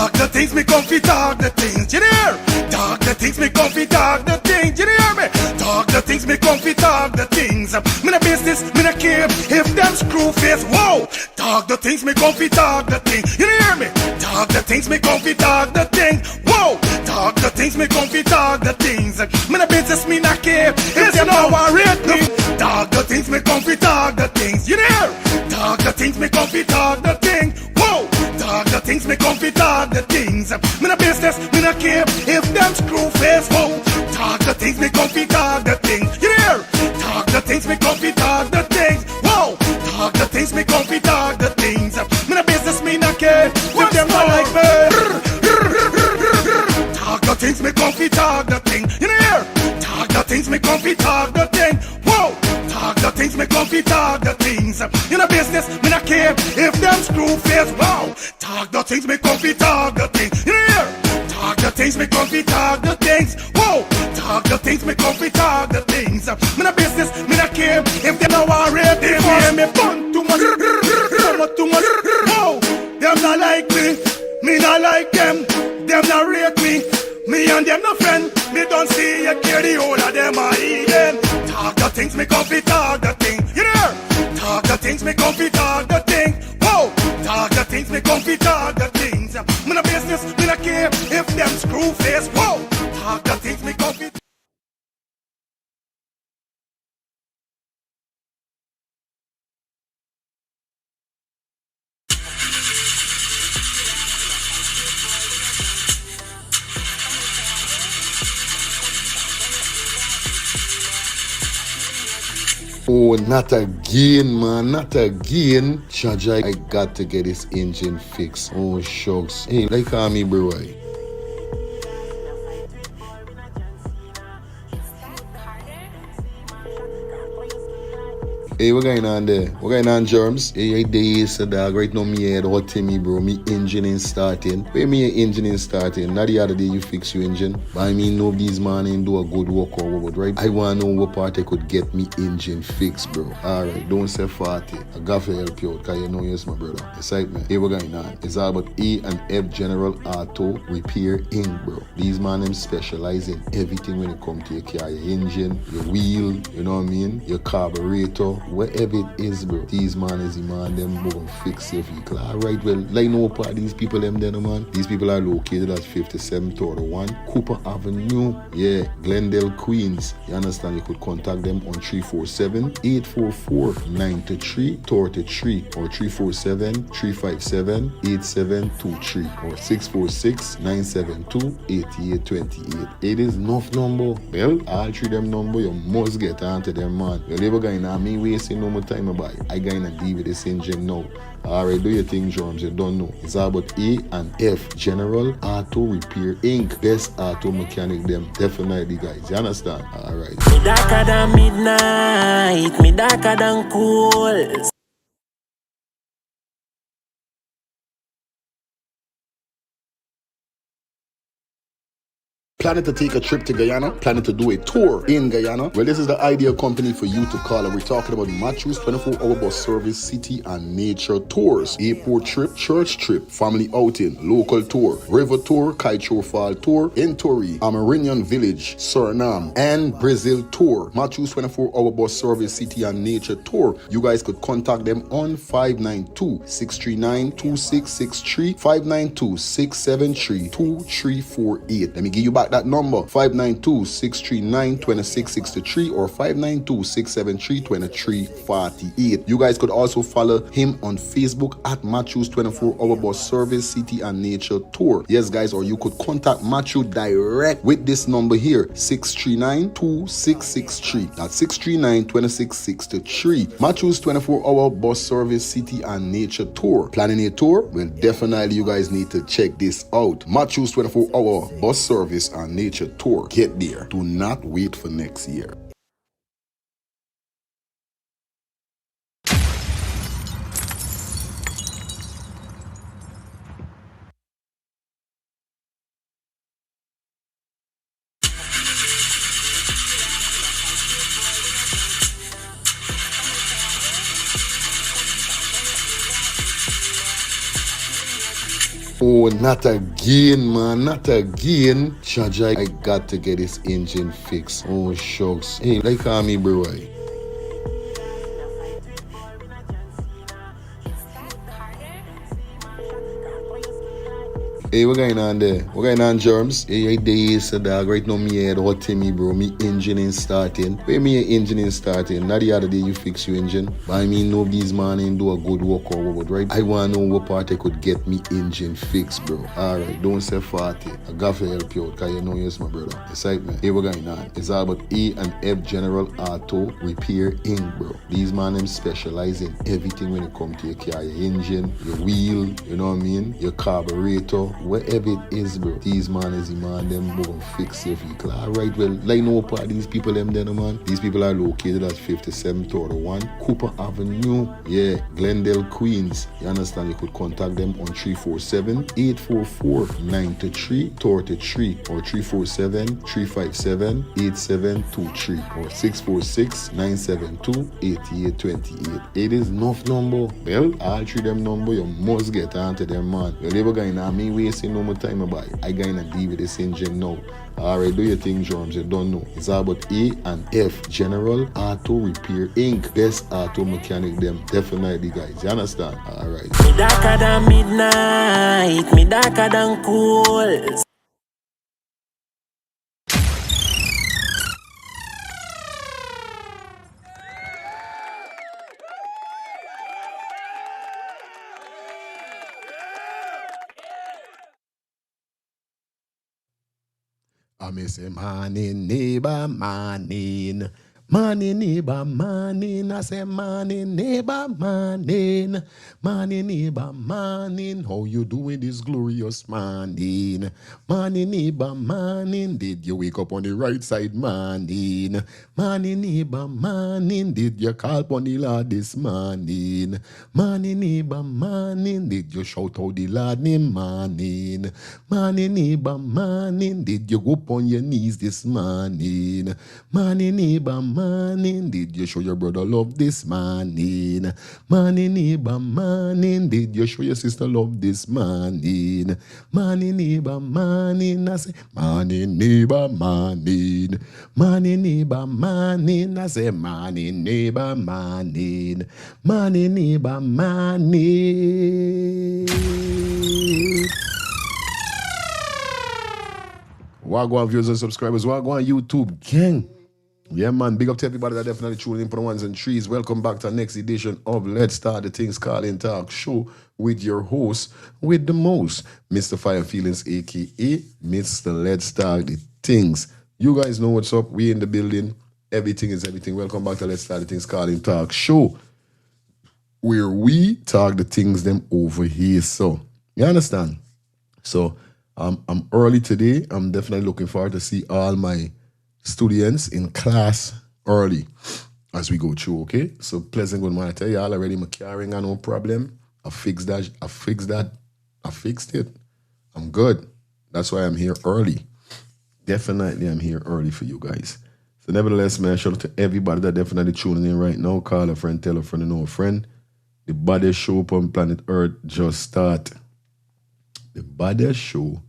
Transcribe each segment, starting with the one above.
Talk the things me comfy, talk the things, you hear? Talk the things me comfy, talk the things, you hear me? Talk the things me comfy, talk the things. Me no business, me no care if them screw face, whoa. Talk the things me comfy, talk the things, you hear me? Talk the things me comfy, talk the things, whoa. Talk the things me comfy, talk the things. Me no business, me no care if them no worried me. Talk the things me comfy, talk the things, you hear? Talk the things me comfy, talk the things, whoa. Talk the things me comfy, talk the things. Me no business, me no care if them screw face, whoa. Talk the things me comfy, talk the things, you hear? Talk the things me comfy, talk the things, whoa. Talk the things me comfy, talk the things. Me no business, me no care if them not like me. Talk the things me comfy, talk the thing, you hear? Talk the things me comfy, talk the thing, whoa. Talk the things me comfy, talk the things. You know business, me not care if them screw face, wow. Talk the things me comfy, talk the things, you hear? Talk the things me comfy, talk the things, whoa. Talk the things me comfy, talk the things. Me no business, me not care if them no worried. They hear me fun too much, too much, whoa. Them not like me not like them. Them not rate me. Me and them no friend. Me don't see you care the whole of them are eating. Talk the things me comfy, talk the thing, you know? Talk the things me comfy, talk the thing, whoa. Talk the things me comfy, talk the things. Me no business, me no care if them screw face, whoa. Talk the things me comfy. Oh, not again, man, not again. Jaja, I got to get this engine fixed. Oh, shucks. Hey, like call me, bro. Hey, what going on there? What going on, Germs? Hey, days, dog. Right now, me head hot to me, bro. Me engine ain't starting. Where me engine ain't starting? Not the other day you fix your engine. But I mean, nobody's man ain't do a good work or what, right? I want to know what part I could get me engine fixed, bro. Alright, don't say 40. I got to help you out, because you know you're my brother. Excitement. Hey, what going on? It's all about E107 General Auto Repair Inc., bro. These man, them specialize in everything when it comes to your car, your engine, your wheel, you know what I mean? Your carburetor. Whatever it is, bro, these man is the man, them gonna fix your vehicle. Alright, well, like no part these people them there, man. These people are located at 5731 Cooper Avenue, yeah, Glendale, Queens. You understand? You could contact them on 347-844-9333 or 347-357-8723 or 646-972-8828. It is enough number. Well, all three them number, you must get onto them, man. You'll never going to me wasting no more time about it. I gonna deal with this engine now. Alright, do your thing, Drums. You don't know. It's all about E107 General Auto Repair Inc. Best auto mechanic them. Definitely, guys. You understand? Alright. Me darker than midnight. Me darker than cool. Planning to take a trip to Guyana? Planning to do a tour in Guyana? Well, this is the ideal company for you to call, and we're talking about Matthews 24-hour bus service, city and nature tours, airport trip, church trip, family outing, local tour, river tour, Kaicho Fall tour, Entori, Amarinian Village, Suriname, and Brazil tour. Matthews 24-hour bus service, city and nature tour. You guys could contact them on 592-639-2663, 592-673-2348. Let me give you back that number, 592-639-2663 or 592-673-2348. You guys could also follow him on Facebook at Matthews 24-hour bus service, city and nature tour. Yes, guys, or you could contact Matthew direct with this number here, 639-2663. That's 639-2663. Matthews 24-hour bus service, city and nature tour. Planning a tour? Well, definitely you guys need to check this out. Matthews 24-hour bus service and nature tour. Get there. Do not wait for next year. Oh, not again, man. Not again. Charger, I got to get this engine fixed. Oh, shucks. Hey, like call me, bro. Hey, what going on there? What going on, Germs? Hey, days, dog. Right now, me head hot to me, bro. Me engine ain't starting. Where me engine ain't starting? Not the other day you fix your engine. But I mean, nobody's man ain't do a good work or what, right? I want to know what part I could get me engine fixed, bro. Alright, don't say 40. I got to help you out, because you know you're my brother. Excitement. Hey, what going on? It's all about E and F General Auto Repair Inc., bro. These man, them specialize in everything when it comes to your car, your engine, your wheel, you know what I mean? Your carburetor. Whatever it is, bro, these man is the man, them will fix your vehicle. Alright, well, like no part these people them there, man. These people are located at 5731 Cooper Avenue, yeah, Glendale, Queens. You understand? You could contact them on 347-844-9333 or 347-357-8723 or 646-972-8828. It is enough number. Well, all three them number, you must get onto them, man. You never going to me wasting no more time about it. I got in a deal with this engine now. Alright, do your thing, Germs. You don't know. It's all about A and F General Auto Repair Inc. Best auto mechanic them. Definitely, guys. You understand? Alright. Me darker than midnight, me darker than cool. I may say morning, neighbor, morning. Morning, neighbor, morning. I say morning, neighbor, morning. Morning, neighbor, morning. How you doing this glorious morning? Morning, neighbor, morning. Did you wake up on the right side, morning? Morning, neighbor, morning. Did you call upon the Lord this morning? Morning, neighbor, morning. Did you shout out the Lord name, morning? Morning, neighbor, morning. Did you go upon your knees this morning? Morning, neighbor, morning. Did you show your brother love this morning? Morning, neighbor, morning. Did you show your sister love this morning? Morning, neighbor, morning. I say, morning, neighbor, morning. Morning, neighbor, morning. I say, morning, neighbor, morning. Morning, neighbor, morning. Wagwan viewers and subscribers, Wagwan YouTube gang. Yeah, man, big up to everybody that definitely tuning in for the ones and threes. Welcome back to the next edition of Let's Start the Things Calling Talk Show with your host, with the most, Mr. Fire Feelings, a.k.a. Mr. Let's Start the Things. You guys know what's up. We in the building. Everything is everything. Welcome back to Let's Start the Things Calling Talk Show, where we talk the things them over here. So, you understand? So, I'm early today. I'm definitely looking forward to see all my students in class early as we go through, okay? So pleasant good morning. I tell you all already, my carrying on no problem. I fixed it. I'm good. That's why I'm here early. Definitely I'm here early for you guys. So nevertheless, man, shout out to everybody that definitely tuning in right now. Call a friend, tell a friend, and know a friend. The baddest show on planet Earth just started. The baddest show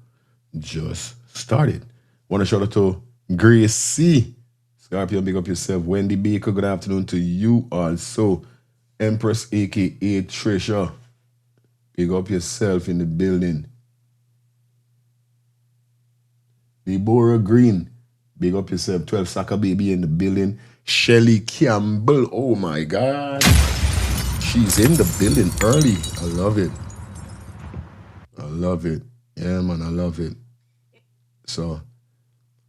just started. Want to shout out to Grace C. Scorpion, big up yourself. Wendy Baker, good afternoon to you also. Empress, a.k.a. Trisha, big up yourself in the building. Deborah Green, big up yourself. 12 Soccer Baby in the building. Shelly Campbell, oh my God. She's in the building early. I love it. I love it. Yeah, man, I love it. So,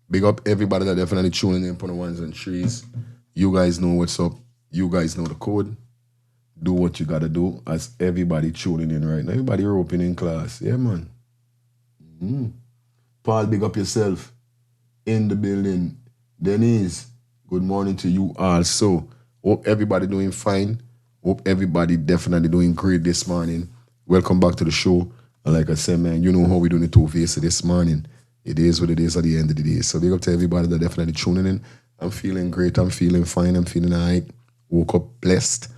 big up everybody that definitely tuning in for the ones and threes. You guys know what's up. You guys know the code. Do what you gotta do as everybody tuning in right now. Everybody are opening class. Yeah, man. Paul, big up yourself. In the building. Denise, good morning to you also. Hope everybody doing fine. Hope everybody definitely doing great this morning. Welcome back to the show. And like I said, man, you know how we're doing it over here this morning. It is what it is at the end of the day. So big up to everybody that definitely tuning in. I'm feeling great. I'm feeling fine. I'm feeling all right. Woke up blessed.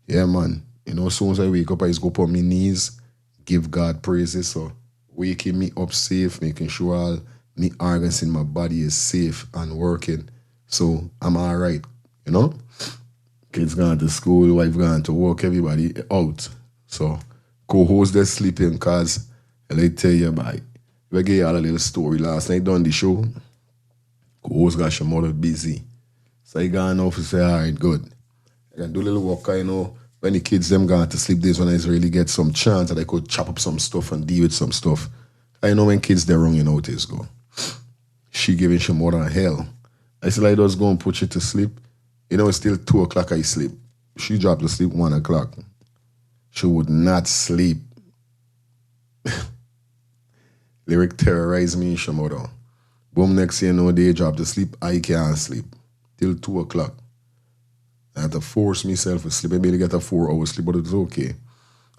Yeah, man. You know, as soon as I wake up, I just go up on my knees, give God praises. So waking me up safe, making sure all me organs in my body is safe and working. So I'm all right, you know? Kids gone to school, wife gone to work, everybody out. So co-host they sleeping because let tell you about it. We gave y'all a little story last night on the show. Co-host got your mother busy. So he gone off and say, all right, good. I can do a little work, you know. When the kids them gone to sleep, this when I really get some chance that I could chop up some stuff and deal with some stuff. I know when kids they're wrong, you know how it is go. She giving she more than hell. I said, I just go and put you to sleep. You know, it's still 2 o'clock I sleep. She dropped to sleep 1 o'clock. She would not sleep. Lyric terrorized me in Shamodo. Boom, next year, no day, drop to sleep. I can't sleep. Till 2 o'clock. I had to force myself to sleep. I barely get a 4-hour sleep, but it's okay.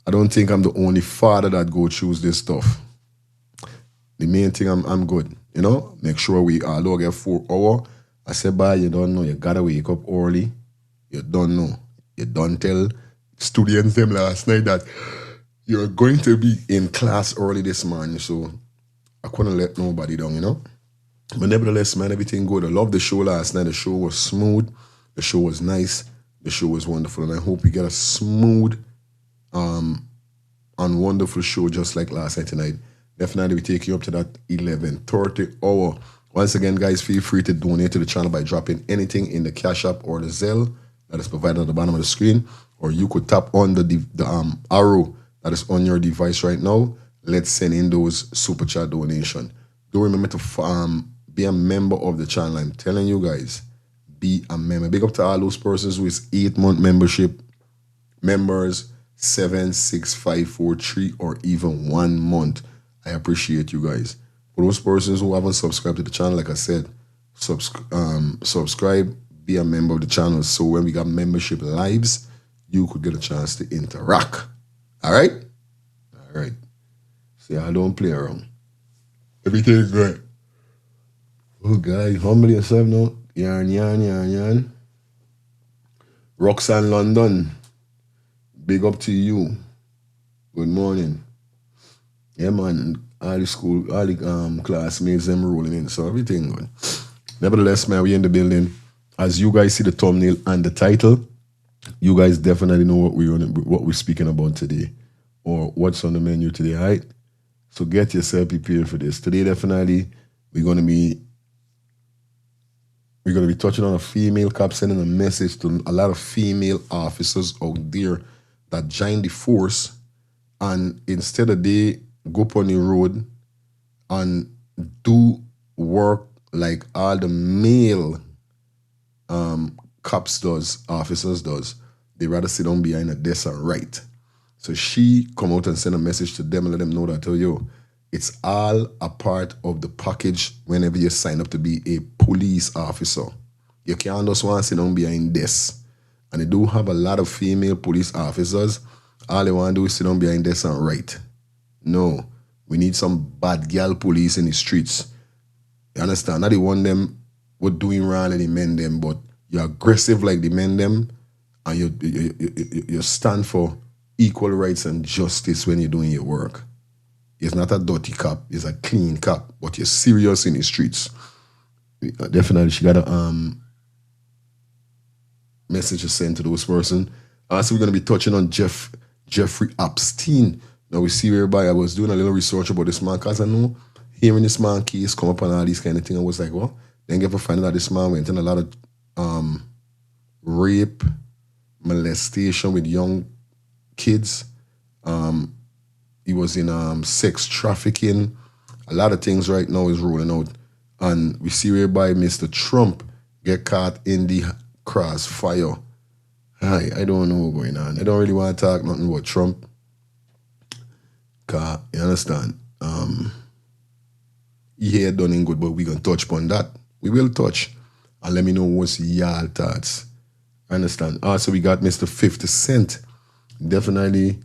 I don't think I'm the only father that go choose this stuff. The main thing, I'm good. You know, make sure we all get 4 hours. I said, bye, you don't know. You gotta wake up early. You don't know. You don't tell students them last night that you're going to be in class early this morning. So I couldn't let nobody down, you know. But nevertheless, man, everything good. I loved the show last night. The show was smooth. The show was nice. The show was wonderful. And I hope we get a smooth and wonderful show just like last night tonight. Definitely we take you up to that 11:30 hour. Once again, guys, feel free to donate to the channel by dropping anything in the Cash App or the Zelle that is provided at the bottom of the screen. Or you could tap on the arrow that is on your device right now. Let's send in those super chat donations. Do remember to be a member of the channel. I'm telling you guys, be a member. Big up to all those persons who is 8-month membership members, 7, 6, 5, 4, 3, or even 1 month. I appreciate you guys. For those persons who haven't subscribed to the channel, like I said, subscribe, be a member of the channel. So when we got membership lives, you could get a chance to interact. All right? All right. See, I don't play around. Everything is great. Oh, guys, humble yourself now. Yarn. Roxanne London, big up to you. Good morning. Yeah, man, all the school, all the classmates, them rolling in, so everything good. Nevertheless, man, we in the building. As you guys see the thumbnail and the title, you guys definitely know what we're speaking about today, or what's on the menu today, all right? So get yourself prepared for this. Today, definitely, we're gonna be touching on a female cop, sending a message to a lot of female officers out there that join the force, and instead of they go up on the road and do work like all the male cops does, officers does, they rather sit down behind a desk and write. So she come out and send a message to them and let them know that, it's all a part of the package whenever you sign up to be a police officer. You can't just want to sit down behind desks. And they do have a lot of female police officers. All they want to do is sit down behind desks and write. No, we need some bad girl police in the streets. You understand? Not the one them what doing wrong and the men them, but you're aggressive like the men them, and you stand for equal rights and justice when you're doing your work. It's not a dirty cop, it's a clean cop, but you're serious in the streets. Definitely, she got a message to send to those person. So we're going to be touching on Jeffrey Epstein. Now we see whereby I was doing a little research about this man, because I know hearing this man case come up on all these kind of things, I was like, well, then get to find out that this man went in a lot of rape, molestation with young kids. He was in sex trafficking. A lot of things right now is rolling out. And we see whereby Mr. Trump get caught in the crossfire. I don't know what's going on. I don't really want to talk nothing about Trump. Cause you understand? He had done in good, but we gonna touch upon that. We will touch. And let me know what's y'all thoughts. Understand? Also, we got Mr. 50 Cent. Definitely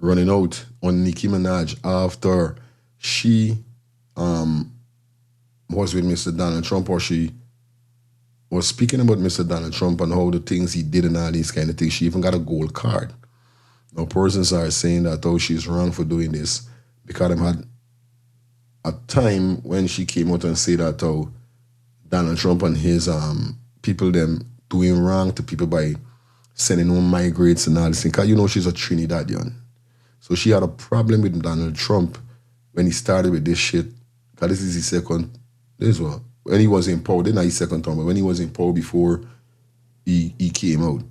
running out on Nicki Minaj after she was with Mr. Donald Trump, or she was speaking about Mr. Donald Trump and all the things he did and all these kind of things. She even got a gold card. Now persons are saying that she's wrong for doing this because them had a time when she came out and said that Donald Trump and his people them doing wrong to people by sending home migrants and all this thing. Because she's a Trinidadian. So she had a problem with Donald Trump when he started with this shit. Because this is his second, when he was in power, not his second term, but when he was in power before he came out.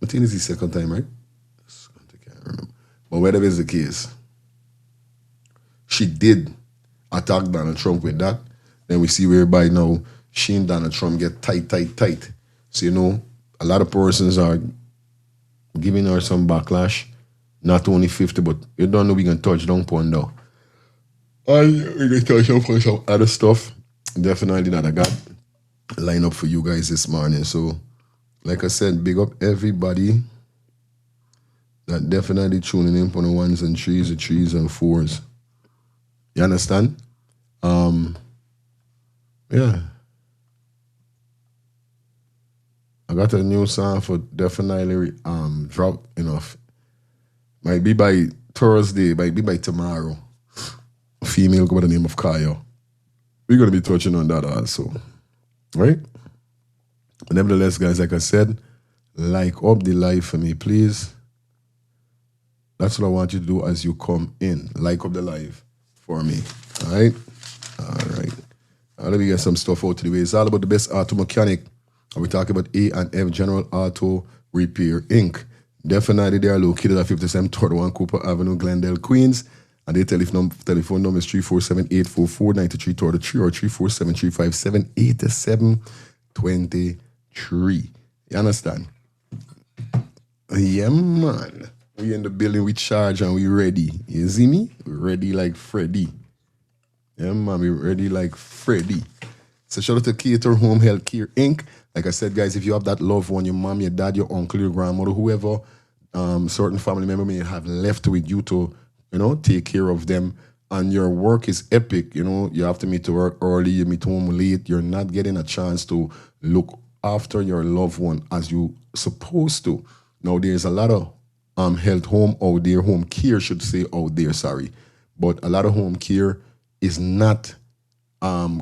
I think it's his second time, right? I can't remember. But whatever is the case, she did attack Donald Trump with that. Then we see whereby now she and Donald Trump get tight. So, a lot of persons are giving her some backlash. Not only 50, but you don't know we can touch down point now. We can touch down for some other stuff. Definitely that I got line up for you guys this morning. So, like I said, big up everybody that definitely tuning in for the ones and threes, the threes and fours. You understand? Yeah. I got a new song for definitely drop enough. Might be by Thursday, might be by tomorrow. A female go by the name of Kaya. We're gonna be touching on that also. Right? But nevertheless, guys, like I said, like up the live for me, please. That's what I want you to do as you come in. Like up the live for me. Alright? Alright. Let me get some stuff out today. It's all about the best auto mechanic. And we're talking about A&F General Auto Repair Inc. Definitely they are located at 5731 Cooper Avenue, Glendale, Queens. And their telephone number is 347-844-9333 or 347-357-8723. You understand? Yeah, man. We in the building, we charge and we ready. You see me? We ready like Freddy. Yeah, man, we ready like Freddy. So shout out to Cater Home Health Care Inc. Like I said, guys, if you have that loved one, your mom, your dad, your uncle, your grandmother, whoever, certain family member may have left with you to, take care of them. And your work is epic, you have to meet to work early, you meet home late. You're not getting a chance to look after your loved one as you supposed to. Now, there's a lot of health home out there, home care should say out there, sorry. But a lot of home care is not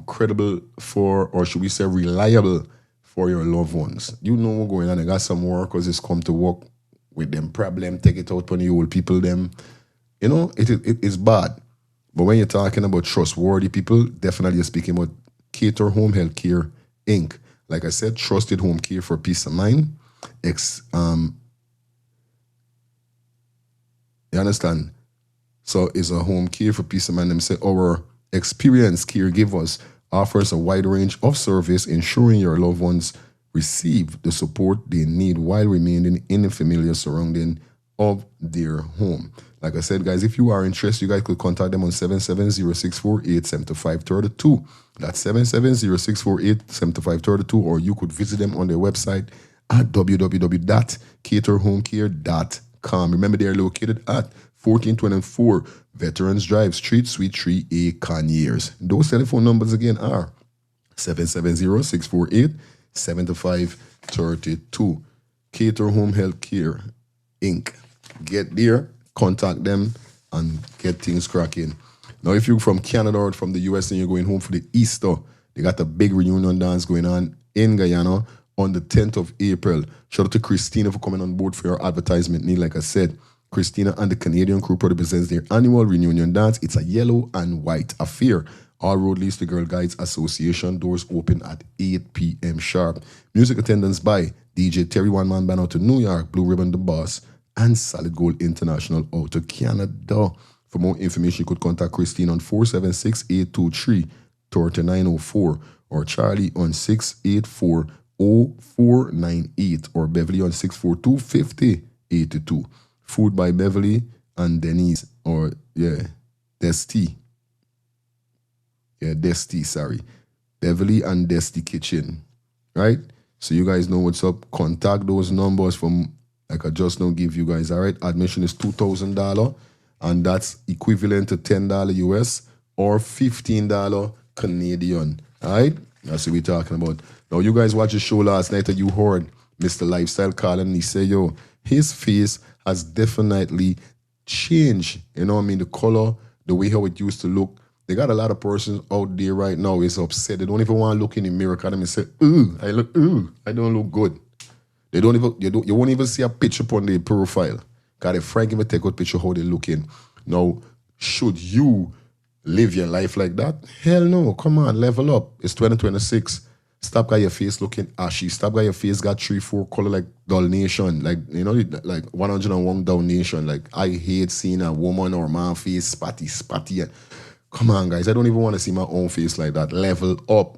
credible for, or should we say reliable for your loved ones. You know what's going on. I got some workers just come to work with them problem, take it out on the old people, them. It is bad. But when you're talking about trustworthy people, definitely you're speaking about Cater Home Health Care Inc. Like I said, trusted home care for peace of mind. You understand? So it's a home care for peace of mind. Them say our experienced caregivers offers a wide range of service, ensuring your loved ones receive the support they need while remaining in the familiar surrounding of their home. Like I said, guys, if you are interested, you guys could contact them on 770-648-7532. That's 770-648-7532, or you could visit them on their website at www.caterhomecare.com. Remember, they are located at 1424 Veterans Drive, Street, Suite 3A, Conyers. Those telephone numbers again are 770-648-7532. Cater Home Health Care Inc. Get there, contact them, and get things cracking. Now, if you're from Canada or from the US and you're going home for the Easter, they got a big reunion dance going on in Guyana on the 10th of April. Shout out to Christina for coming on board for your advertisement. Like I said, Christina and the Canadian crew represents their annual reunion dance. It's a yellow and white affair. All road leads to Girl Guides Association. Doors open at 8 p.m. sharp. Music attendance by DJ Terry One Man Band out to New York, Blue Ribbon The Boss, and Solid Gold International out to Canada. For more information, you could contact Christine on 476-823-3904 or Charlie on 684-0498 or Beverly on 642-5082. Food by Beverly and Denise, or Desti. Desti, sorry. Beverly and Desti Kitchen, right? So you guys know what's up. Contact those numbers from, like I just now give you guys, all right? Admission is $2,000, and that's equivalent to $10 US or $15 Canadian, all right? That's what we're talking about. Now, you guys watched the show last night and you heard Mr. Lifestyle calling and he said, yo, his face has definitely changed. You know what I mean? The color, the way how it used to look. They got a lot of persons out there right now is upset. They don't even want to look in the mirror at them and say, I don't look good. They don't even, you won't even see a picture upon their profile. Because if Frank even take out picture how they looking. Now, should you live your life like that? Hell no. Come on, level up. It's 2026. Stop got your face looking ashy. Stop got your face got 3-4 color like Dalmatian. Like, you know, like 101 Dalmatian. Like, I hate seeing a woman or man face spatty. Come on, guys. I don't even want to see my own face like that. Level up.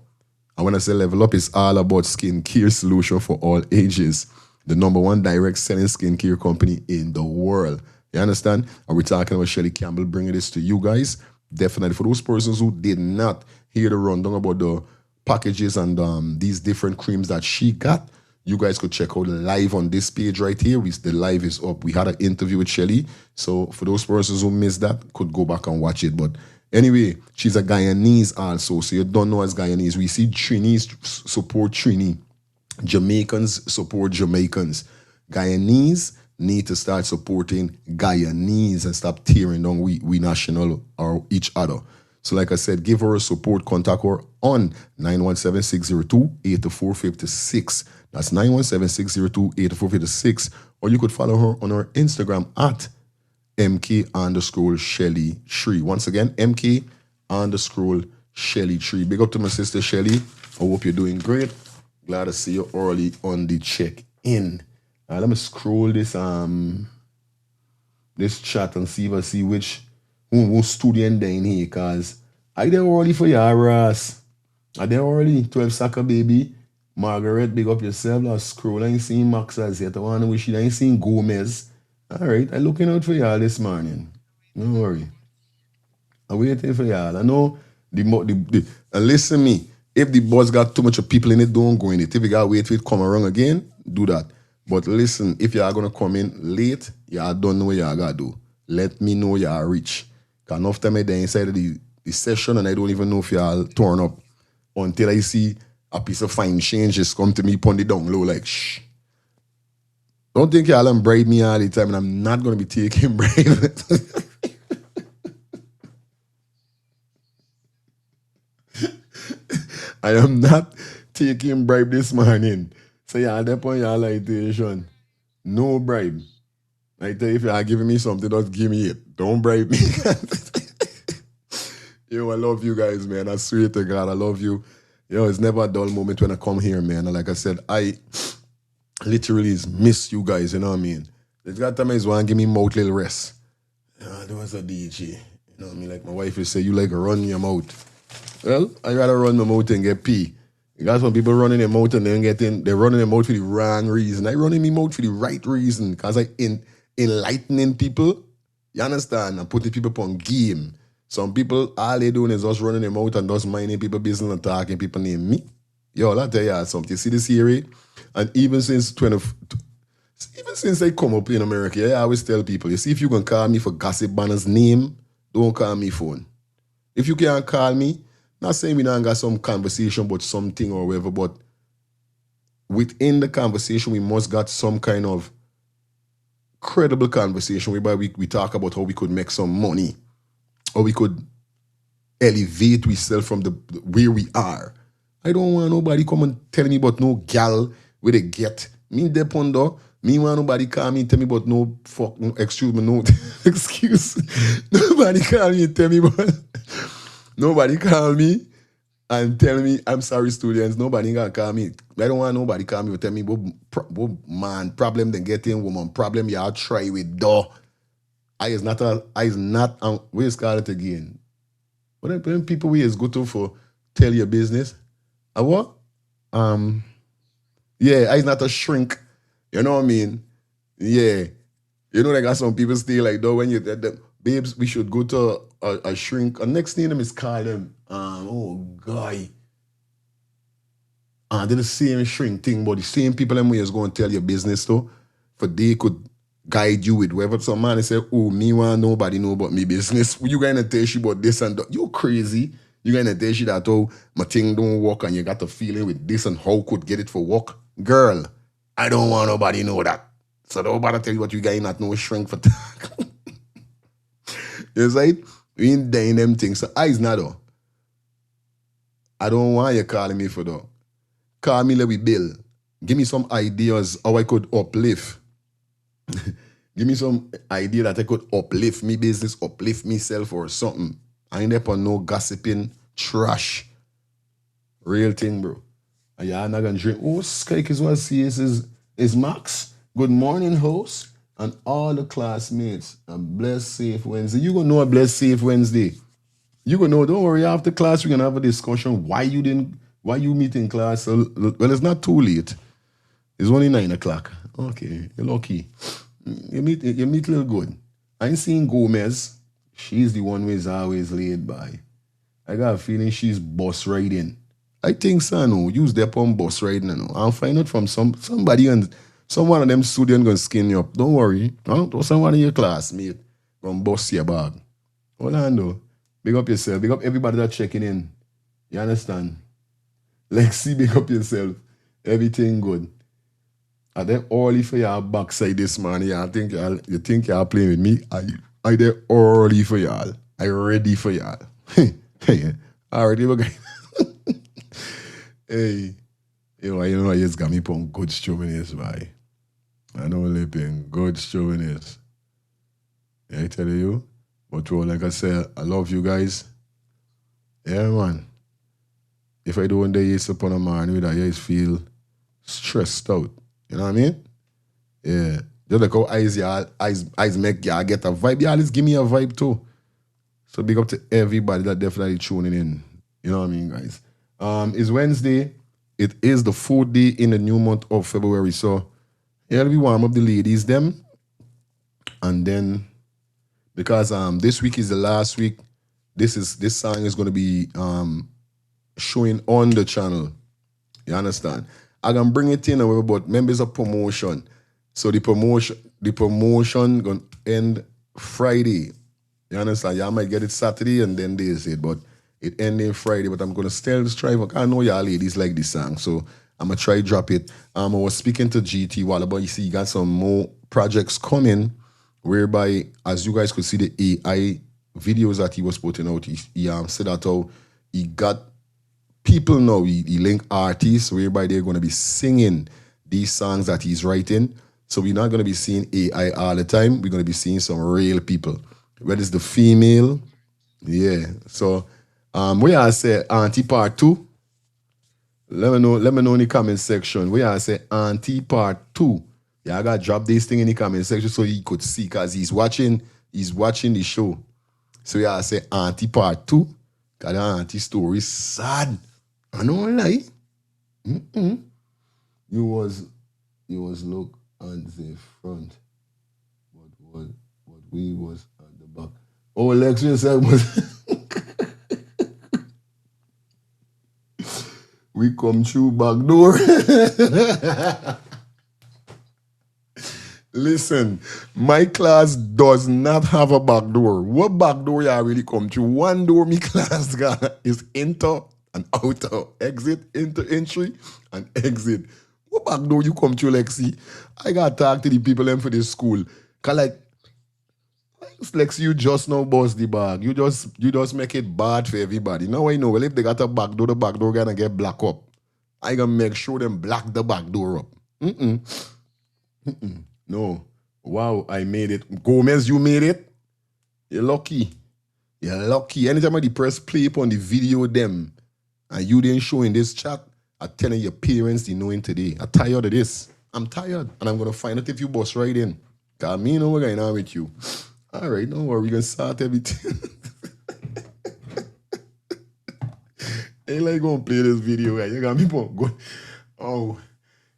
And when I say level up, it's all about skincare solution for all ages. The #1 direct selling skincare company in the world. You understand? And we're talking about Shelly Campbell bringing this to you guys. Definitely. For those persons who did not hear the rundown about the packages and these different creams that she got, you guys could check out live on this page right here. The live is up. We had an interview with Shelly. So for those persons who missed that, could go back and watch it. But anyway, she's a Guyanese also. So you don't know as Guyanese. We see Trinis support Trini. Jamaicans support Jamaicans. Guyanese need to start supporting Guyanese and stop tearing down we national or each other. So like I said, give her a support. Contact her on 917-602-8456. That's 917-602-8456. Or you could follow her on her Instagram at MK_Shelly3. Once again, MK_Shelly3. Big up to my sister Shelly. I hope you're doing great. Glad to see you early on the check-in. Let me scroll this chat and see if I see who student there in here, cause I there early for your Ross. I there early. 12 soccer baby. Margaret, big up yourself. I'll scroll. I ain't seen Max as yet. I want to wish you. I ain't seen Gomez. Alright, I'm looking out for y'all this morning. Don't worry. I'm waiting for y'all. I know and listen me. If the bus got too much of people in it, don't go in it. If you gotta wait for it come around again, do that. But listen, if y'all gonna come in late, y'all don't know what y'all gotta do. Let me know y'all reach. Cause enough time I there inside of the session and I don't even know if y'all turn up until I see a piece of fine change just come to me upon the down low like shh. Don't think y'all bribe me all the time and I'm not gonna be taking bribe. I am not taking bribe this morning. So y'all dep on y'all lightation. No bribe. I tell you, if y'all giving me something, just give me it. Don't bribe me. Yo, I love you guys, man. I swear to God, I love you. Yo, it's never a dull moment when I come here, man. And like I said, I literally miss you guys, you know what I mean? There's got time I just want to give me mouth little rest. There was a DJ. You know what I mean? Like my wife will say, you like run your mouth. Well, I rather run my mouth and get pee. You got some people running their mouth and they're running their mouth for the wrong reason. I running my mouth for the right reason because I enlightening people. You understand? And putting people upon game. Some people, all they doing is just running their mouth and just minding people business and talking people name me. Yo, I'll tell you something. You see this here, and even since I come up in America, I always tell people, you see, if you can call me for Gossip Banner's name, don't call me phone. If you can't call me, not saying we don't got some conversation about something or whatever, but within the conversation, we must got some kind of credible conversation whereby we talk about how we could make some money or we could elevate ourselves from where we are. I don't want nobody come and tell me about no gal where they get. Me depend on. Me want nobody call me and tell me about no excuse me, no excuse. Nobody call me and tell me about nobody call me and tell me, I'm sorry, students, nobody gonna call me. I don't want nobody call me and tell me what man problem then getting woman problem y'all try with door. Where's call it again? What when people we is go to for tell your business? A what? Yeah, I is not a shrink. You know what I mean? Yeah. You know, they got some people stay like, though, when you, babes, we should go to a shrink. And next thing them is call them, guy. They're the same shrink thing, but the same people them way is going to tell your business, though, for they could guide you with whatever. Some man say, oh, me want nobody know about me business. You going to tell you about this and that. You crazy. You going to tell you that, oh, my thing don't work and you got the feeling with this and how could get it for work. Girl, I don't want nobody know that. So don't bother tell you what you got not no shrink for talk. You see? We ain't dying them things. So I's not though. I don't want you calling me for that. Call me Lewy Bill. Give me some ideas how I could uplift. Give me some idea that I could uplift me business, uplift myself or something. I ain't up on no gossiping trash. Real thing, bro. And y'all not gonna drink. Oh, Skyke is what CS is Max. Good morning, host. And all the classmates. A blessed, safe Wednesday. You gonna know a blessed, safe Wednesday. You gonna know, don't worry, after class we're gonna have a discussion why you meet in class. So, well, it's not too late. It's only 9 o'clock. Okay, you're lucky. You meet a little good. I ain't seen Gomez. She's the one who is always laid by. I got a feeling she's bus riding. I think so, no. Use that on bus riding, no. I'll find out from somebody and some one of them students gonna skin you up. Don't worry. Or someone in your classmate gonna bust your bag. Hold on though. Big up yourself. Big up everybody that's checking in. You understand? Lexi, big up yourself. Everything good. Are they early for your backside this morning? You think y'all playing with me? I they early for y'all. I ready for y'all. Hey, already we're going. Hey, you know, you just got me put good chauvinist, boy. I know living good chauvinist. Yeah, I tell you. But like I said, I love you guys. Yeah, man. If I don't days upon a man with that, I just feel stressed out. You know what I mean? Yeah. Just like how eyes make y'all get a vibe. Y'all just give me a vibe too. So big up to everybody that definitely tuning in. You know what I mean, guys? It's Wednesday. It is the 4th day in the new month of February. So yeah, we warm up the ladies them. And then because this week is the last week, this song is gonna be showing on the channel. You understand? I can bring it in, however, but members of promotion. So the promotion gonna end Friday. You understand? Y'all might get it Saturday and then they say, but it ending Friday. But I'm gonna still try. I know y'all ladies like this song, so I'm gonna try drop it. I was speaking to GT while about you see you got some more projects coming, whereby as you guys could see the AI videos that he was putting out, he said that how he got people now, he link artists whereby they're going to be singing these songs that he's writing. So we're not going to be seeing AI all the time. We're going to be seeing some real people. Whether it's the female, yeah. So we are say Auntie Part 2. Let me know in the comment section. We are say Auntie Part 2. Yeah, I got to drop this thing in the comment section so he could see because he's watching the show. So yeah, I say Auntie Part 2. Because the auntie story is sad. I don't lie. You was look on the front, but we was at the back. Oh, election said was we come through back door. Listen, my class does not have a back door. What back door you really come through? One door my class got is enter and outer. Exit, into entry, and exit. What back door you come through, Lexi? I got to talk to the people them for this school. Because like, Lexi, you just now bust the bag. You just make it bad for everybody. Now I know, well, if they got a back door, the back door gonna get black up. I gonna make sure them black the back door up. No. Wow, I made it. Gomez, you made it? You're lucky. You're lucky. Anytime I press play upon the video them and you didn't show in this chat, I'm telling your parents they knowing today. I'm tired of this. I'm tired. And I'm going to find out if you bust right in. Because me know what's going on with you. All right, don't worry. We're going to start everything. Ain't like going to play this video. Right? You got me good. Oh.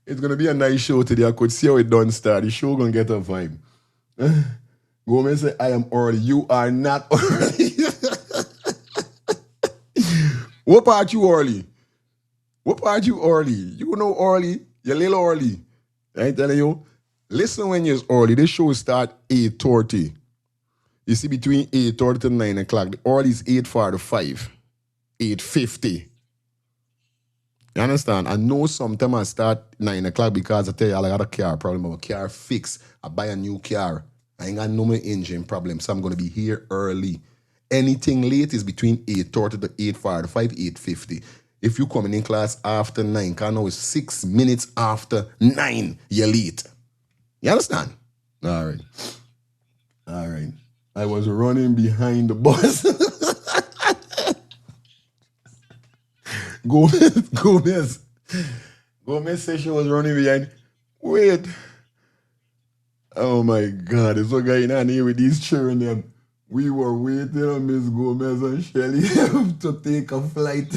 It's going to be a nice show today. I could see how it done start. The show going to get a vibe. Gomez say, I am early. You are not early. What part you early? What part you early? You know early. You're a little early. I ain't telling you. Listen when you're early. This show start 8:30. You see between 8:30 to 9 o'clock. The early is 8:45. 8:50. You understand? I know sometimes I start 9 o'clock because I tell you I got a car problem, a car fix. I buy a new car. I ain't got no more engine problem, so I'm going to be here early. Anything late is between 8:30 to 8:45, 8:50. If you coming in class after 9, because now it's 6 minutes after 9, you're late. You understand? All right. All right. I was running behind the bus. Gomez said she was running behind. Wait. Oh my God. There's a guy in here with these children. Them. We were waiting on Miss Gomez and Shelly to take a flight.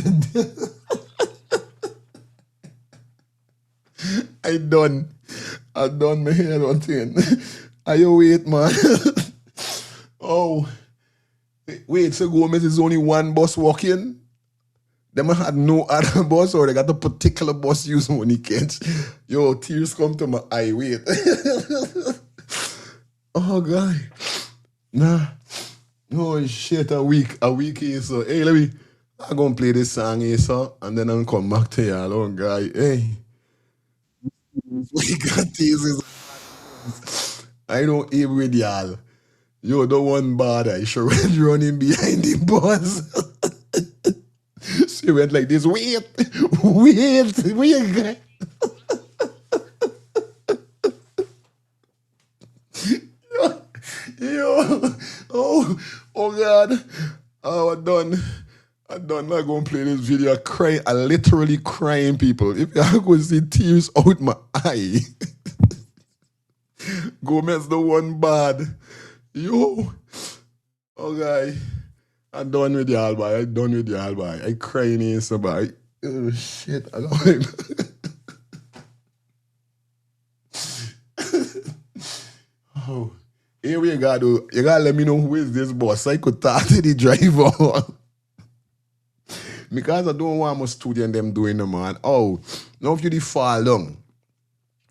I done my hair on thing. Are you wait, man? Oh. Wait, so Gomez is only one bus walking? Them had no other bus or they got a particular bus used when he can't. Yo, tears come to my eye. Wait. Oh, God. Nah. Oh, shit. A week here, so. Hey, I'm going to play this song here, so. And then I'm going to come back to y'all. Oh, God. Hey. We got tears. I don't aim with y'all. Yo, don't want bother. I sure went running behind the bus. She went like this. Wait. Yo. Oh God. Oh, I'm done. I'm not going to play this video. I literally crying, people. If you could see tears out my eye. Gomez the one bad. Yo. Oh, guy. I'm done with y'all, boy. I crying here so bad. Oh, shit. I don't Oh. Here we go. You gotta let me know who is this boss. I could talk to the driver. Because I don't want my student them doing them, man. Oh, now if you fall down,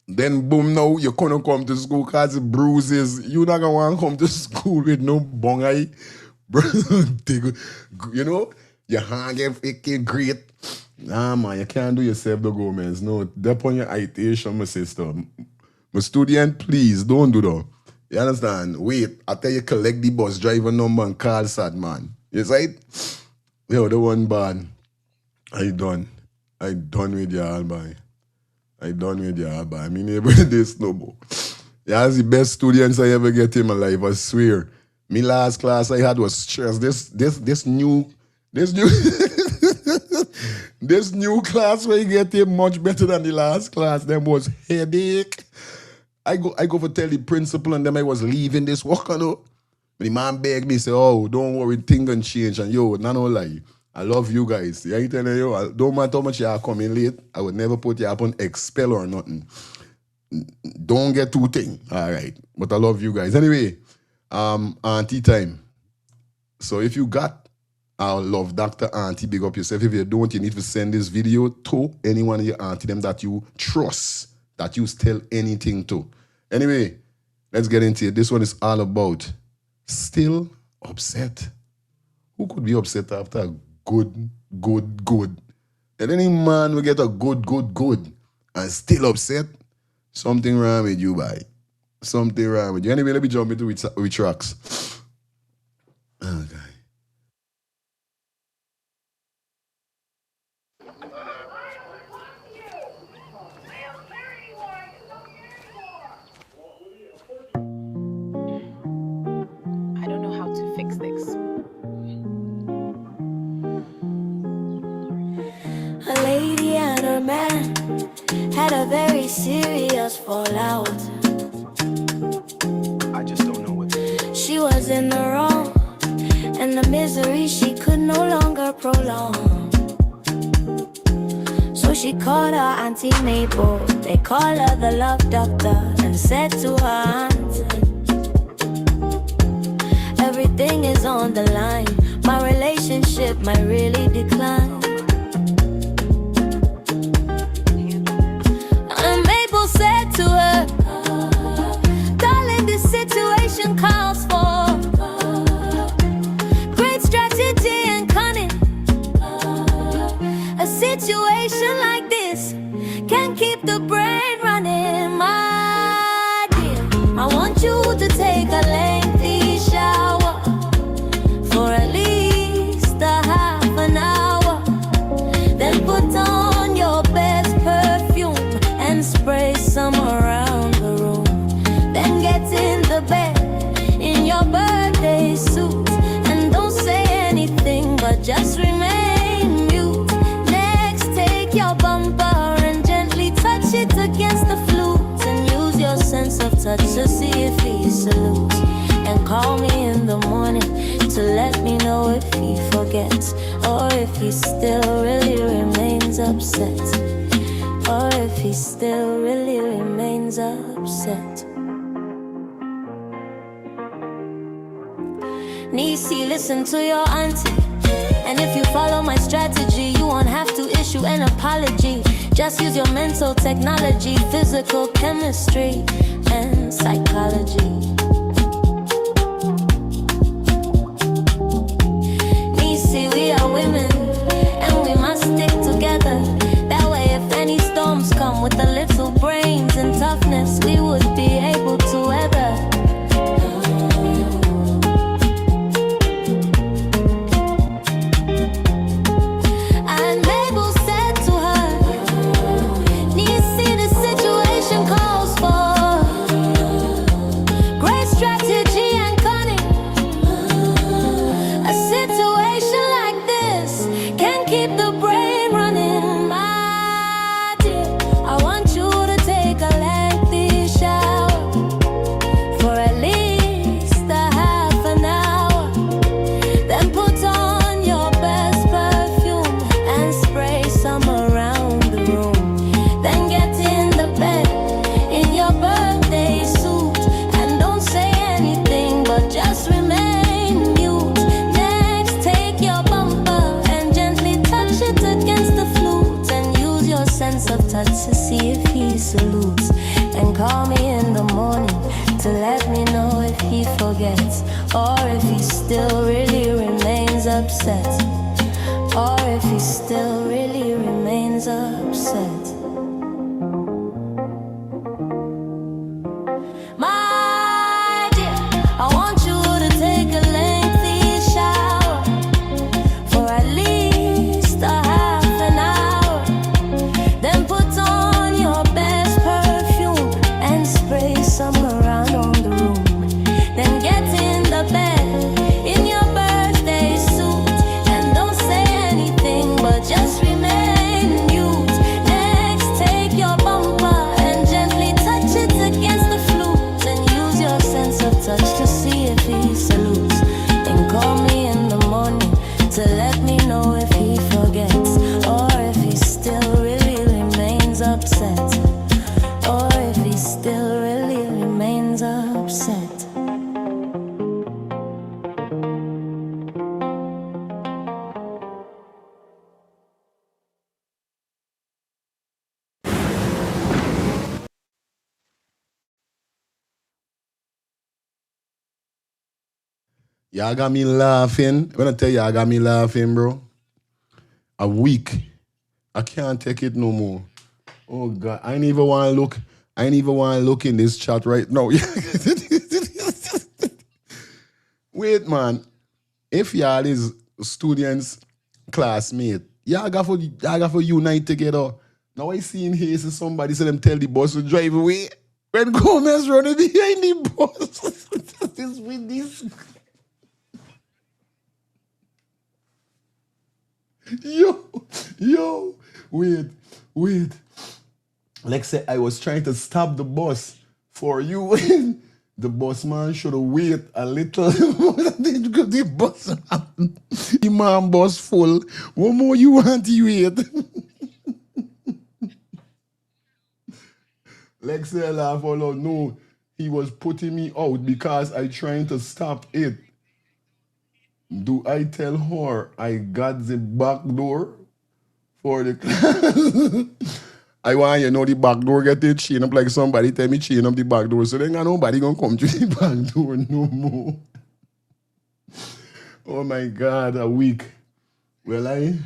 then boom, now you couldn't come to school because the bruises. You not gonna want to come to school with no bong eye. You know, your hand get great. Nah, man, you can't do yourself the Gomez. No, dep on your itation, my sister. My student, please, don't do that. You understand? Wait, I tell you, collect the bus driver number and call sad, man. You right? Yo, the one bad. I done with y'all, boy. I mean, able to this no more. That's the best students I ever get in my life, I swear. Me last class I had was stress. This new this new class where you get here much better than the last class. Them was headache. I go for tell the principal and them I was leaving this work, you know. But the man begged me, say, oh, don't worry, things gonna change. And yo, no lie. I love you guys. I ain't telling you, don't matter how much you are coming late, I would never put you up on expel or nothing. Don't get too thing. All right. But I love you guys. Anyway, auntie time. So if you got our love Dr. Auntie, big up yourself. If you don't, you need to send this video to anyone of your auntie them that you trust, that you tell anything to. Anyway, let's get into it. This one is all about still upset. Who could be upset after a good? And any man will get a good and still upset. Something wrong with you, boy. Something wrong with you. Anyway, let me jump into which tracks. Okay. I don't know how to fix this. A lady and her man had a very serious fallout. I just don't know what to do. She was in the wrong, and the misery she could no longer prolong. So she called her auntie Mabel, they call her the love doctor, and said to her auntie, everything is on the line, my relationship might really decline. And Mabel said to her, darling, this situation calls for great strategy and cunning. A situation like keep the brain running, my dear. I want you to take a lengthy shower for at least a half an hour. Then put on your best perfume and spray some around the room. Then get in the bed in your birthday suit and don't say anything but just remain mute. Next, take your bumper and gently touch it against the flute and use your sense of touch to see if he salutes. And call me in the morning to let me know if he forgets or if he still really remains upset. Or if he still really remains upset. Nicki, listen to your auntie. And if you follow my strategy, you won't have to issue an apology. Just use your mental technology, physical chemistry, and psychology. Nicki, we are women, and we must stick together. That way, if any storms come with a little brains and toughness, we would be able to weather. And Mabel said to her, Nicki, the situation calls for great strategy and cunning. A situation like this can keep the brain running, my dear. I want you to take a lengthy shower for at least a half an hour. Then put on your best perfume and spray some around the room. Then get in the bed in your birthday suit and don't say anything but just remain mute. Next, take your bumper and gently touch it against the flute and use your sense of touch to see if he salutes. And call me in the morning to let me know if he forgets or if he still really remains upset. Or if he still really remains upset. My dear, I want you to take a lengthy shower for at least a half an hour. Then put on your best perfume and spray some around on the room. Then get in the bed in your birthday suit and don't say anything but just remain mute. Next, take your bumper and gently touch it against the flute and use your sense of touch to see if he salutes. Then call me in the morning to let me know if he forgets or if he still really remains upset. Or if he still really remains upset. Y'all got me laughing. When I tell you, I got me laughing, bro. A week. I can't take it no more. Oh God, I ain't even want to look. I ain't even want to look in this chat right now. Wait, man. If y'all is students, classmate, y'all got for unite together. Now I see in here see somebody say them tell the bus to drive away. When Gomez running behind the bus. This with this. Yo, wait. Like say I was trying to stop the bus for you. The bus man should have waited a little. The bus full. What more you want to wait? Like say I laugh all out. No, he was putting me out because I trying to stop it. Do I tell her I got the back door for the class? I want you know the back door get it chain up like somebody tell me chain up the back door. So then nobody gonna come to the back door no more. Oh my God, a week. Well, I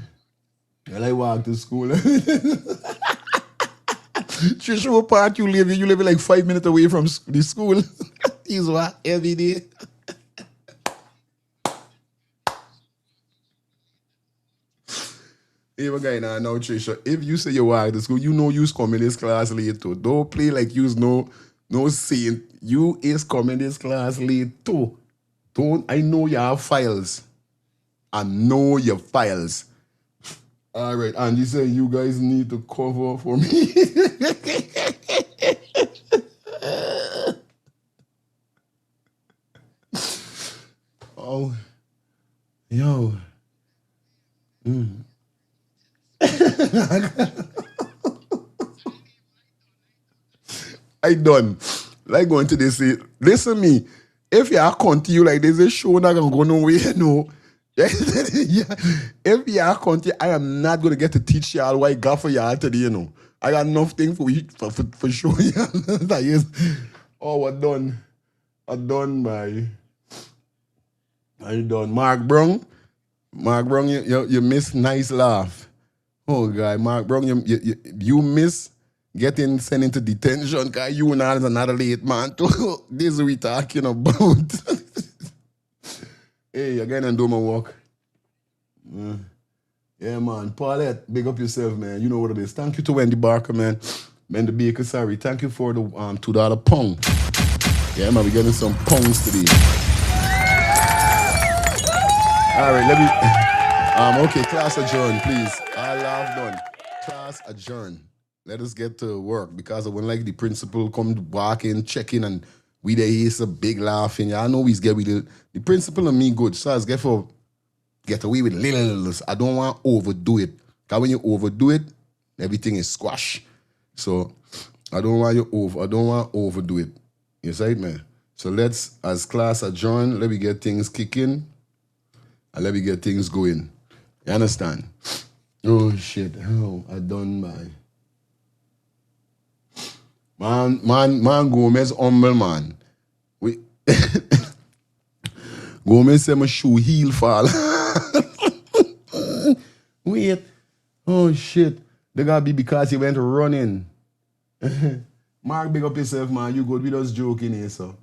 walk to school. Trisha, what part you live in? You live like 5 minutes away from the school. Is what? Every day. Hey, my guy, now, Trisha, if you say you walk to school, you know you's coming this class late too. Don't play like you's no saint. You is coming this class late too. Don't, I know you have files. I know your files. All right, and you say you guys need to cover for me. Oh, yo. I done. Like going to this, listen me. If you are continue like this, this show not gonna go nowhere, no. Yeah. If you are continue, I am not gonna get to teach y'all what I got for y'all today, you know. I got enough thing for you for sure. That is. Oh, what done? I done by. I done. Mark Brown, you miss nice laugh. Oh God, Mark Brown, you miss getting sent into detention because you and I is another late man too. This we talking about. Hey, again and do my work. Yeah, man. Paulette, big up yourself, man. You know what it is. Thank you to Wendy Barker, man. Wendy Baker, sorry. Thank you for the $2 pound. Yeah, man, we're getting some pounds today. All right, let me. Okay, class adjourn, please. All I've done. Class adjourn. Let us get to work because when like the principal come walking, checking, and we there is a big laughing. I know we get with the principal and me good. So let's get away with little. I don't want to overdo it. Because when you overdo it, everything is squash. So I don't want to overdo it. You see it, man? So let's, as class adjourn, let me get things kicking. And let me get things going. You understand? Oh shit. Oh, I done my. Man, Gomez humble, man. We Gomez say my shoe heel fall. Wait. Oh shit. They gotta be because he went running. Mark, big up yourself, man. You good? We just joking here, so.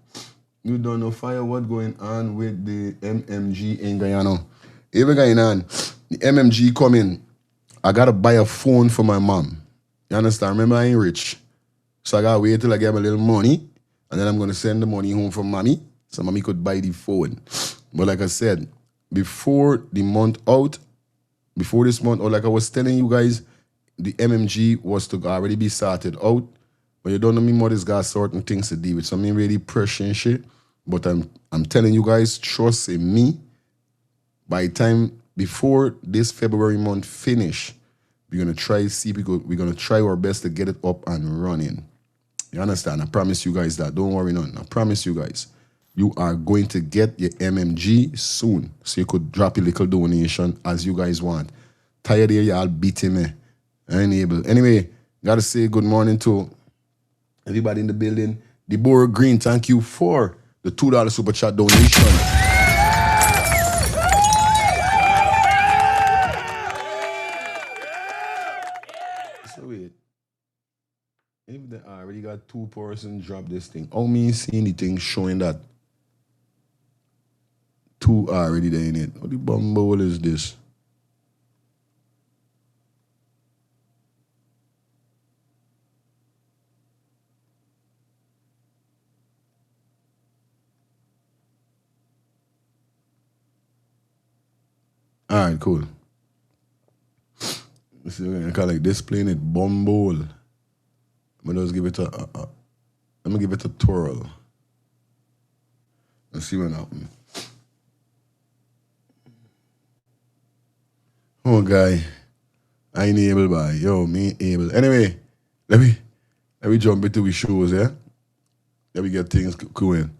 You don't know fire what going on with the MMG in Guyana. Even going on, the MMG coming. I gotta buy a phone for my mom. You understand? Remember, I ain't rich. So I gotta wait till I get my little money, and then I'm gonna send the money home for mommy, so mommy could buy the phone. But like I said, before this month, or like I was telling you guys, the MMG was to already be sorted out. But you don't know me mother's got certain things to deal with. So I'm really pressure and shit. But I'm telling you guys, trust in me. By the time before this February month finish, we're gonna try our best to get it up and running. You understand? I promise you guys that. Don't worry none. I promise you guys. You are going to get your MMG soon. So you could drop a little donation as you guys want. Tired here, y'all beating me. I ain't able. Anyway, gotta say good morning to everybody in the building. Deborah Green, thank you for the $2 super chat donation. So wait. If they already got 2 persons drop this thing, how me see anything showing that 2 are already there in it? What the bumble is this? All right, cool. Let's see, we're gonna call like displaying it bumble. I'm gonna just give it I'm gonna give it a twirl. Let's see what happens. Oh, guy, I ain't able, by yo, me ain't able. Anyway, let me jump into the shows, yeah. Let me get things going.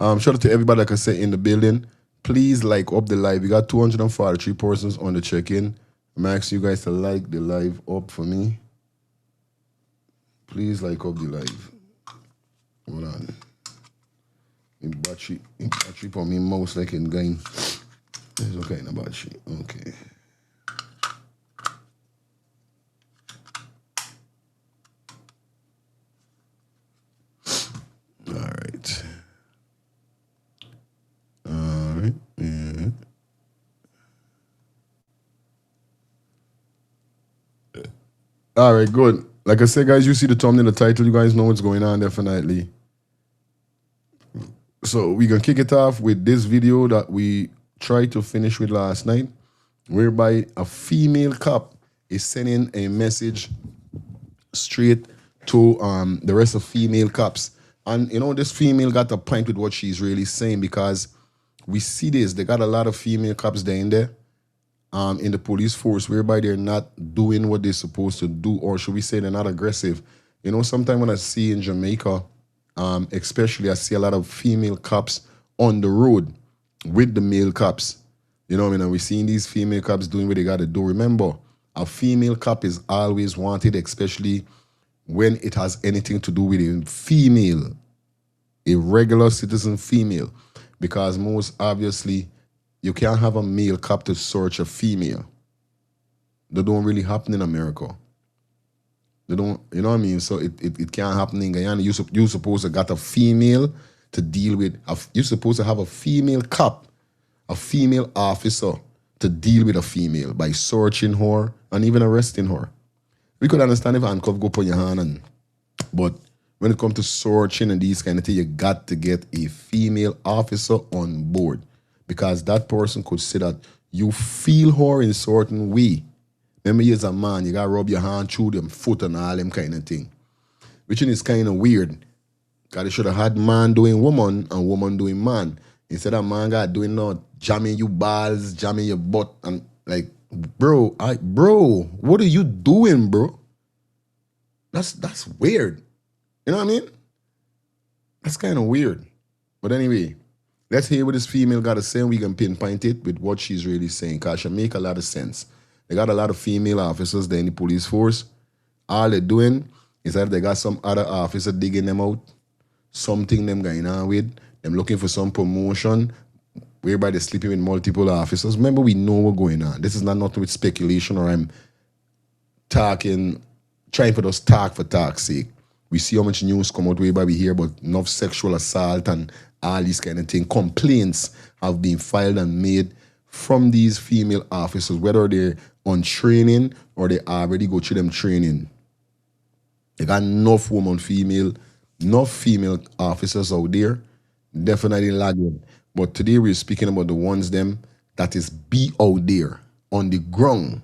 Shout out to everybody, like I said, in the building. Please like up the live. We got 243 persons on the check-in. I'm asking you guys to like the live up for me. Please like up the live. Hold on. In battery for me mouse like in game. It's okay in the battery. Okay. All right, good. Like I said, guys, you see the thumbnail, the title. You guys know what's going on, definitely. So we're going to kick it off with this video that we tried to finish with last night, whereby a female cop is sending a message straight to the rest of female cops. And, you know, this female got a point with what she's really saying, because we see this. They got a lot of female cops there in there, in the police force, whereby they're not doing what they're supposed to do, or should we say they're not aggressive. You know, sometimes when I see in Jamaica, especially, I see a lot of female cops on the road with the male cops. You know what I mean? And we're seeing these female cops doing what they got to do. Remember, a female cop is always wanted, especially when it has anything to do with a female, a regular citizen female. Because most obviously, you can't have a male cop to search a female. That don't really happen in America. They don't, you know what I mean? So it can't happen in Guyana. You're supposed to got a female to deal with. You're supposed to have a female cop, a female officer to deal with a female by searching her and even arresting her. We could understand if handcuff go put your hand, but when it comes to searching and these kind of things, you got to get a female officer on board, because that person could say that you feel her in a certain way. Remember, you as a man, you got to rub your hand through them foot and all them kind of thing. Which is kind of weird. Because they should have had man doing woman and woman doing man. Instead of man got doing no jamming you balls, jamming your butt, and like, bro, what are you doing, bro? That's weird. You know what I mean? That's kind of weird. But anyway, let's hear what this female got to say, and we can pinpoint it with what she's really saying, because she make a lot of sense. They got a lot of female officers there in the police force. All they're doing is that they got some other officer digging them out, something them going on with, them looking for some promotion, whereby they're sleeping with multiple officers. Remember, we know what's going on. This is not nothing with speculation, or I'm trying for those talk for talk's sake. We see how much news come out whereby we hear about enough sexual assault and all these kind of things. Complaints have been filed and made from these female officers, whether they're on training or they already go through them training. They got enough female officers out there, definitely lagging. But today we're speaking about the ones them that is be out there on the ground.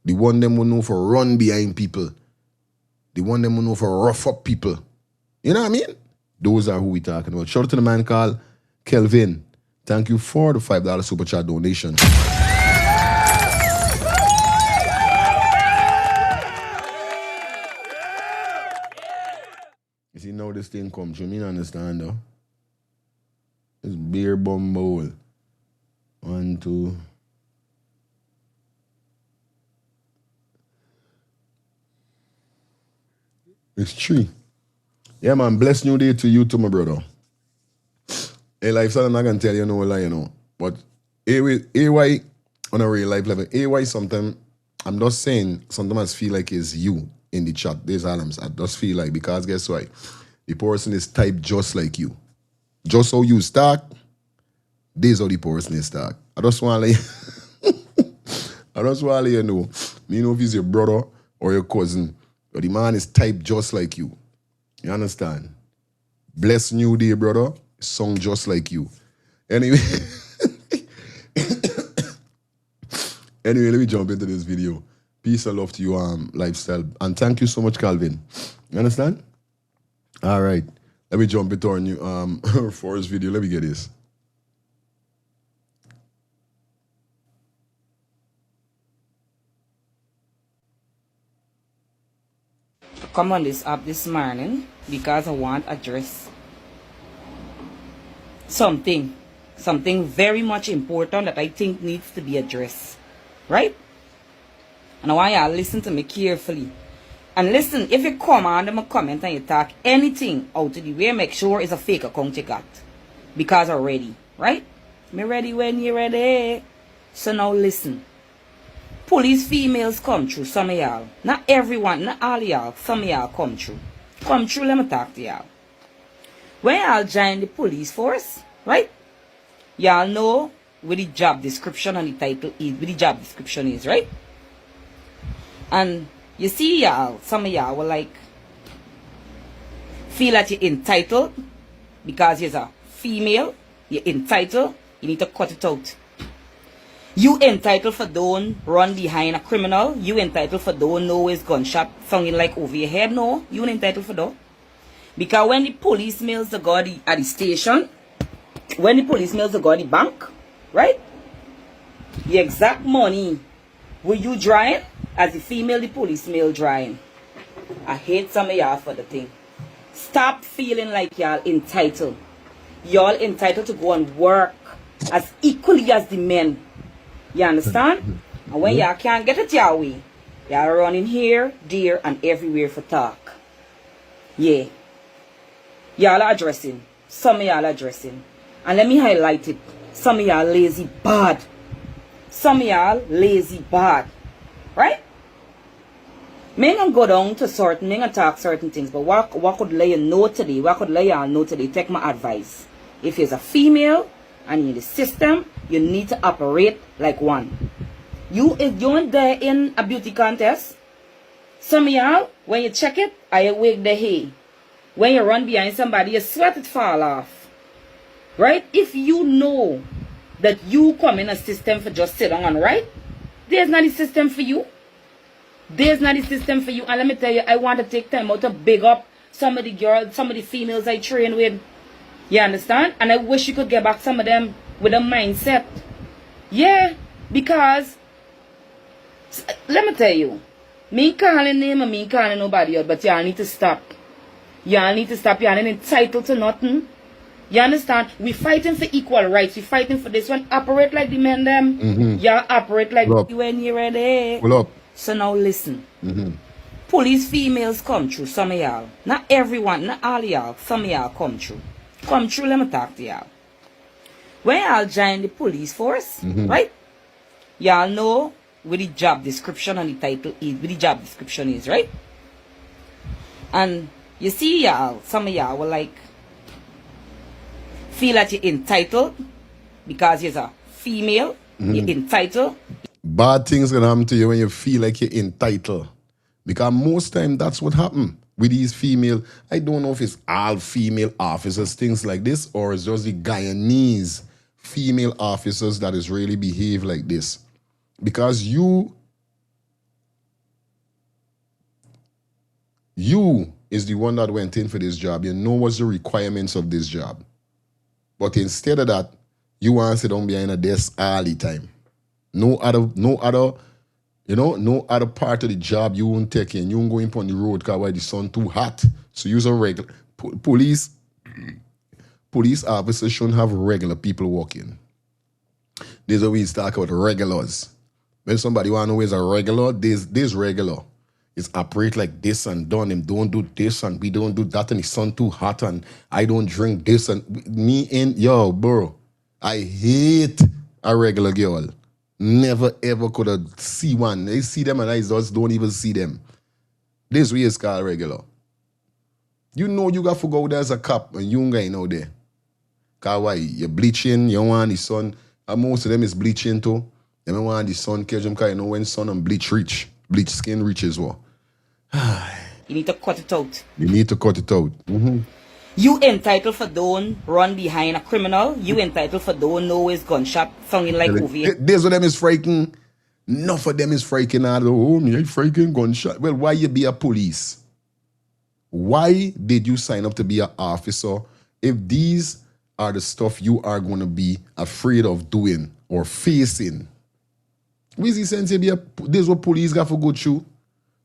The one them who know for run behind people. The one them who know for rough up people. You know what I mean? Those are who we talking about. Shout out to the man called Kelvin. Thank you for the $5 super chat donation. You see, now this thing comes through. Me understand, though. It's beer bomb bowl. 1, 2. It's 3. Yeah, man. Bless new day to you too, my brother. Hey, lifestyle, I'm not going to tell you no lie, you know. But AY, on a real life level, AY sometimes, I'm just saying, sometimes I feel like it's you in the chat. There's Adams. I just feel like, because guess why? The person is typed just like you. Just how you start, this how the person is start. I just want to let you know. Me know if he's your brother or your cousin, but the man is typed just like you. You understand? Bless new day, brother. Song just like you. Anyway, let me jump into this video. Peace and love to you, lifestyle. And thank you so much, Calvin. You understand? All right. Let me jump into our new first video. Let me get this. Come on this app this morning because I want to address something very much important that I think needs to be addressed, right? And I want y'all listen to me carefully. And listen, if you come under my comment and you talk anything out of the way, make sure it's a fake account you got. Because I'm ready, right? Me ready when you're ready. So now listen. Police females come through, some of y'all. Not everyone, not all y'all. Some of y'all come through. Come through, let me talk to y'all. When y'all join the police force, right? Y'all know what the job description and the title is, what the job description is, right? And You see, y'all, some of y'all will like feel that you're entitled because you're a female. You're entitled. You need to cut it out. You entitled for don't run behind a criminal. You entitled for don't know his gunshot sounding like over your head. No, you ain't entitled for that. Because when the police mails the guy at the station, when the police mails the guy at the bank, right? The exact money will you drawing as the female the police mail drawing. I hate some of y'all for the thing. Stop feeling like y'all entitled. Y'all entitled to go and work as equally as the men. You understand? And when y'all can't get it your way, y'all running here, there, and everywhere for talk. Yeah. Y'all are addressing. Some of y'all are addressing. And let me highlight it. Some of y'all lazy bad. Some of y'all lazy bad. Right? Me ain't gonna go down to certain, me ain't gonna talk certain things, but what could let you know today, what could let y'all know today, take my advice. If you're a female and you're in the system, you need to operate like one. If you ain't there in a beauty contest, some of y'all, when you check it, I wig the hair. When you run behind somebody, you sweat it fall off. Right? If you know that you come in a system for just sit down, right? There's not a system for you. There's not a system for you. And let me tell you, I want to take time out to big up some of the girls, some of the females I train with. You understand? And I wish you could get back some of them with a mindset. Yeah, because let me tell you, me calling name and me calling nobody out, but y'all need to stop. Y'all need to stop. Y'all ain't entitled to nothing. You understand? We fighting for equal rights. We fighting for this one. Operate like the men them. Y'all operate like when you're ready. Pull up. So now listen. Police females come through. Some of y'all. Not everyone. Not all y'all. Some of y'all come through. Come through. Let me talk to y'all. When y'all join the police force, right? Y'all know what the job description and the title is. What the job description is, right? And you see y'all. Some of y'all will like feel that you're entitled because you're a female. You're entitled. Bad things gonna happen to you when you feel like you're entitled. Because most time that's what happen with these female. I don't know if it's all female officers, things like this, or it's just the Guyanese female officers that is really behave like this. Because you is the one that went in for this job. You know what's the requirements of this job. But instead of that, you want to sit down behind a desk all the time. No other, no other part of the job you won't take in. You won't go in on the road because why the sun too hot. So use a regular police officers shouldn't have regular people walking. There's always talk about regulars. When somebody want to know who's a regular, there's regular. It's operate like this and done. Him don't do this and we don't do that and the sun too hot and I don't drink this and me in bro. I hate a regular girl. Never ever could have see one. They see them and I just don't even see them. This way is called regular. You know you got to go there as a cop and you ain't going out there. Cause why? You're bleaching, you want the sun. And most of them is bleaching too. They don't want the sun catch them because you know when sun and bleach skin reach as well. You need to cut it out. You need to cut it out. You entitled for don't run behind a criminal. You entitled for don't know his gunshot sounding like over here. There's what them is frightened. Enough of them is frightened out of home. You frightened gunshot. Well, why you be a police? Why did you sign up to be an officer if these are the stuff you are going to be afraid of doing or facing? Where's the sense this is what police got to go through?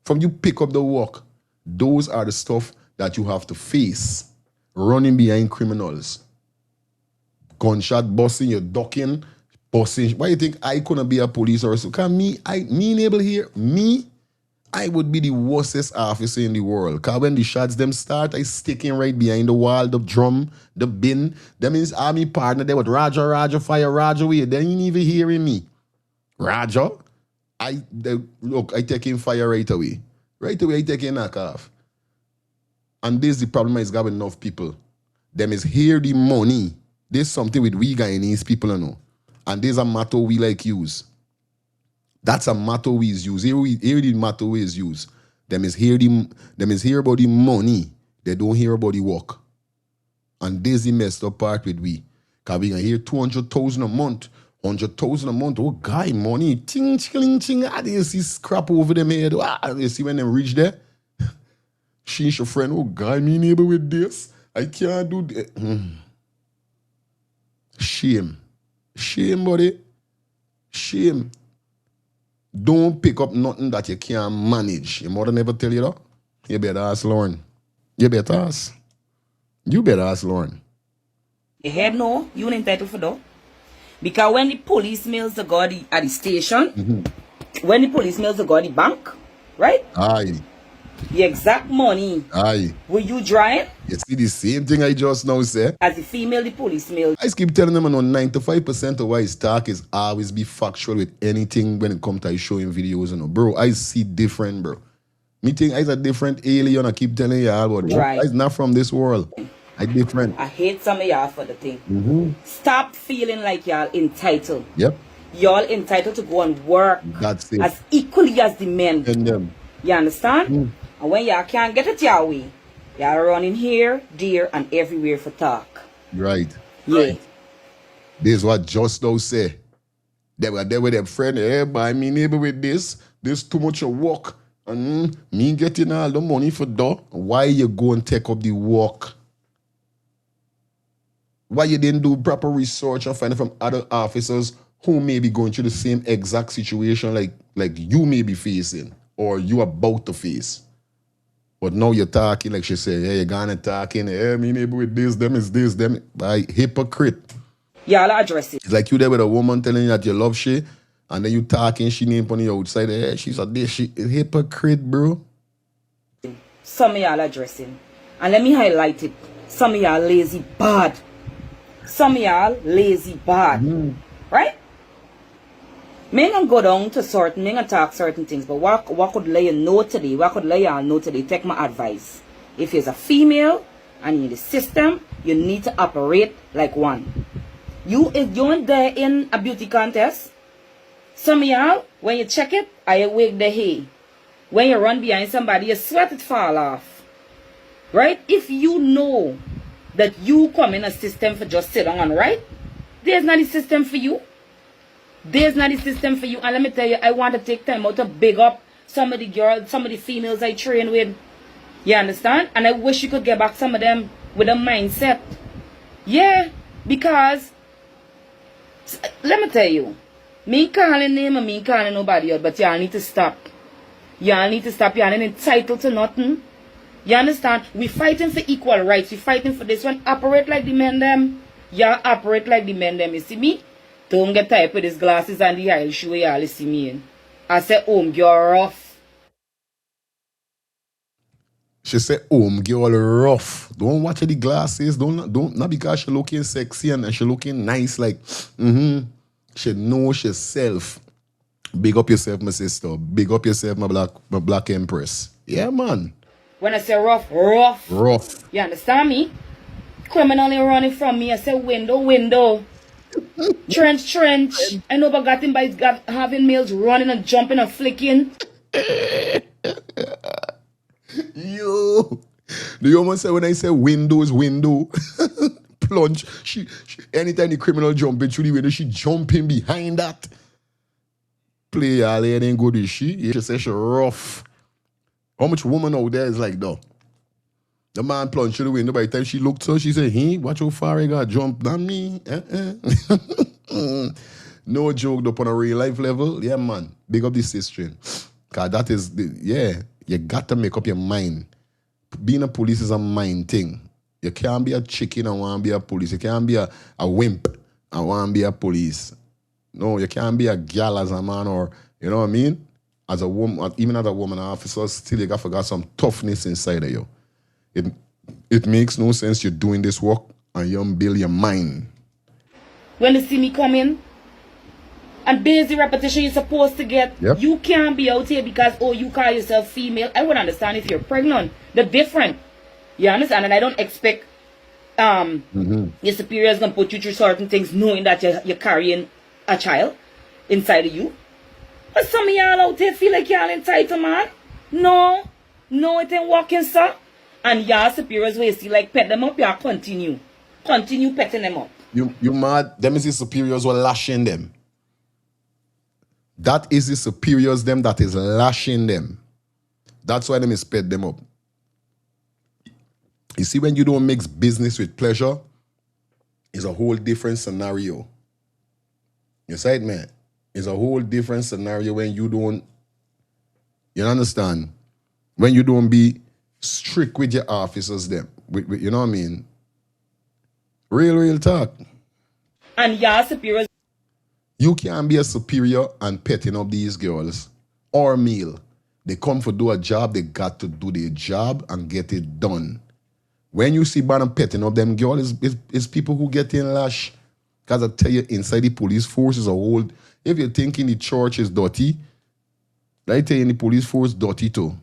From you pick up the work, those are the stuff that you have to face. Running behind criminals. Gunshot busting, you're ducking, busting. Why you think I couldn't be a police officer? Because me enable here, I would be the worstest officer in the world. Because when the shots them start, I sticking right behind the wall, the drum, the bin. That means army partner there with Roger, fire Roger away. They ain't even hearing me. Roger, I take him fire right away. Right away, I take him knock off. And this is the problem is got with enough people. Them is here the money. There's something with we Guyanese people, you know. And there's a motto we like use. That's a motto we use. Here the motto we is used. Them is hear about the money. They don't hear about the work. And this is the messed up part with we. Cause we can hear 200,000 a month, 100,000 a month. Oh, guy, money, ting, ching, ching. Ah, they see scrap over them head. Ah, they see when them reach there. She's your friend. Oh, guy, me neighbor with this. I can't do that. Shame. Shame, buddy. Shame. Don't pick up nothing that you can't manage. Your mother never tell you that? You better ask Lauren. You better ask. You better ask Lauren. You heard no, you ain't entitled for that. Because when the police mails the guard at the station, when the police mails the guard the bank, right? Aye. The exact money Aye. will you drawing You see the same thing I just now said? as the female the police mail. I keep telling them, 95% of why his talk is always be factual with anything when it comes to showing videos. Bro, I see different, bro. Me think I's a different alien. I keep telling y'all about Right. I's not from this world. I different. I hate some of y'all for the thing. Stop feeling like y'all entitled. Yep. Y'all entitled to go and work That's it. as equally as the men. And them. You understand? And when y'all can't get it your way, y'all running here, there, and everywhere for talk. Right. Yeah. This is what just now say. They were there with their friend. Hey, buy me neighbor with this. This too much of work. And me getting all the money for that. Why you go and take up the work? Why you didn't do proper research and find it from other officers who may be going through the same exact situation like you may be facing or you about to face? But now you're talking like she said, yeah, you're gonna talking, hey, me neighbor with this, them is this, them. By hypocrite. Y'all address it. It's like you there with a woman telling you that you love she, and then you talking, she name on the outside, hey, she's a this, she hypocrite, bro. Some of y'all addressing. And let me highlight it. Some of y'all lazy bad. Some of y'all lazy bad. Right? Me ain't gonna go down to certain, me ain't gonna talk certain things, but what could let you know today, what could let y'all know today, take my advice. If you're a female and you're in the system, you need to operate like one. You ain't there in a beauty contest. Some of y'all, when you check it, I wake the hay. When you run behind somebody, you sweat it fall off. Right? If you know that you come in a system for just sit down, right? There's not a system for you. There's not a system for you. And let me tell you, I want to take time out to big up some of the girls, some of the females I train with. You understand? And I wish you could get back some of them with a mindset. Yeah, because let me tell you, me calling name and me calling nobody out, but y'all need to stop. Y'all need to stop. Y'all ain't entitled to nothing. You understand? We fighting for equal rights. We fighting for this one. Operate like the men them. Y'all operate like the men them. You see me? Don't get tired with these glasses and the aisle show y'all see me in. I say, you're rough. She said, girl, rough. Don't watch the glasses. Don't not because she looking sexy and she looking nice. Like, she know herself. Big up yourself, my sister. Big up yourself, my black empress. Yeah, man. When I say rough, rough. Rough. You understand me? Criminally running from me. I say window. Trench. I know about got him by having males running and jumping and flicking. Yo. The woman said when I say window is window. Plunge. She anytime the criminal jumping through the window, she jumping behind that. Play all it ain't good with she. She said she rough. How much woman out there is like though? The man plunged through the window. By the time she looked so she said, hey, watch how far I got jumped on me. No joke up on a real life level. Yeah, man. Big up this sister. Because that is, you got to make up your mind. Being a police is a mind thing. You can't be a chicken and want to be a police. You can't be a wimp and want to be a police. No, you can't be a gal as a man or, you know what I mean? As a woman, even as a woman officer, still you got some toughness inside of you. It makes no sense you're doing this work and you don't build your mind. When they see me coming, and there's the repetition you're supposed to get, Yep. You can't be out here because, you call yourself female. I would understand if you're pregnant. They're different. You understand? And I don't expect your superiors going to put you through certain things knowing that you're carrying a child inside of you. But some of y'all out there feel like y'all entitled, man. No. No, it ain't working, sir. And y'all superiors will see like pet them up, y'all continue. Continue petting them up. You mad? Them is the superiors were lashing them. That is the superiors them that is lashing them. That's why them is pet them up. You see, when you don't mix business with pleasure, it's a whole different scenario. You see it, man? It's a whole different scenario when you don't, you understand? When you don't be strict with your officers them. You know what I mean? Real talk. And y'all superiors. You can't be a superior and petting up these girls or male. They come for do a job, they got to do their job and get it done. When you see Bannon petting up them girls, it's people who get in lash. Because I tell you, inside the police force is a whole... If you're thinking the church is dirty, I tell you, the police force dirty too.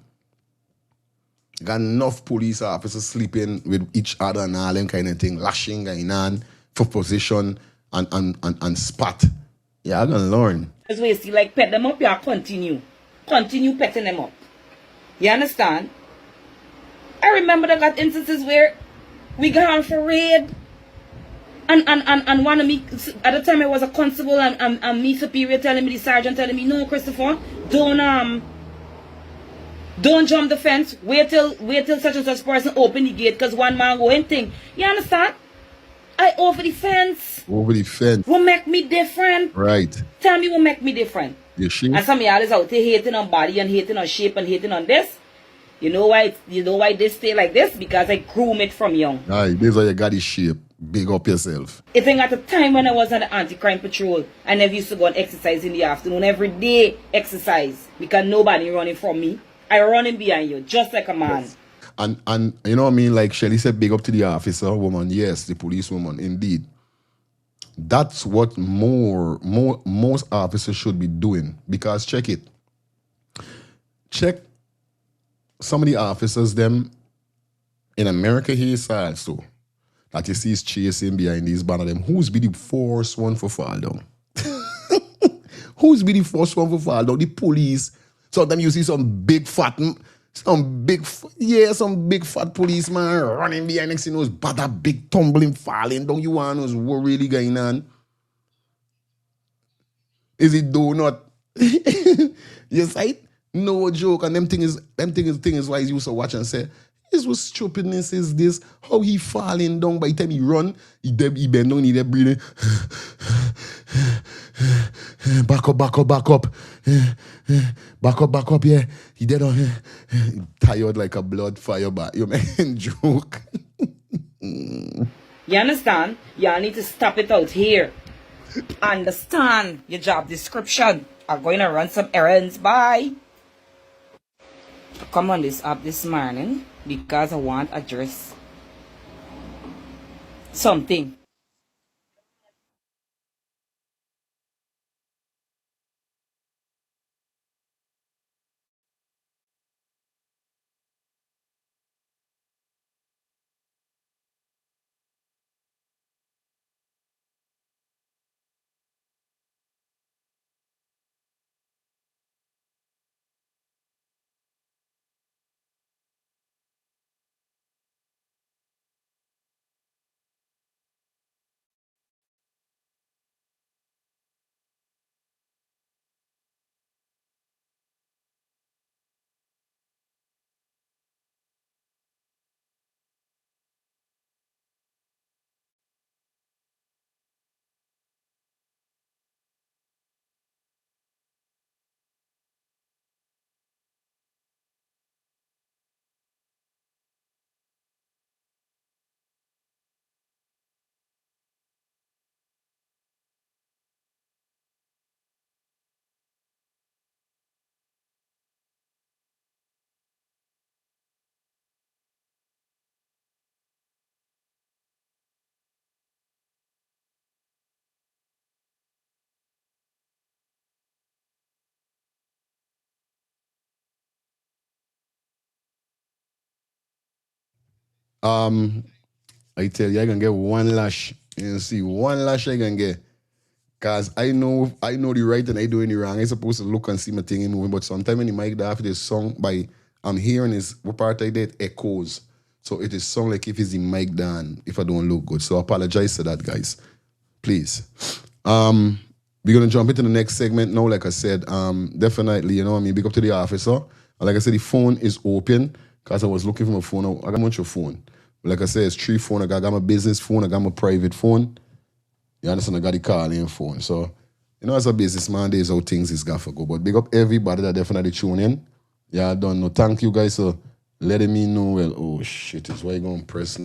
Got enough police officers sleeping with each other and all them kind of thing, lashing going on for position and spot. Yeah, I'm gonna learn. As we see, like pet them up, y'all continue. Continue petting them up. You understand? I remember there got instances where we gone for raid. And one of me, at the time I was a constable and me superior telling me, the sergeant telling me, no, Christopher, don't jump the fence. Wait till such and such person open the gate because one man go in thing. You understand? I over the fence. Over the fence. What make me different? Right. Tell me what make me different. You sure? And some of y'all is out there hating on body and hating on shape and hating on this. You know why this stay like this? Because I groom it from young. Aye, this is why you got this shape. Big up yourself. I think at the time when I was on the anti-crime patrol, I never used to go and exercise in the afternoon. Every day exercise. Because nobody running from me. I running behind you, just like a man. Yes. And you know what I mean? Like Shelly said, big up to the officer woman. Yes, the police woman, indeed. That's what most officers should be doing. Because check it. Check some of the officers, them in America here also. That you see is chasing behind these banner them. Who's be the first one for fall down? Who's be the first one for fall down? The police. Sometimes you see some big fat policeman running behind next thing knows, but a big tumbling, falling down. You want knows what really going on? Is it donut? You see it? No joke. And them thing is why he used to watch and say, this was stupidness is this. How he falling down by the time he run, he bend down, he there breathing. Back up, yeah. He dead on tired like a blood fire, but you man joke. You understand? Y'all need to stop it out here. Understand your job description. I'm going to run some errands. Bye. I come on this app this morning because I want to address something. I tell you, I can get one lash. You see, one lash I can get. Cause I know the right and I doing the wrong. I supposed to look and see my thing in moving, but sometimes when the mic after this song by I'm hearing is what part I did echoes. So it is sound like if it's the mic down, if I don't look good. So I apologize for that, guys. Please. We're gonna jump into the next segment now. Like I said, definitely, you know what I mean, big up to the officer. And like I said, the phone is open because I was looking for my phone. I got much of phone. But like I said, it's 3 phones. I got my business phone, I got my private phone. You understand? I got the calling phone. So, you know, as a businessman, there's how things is gonna go. But big up everybody that definitely tune in. Yeah, I don't know. Thank you guys for letting me know. Well, oh shit, is why you gonna press.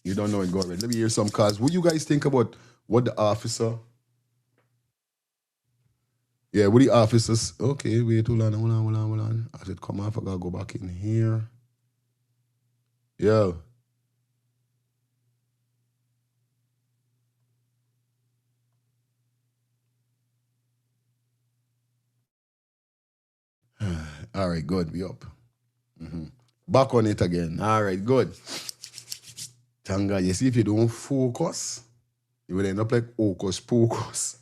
You don't know it, go ahead. Let me hear some cars. What do you guys think about what the officer? Yeah, what the officers? Okay, wait, hold on. I said, come off, I gotta go back in here. Yo. All right, good. We up. Back on it again. All right, good. Thank God. You see, if you don't focus, you will end up like hocus pocus.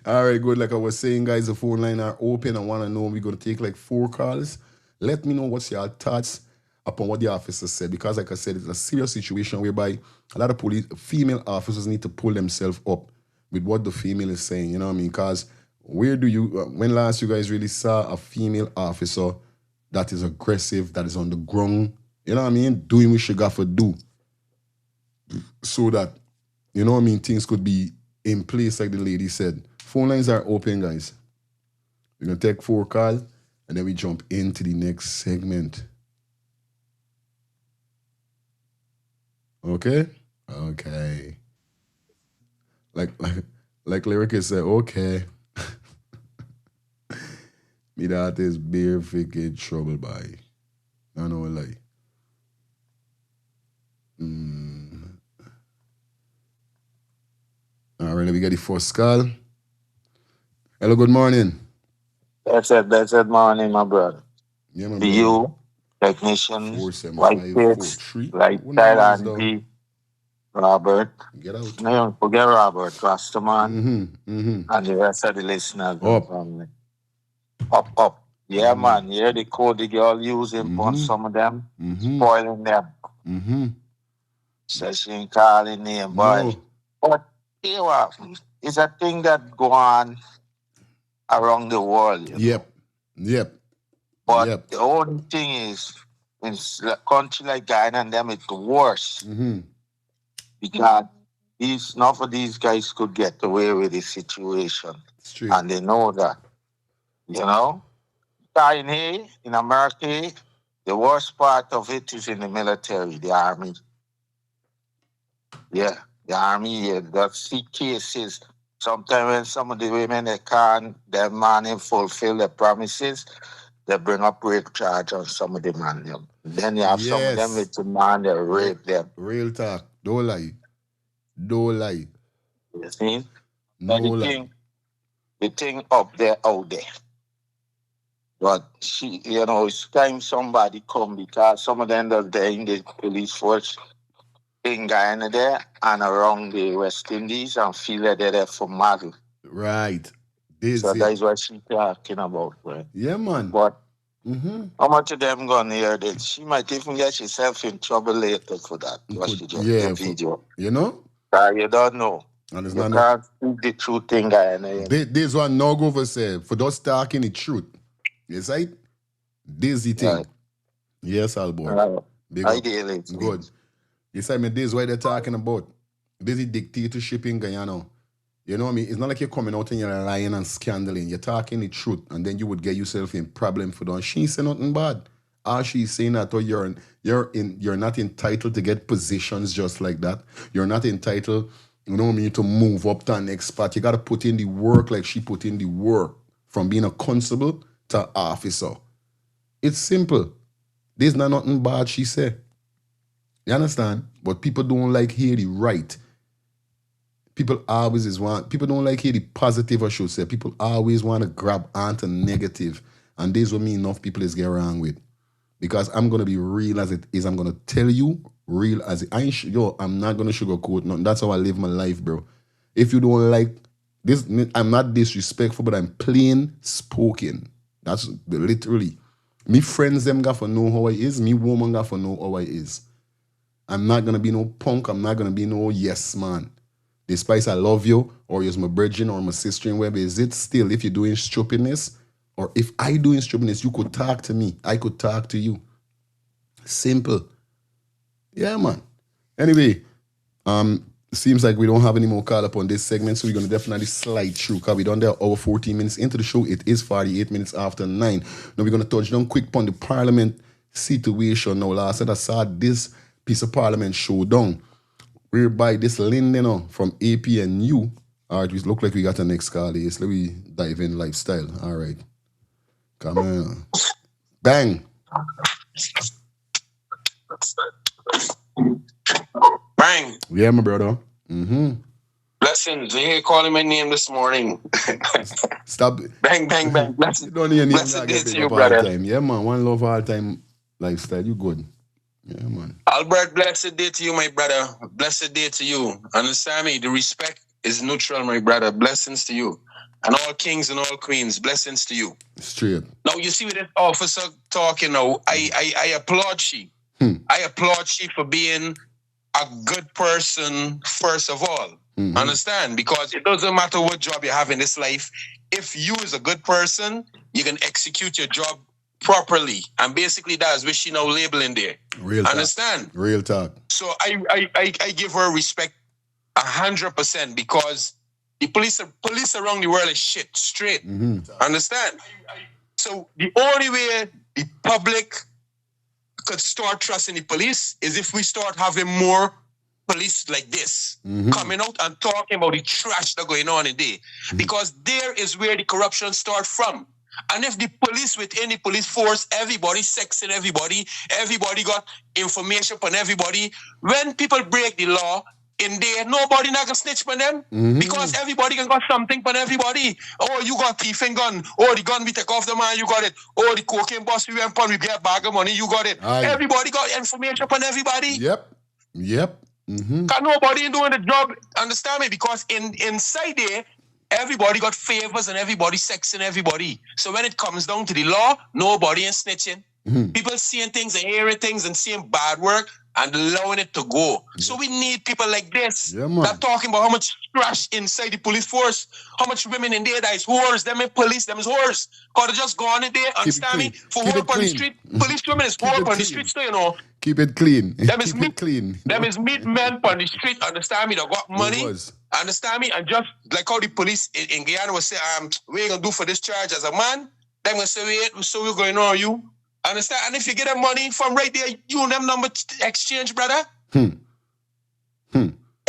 All right, good. Like I was saying, guys, the phone line are open. I want to know we're going to take like 4 calls. Let me know what's your thoughts upon what the officer said. Because like I said, it's a serious situation whereby a lot of female officers need to pull themselves up with what the female is saying. You know what I mean? Because where do you, when last you guys really saw a female officer that is aggressive, that is on the ground, you know what I mean? Doing what she got to do so that, you know what I mean, things could be in place like the lady said. Phone lines are open, guys. We're going to take 4 calls, and then we jump into the next segment. Okay? Okay. Like Lyric said, okay. Me that is beer get trouble by. I know a lie. All right, we got the first call. Hello, good morning. Blessed morning, my brother. Yeah, my To brother. you, technicians, white kids, 47543. lifestyle Andy, Robert. Get out. Don't forget Robert, Rastaman, and the rest of the listeners and Up. family. Up. Yeah, man. Yeah, the code the girl using for some of them, spoiling them. So she ain't calling name, boy. No. But you know what? It's a thing that go on around the world. You know? Yep. But the only thing is, in a country like Ghana and them, it's worse. Because none of these guys could get away with the situation. Straight. And they know that. You know? In here, in America, the worst part of it is in the military, the army. Yeah, the army, that's the cases. Sometimes when some of the women, their man fulfill their promises, they bring up rape charge on some of the man. Then you have some of them with the man that rape them. Real talk. Don't lie. You see? No But lie. the thing up there, out there. But she, it's time somebody come because some of them that they in the police force in Guyana there and around the West Indies and feel that they're there for model. Right. This So that it. is what she's talking about, right? Yeah, man. But Mm-hmm. how much of them gonna hear that? She might even get herself in trouble later for that. What she just the video. You know? You don't know. And it's You not no. can't speak the truth thing, Guyana. This one no go for say for just talking the truth. Yes, right? This the thing. Right. Yes, Albor. Right. Big up. Ideally, Good. You say me this what they're talking about. This is dictatorship in Guyana. You know what I mean? It's not like you're coming out and you're lying and scandaling. You're talking the truth, and then you would get yourself in problem for that. She ain't say nothing bad. All she's saying that you're not entitled to get positions just like that. You're not entitled, you know what I mean, to move up to the next spot. You gotta put in the work like she put in the work from being a constable to officer. It's simple. There's not nothing bad, she said. You understand? But people don't like hear the right. People don't like hear the positive, I should say. People always want to grab onto negative. And this what me enough people is get wrong with. Because I'm going to be real as it is. I'm going to tell you real as it. I'm not going to sugarcoat nothing. That's how I live my life, bro. If you don't like this, I'm not disrespectful, but I'm plain spoken. That's literally. Me friends them got for know how I is. Me woman got for know how I is. I'm not going to be no punk. I'm not going to be no yes man. Despite I love you, or you're my brethren or my sister in web, is it still if you're doing stupidness, or if I doing stupidness, you could talk to me. I could talk to you. Simple. Yeah, man. Anyway, seems like we don't have any more call up on this segment, so we're gonna definitely slide through because we done there over 14 minutes into the show. It is 48 minutes after 9. Now we're gonna touch down quick on the parliament situation. Now, last night I saw this piece of parliament showdown. Whereby this Linden from APNU, all right, we look like we got the next call. Yes, let me dive in lifestyle. All right. Come on. Bang. Bang. Yeah, my brother. Mm-hmm. Blessings. You hear calling my name this morning. Stop. Bang, bang, bang. Blessed, You don't hear name blessed day to you, all brother. time. Yeah, man. One love all time lifestyle. You good. Yeah, man. Albert, blessed day to you, my brother. Blessed day to you. Understand me? The respect is neutral, my brother. Blessings to you. And all kings and all queens, blessings to you. Straight. Now, you see with this officer talking now, I applaud she. I applaud she for being a good person, first of all. Understand? Because it doesn't matter what job you have in this life. If you is a good person, you can execute your job properly. And basically that is what she now labeling there. Real talk. Understand? Real talk. So I give her respect 100% because the police around the world is shit, straight. Understand? So the only way the public could start trusting the police is if we start having more police like this coming out and talking about the trash that's going on in there. Because there is where the corruption starts from. And if the police within the police force, everybody sexing everybody got information on everybody, when people break the law, in there, nobody not gonna snitch on them because everybody can got something on everybody. Oh, you got thieving gun. Oh, the gun we take off the man, you got it. Oh, the cocaine boss we went on, we get a bag of money, you got it. Aye. Everybody got information on everybody. Yep. Cause nobody doing the job, understand me? Because inside there, everybody got favors and everybody sexing everybody. So when it comes down to the law, nobody is snitching. People seeing things and hearing things and seeing bad work and allowing it to go. So we need people like this that talking about how much trash inside the police force, how much women in there that is whores, them in police, them is whores. Cause they just go on in there, understand me? For whore on the street, police women is whore on the streets too, you know. Keep it clean. Them is Keep it clean. Them is meat men on the street, understand me? They got money, understand me? And just like how the police in Guyana will say, what you gonna do for this charge as a man? Them gonna say, wait, so we're going on you. Understand? And if you get them money from right there, you and them number exchange, brother.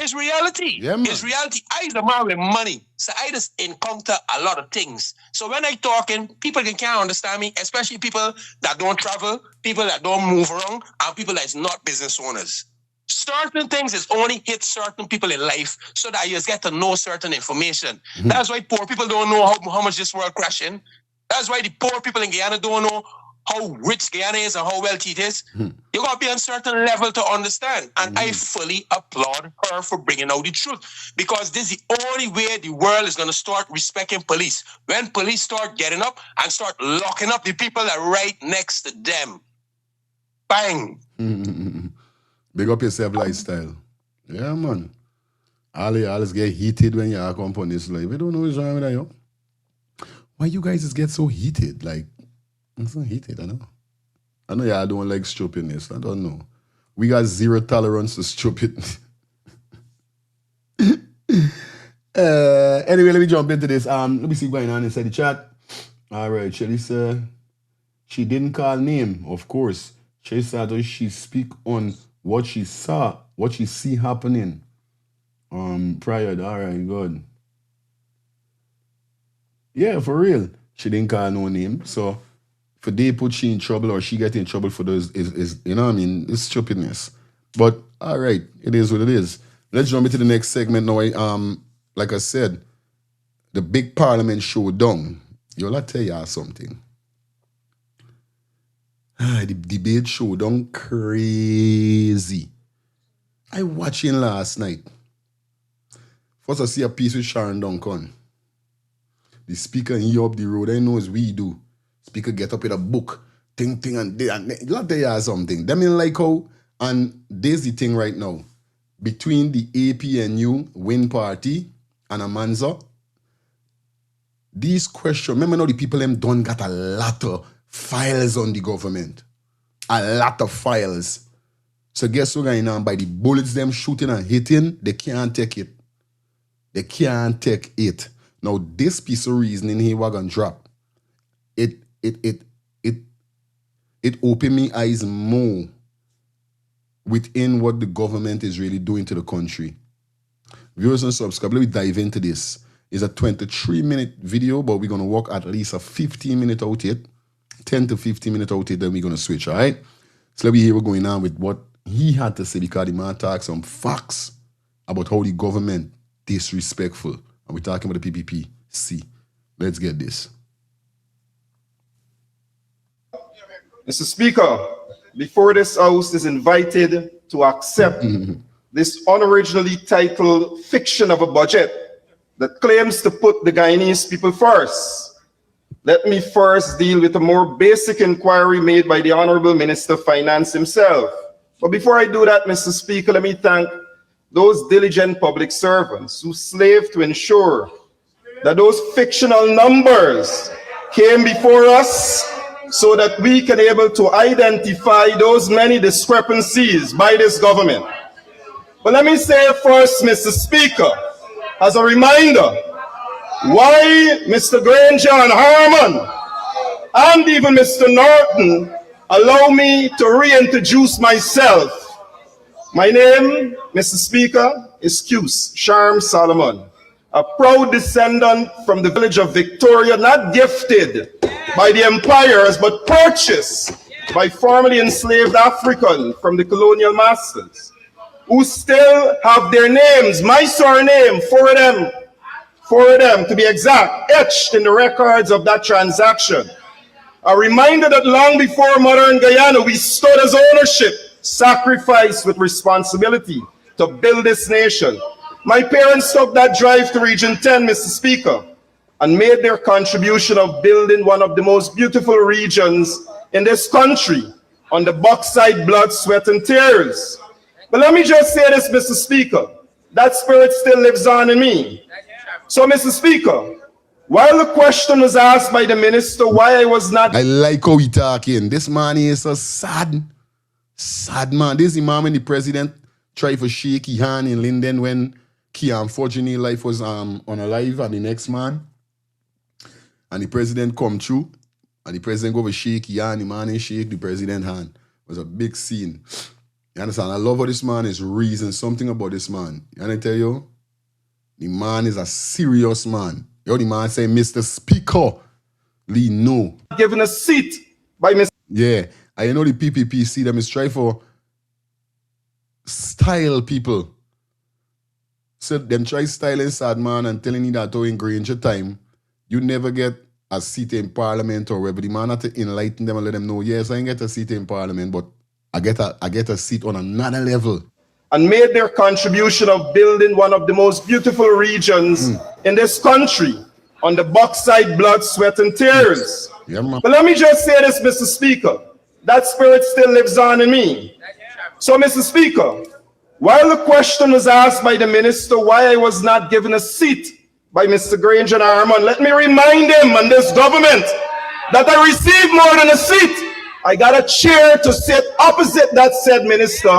It's reality. It's reality. I is a man with money. So I just encounter a lot of things. So when I talking, people can't understand me, especially people that don't travel, people that don't move around, and people that's not business owners. Certain things is only hit certain people in life so that you just get to know certain information. That's why poor people don't know how much this world crashing. That's why the poor people in Guyana don't know how rich Guyana is and how wealthy it is. You got to be on a certain level to understand. And I fully applaud her for bringing out the truth. Because this is the only way the world is going to start respecting police. When police start getting up and start locking up the people that are right next to them. Bang. Big up yourself lifestyle. Yeah, man. Always get heated when you come on this life. We don't know what's wrong with that, yo. Why you guys just get so heated? Like, it's not heated, I know. I know y'all don't like stupidness. I don't know. We got zero tolerance to stupid. Anyway, let me jump into this. Let me see what's going on inside the chat. All right, Shelly said she didn't call name, of course. She said she speak on what she saw, what she see happening. Prior. All right, good. Yeah, for real. She didn't call no name. So if they put she in trouble or she get in trouble for those is you know what I mean? It's stupidness. But all right, it is what it is. Let's jump into the next segment now. Like I said, the big parliament showdown. Yo, I'll tell y'all something. The debate showdown crazy. I watching last night. First I see a piece with Sharon Duncan. The speaker he up the road. I know as we do. Speaker get up with a book. Ting, and let tell you something. Them in like how, and there's the thing right now. Between the APNU Win Party and Amanza, these questions, remember now the people them done got a lot of files on the government. A lot of files. So guess what going on? By the bullets them shooting and hitting, they can't take it. They can't take it. Now, this piece of reasoning here we're gonna drop. It opened me eyes more within what the government is really doing to the country. Viewers and subscribers, let me dive into this. It's a 23-minute video, but we're gonna walk at least a 15-minute out it, 10 to 15 minutes out it, then we're gonna switch, all right? So let me hear what's going on with what he had to say because the man talked some facts about how the government disrespectful. And we're talking about the PPP. Let's get this. Mr. Speaker, before this House is invited to accept this unoriginally titled fiction of a budget that claims to put the Guyanese people first, let me first deal with a more basic inquiry made by the Honorable Minister of Finance himself. But before I do that, Mr. Speaker, let me thank those diligent public servants who slaved to ensure that those fictional numbers came before us so that we can be able to identify those many discrepancies by this government. But let me say first, Mr. Speaker, as a reminder, why Mr. Granger and Harmon and even Mr. Norton allow me to reintroduce myself. My name, Mr. Speaker, is Cuse Sharm Solomon, a proud descendant from the village of Victoria, not gifted by the empires, but purchased by formerly enslaved Africans from the colonial masters, who still have their names, my surname, four of them to be exact, etched in the records of that transaction. A reminder that long before modern Guyana, we stood as ownership, sacrificed with responsibility to build this nation. My parents took that drive to Region 10, Mr. Speaker, and made their contribution of building one of the most beautiful regions in this country on the bauxite, blood, sweat, and tears. But let me just say this, Mr. Speaker, that spirit still lives on in me. So, Mr. Speaker, while the question was asked by the minister why I was not... I like how he talking. This man is a sad man. This is the man when the president tried to shake his hand in Linden when Kia unfortunately life was unalive and the next man. And the president come through and the president go over shake his hand, the man and shake the president hand. It was a big scene. You understand? I love how this man is reason something about this man. You know what I tell you? The man is a serious man. Yo, the man say, Mr. Speaker, Lee, no. Given a seat by Mr. Yeah, I know the PPP see them is try for style people. So them try styling sad man and telling you that in Granger time, you never get a seat in parliament or whatever. The man had to enlighten them and let them know, yes, I ain't get a seat in parliament, but I get a seat on another level. And made their contribution of building one of the most beautiful regions in this country on the backside, blood, sweat, and tears. Yeah, man. But let me just say this, Mr. Speaker. That spirit still lives on in me. So, Mr. Speaker, while the question was asked by the minister why I was not given a seat by Mr. Granger and Harmon, let me remind him and this government that I received more than a seat. I got a chair to sit opposite that said minister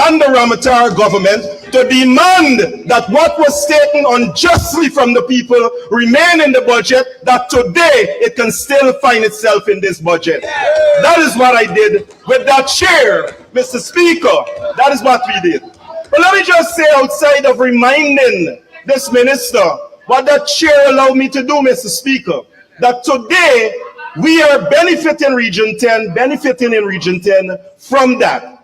and the Ramatar government to demand that what was taken unjustly from the people remain in the budget, that today it can still find itself in this budget. That is what I did with that chair, Mr. Speaker. That is what we did. But let me just say, outside of reminding this minister what that chair allowed me to do, Mr. Speaker, that today we are benefiting in Region 10 from that.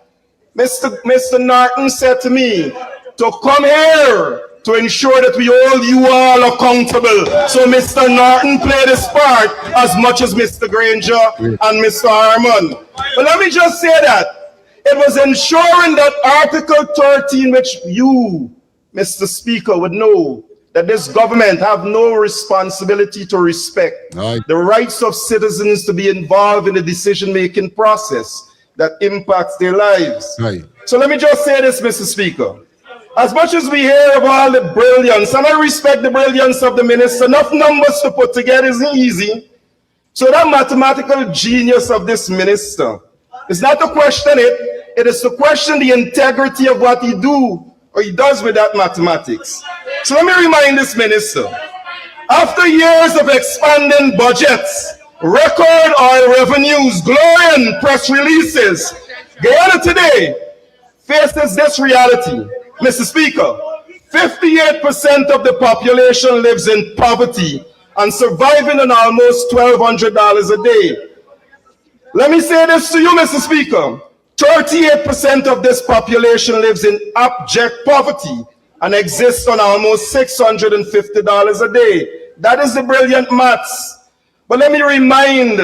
Mr. Norton said to me to come here to ensure that we hold you all accountable. So Mr. Norton played his part as much as Mr. Granger and Mr. Harmon. But let me just say that it was ensuring that Article 13, which you, Mr. Speaker, would know, that this government have no responsibility to respect the rights of citizens to be involved in the decision-making process that impacts their lives. So let me just say this, Mr. Speaker. As much as we hear of all the brilliance, and I respect the brilliance of the minister, enough numbers to put together isn't easy. So that mathematical genius of this minister is not to question it, it is to question the integrity of what he does with that mathematics. So let me remind this minister, after years of expanding budgets, record oil revenues, glowing press releases, Guyana today faces this reality. Mr. Speaker, 58% of the population lives in poverty and surviving on almost $1,200 a day. Let me say this to you, Mr. Speaker. 38% of this population lives in abject poverty and exists on almost $650 a day. That is the brilliant maths. But let me remind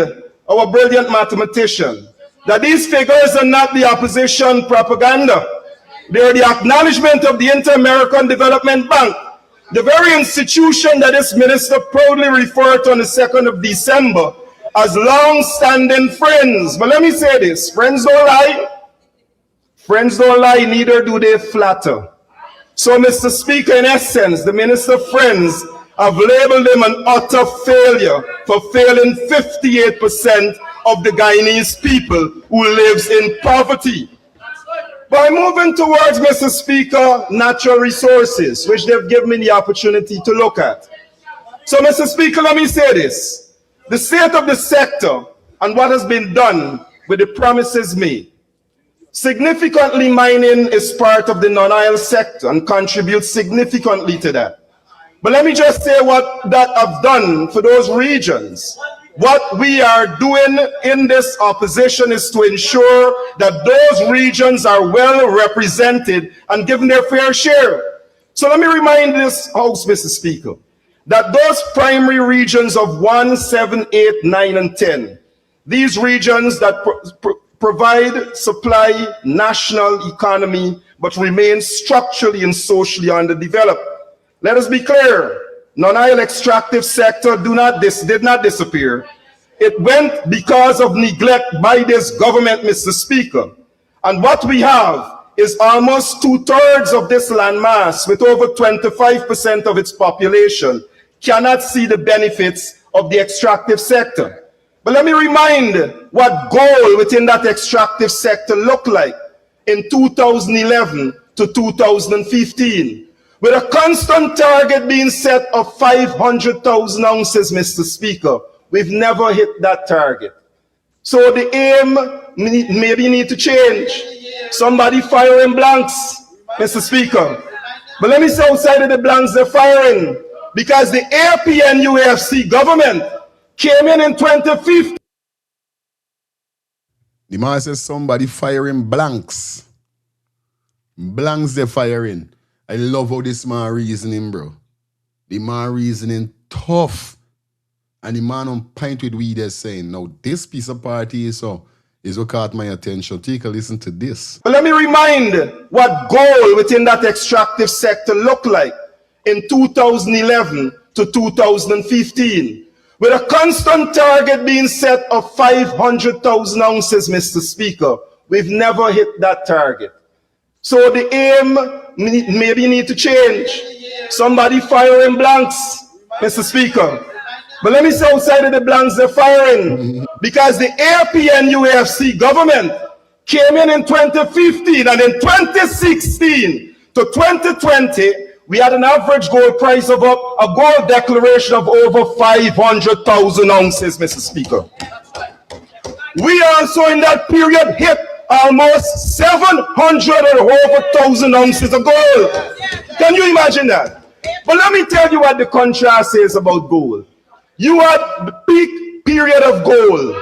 our brilliant mathematician that these figures are not the opposition propaganda. They are the acknowledgement of the Inter-American Development Bank, the very institution that this minister proudly referred to on the 2nd of December as long-standing friends. But let me say this, friends don't lie. Friends don't lie, neither do they flatter. So, Mr. Speaker, in essence, the minister friends have labeled him an utter failure for failing 58% of the Guyanese people who lives in poverty. By moving towards, Mr. Speaker, natural resources, which they've given me the opportunity to look at. So, Mr. Speaker, let me say this. The state of the sector and what has been done with the promises made. Significantly, mining is part of the non-oil sector and contributes significantly to that. But let me just say what that have done for those regions. What we are doing in this opposition is to ensure that those regions are well represented and given their fair share. So let me remind this House, Mr. Speaker, that those primary regions of 1, 7, 8, 9, and 10, these regions that provide, supply national economy, but remain structurally and socially underdeveloped. Let us be clear, non-oil extractive sector did not disappear. It went because of neglect by this government, Mr. Speaker. And what we have is almost 2/3 of this landmass, with over 25% of its population, cannot see the benefits of the extractive sector. But let me remind what goal within that extractive sector looked like in 2011 to 2015. With a constant target being set of 500,000 ounces, Mr. Speaker, we've never hit that target. So the aim maybe need to change. Somebody firing blanks, Mr. Speaker. But let me say outside of the blanks they're firing, because the APN UAFC government came in 2015. The man says somebody firing blanks. Blanks the firing. I love how this man reasoning, bro. The man reasoning tough. And the man on point with weed is saying, now this piece of party is what caught my attention. Take a listen to this. But let me remind what gold within that extractive sector looked like in 2011 to 2015, with a constant target being set of 500,000 ounces, Mr. Speaker. We've never hit that target. So the aim maybe need to change. Somebody firing blanks, Mr. Speaker. But let me say outside of the blanks they're firing, because the APN UAFC government came in 2015, and in 2016 to 2020, we had an average gold price of a gold declaration of over 500,000 ounces, Mr. Speaker. We also in that period hit almost 700 or over 1,000 ounces of gold. Can you imagine that? But let me tell you what the contrast is about gold. You had the peak period of gold.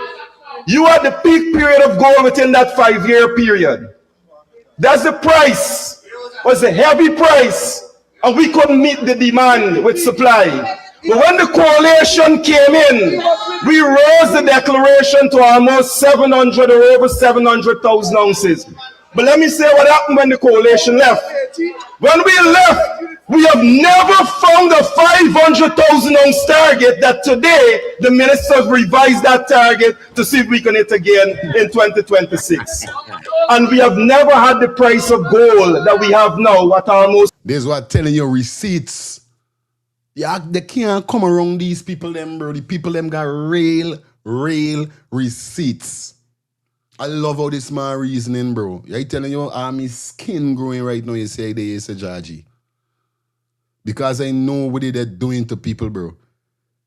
You had the peak period of gold within that 5-year period. That's the price. Was a heavy price, and we couldn't meet the demand with supply. But when the coalition came in, we rose the declaration to almost 700 or over 700,000 ounces. But let me say what happened when the coalition left. When we left, we have never found a 500,000 ounce target that today the ministers revised that target to see if we can hit again in 2026. And we have never had the price of gold that we have now at almost. This is what telling you receipts. Yeah, they can't come around these people them, bro. The people them got real receipts. I love how this man reasoning, bro. I telling you, my skin growing right now, you say they is a Georgie. Because I know what they're doing to people, bro.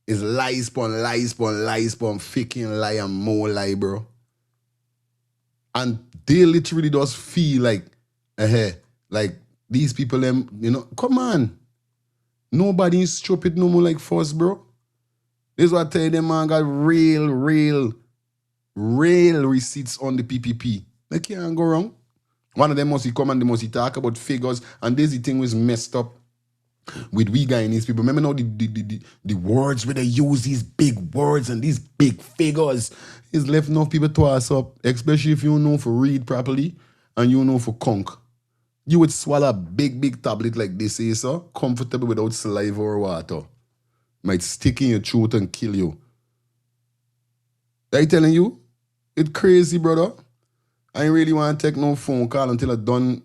It's lies upon faking lie and more lie, bro. And they literally just feel like these people, them, you know, come on. Nobody is stupid no more like us, bro. This is what I tell you, them man got real receipts on the PPP. They can't go wrong. One of them must come and they must talk about figures, and this the thing was messed up with we Guyanese people. Remember now the words where they use these big words and these big figures. It's left enough people to ass up, especially if you know for read properly and you know for conk. You would swallow a big tablet like this, so comfortable without saliva or water. Might stick in your throat and kill you. I telling you, it's crazy, brother. I ain't really want to take no phone call until I done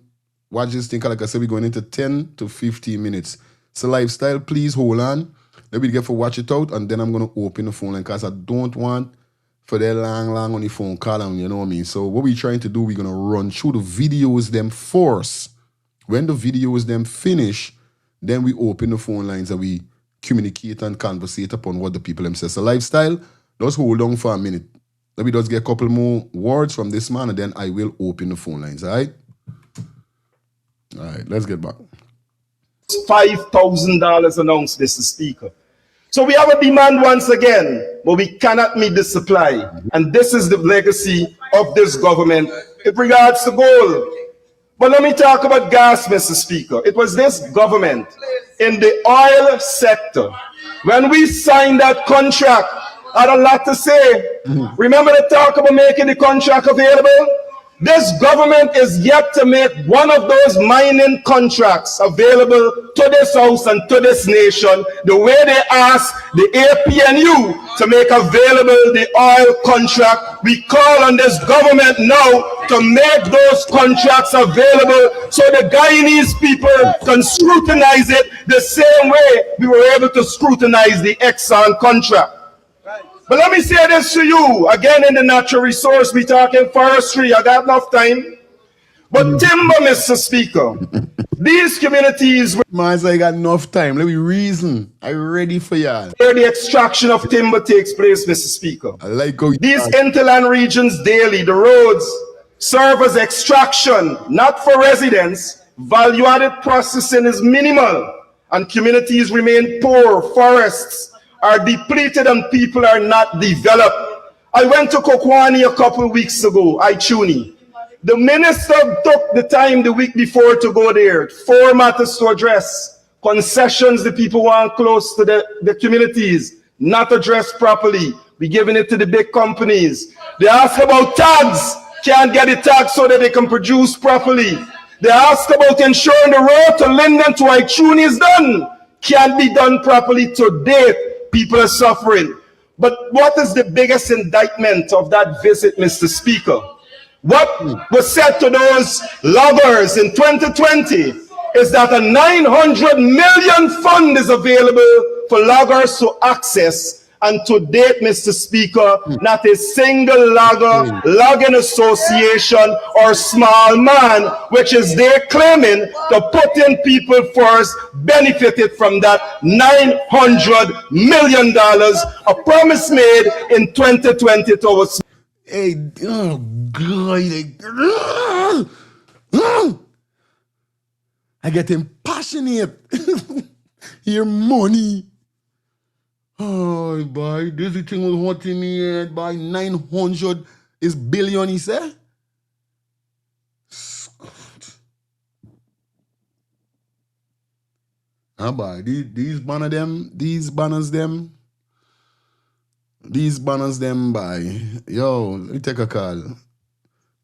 watch this thing. Like I said, we're going into 10 to 15 minutes. So lifestyle, please hold on. Let me get for watch it out, and then I'm going to open the phone line because I don't want for that long on the phone call, and you know what I mean? So what we're trying to do, we're going to run through the videos them first. When the videos them finish, then we open the phone lines and we communicate and conversate upon what the people them say. So lifestyle, just hold on for a minute. Let me just get a couple more words from this man, and then I will open the phone lines, all right? All right, let's get back. $5,000 an ounce, Mr. Speaker. So we have a demand once again, but we cannot meet the supply. And this is the legacy of this government in regards to gold. But let me talk about gas, Mr. Speaker. It was this government in the oil sector. When we signed that contract, I had a lot to say. Remember the talk about making the contract available? This government is yet to make one of those mining contracts available to this house and to this nation the way they asked the APNU to make available the oil contract. We call on this government now to make those contracts available so the Guyanese people can scrutinize it the same way we were able to scrutinize the Exxon contract. But let me say this to you, again in the natural resource, we talking forestry, I got enough time. But timber, Mr. Speaker, these communities Man, I got enough time, let me reason. I'm ready for y'all. where the extraction of timber takes place, Mr. Speaker. I like how These hinterland regions daily, the roads serve as extraction, not for residents. Value-added processing is minimal, and communities remain poor, forests are depleted and people are not developed. I went to Kokwani a couple weeks ago, Ichuni. The minister took the time the week before to go there. 4 matters to address. Concessions the people want close to the communities, not addressed properly. We giving it to the big companies. They ask about tags, can't get the tags so that they can produce properly. They ask about ensuring the road to Linden to Ituni is done, can't be done properly to date. People are suffering. But what is the biggest indictment of that visit, Mr. Speaker? What was said to those loggers in 2020 is that a 900 million fund is available for loggers to access. And to date, Mr. Speaker, not a single logging association or small man, which is there claiming to put in people first, benefited from that $900 million, a promise made in 2020 to us. Hey, oh God, I get impassionate. Your money. Oh, boy, this thing was hot in me head, by 900 is billion, he said. Ah, boy, these banners them, boy. Yo, let me take a call.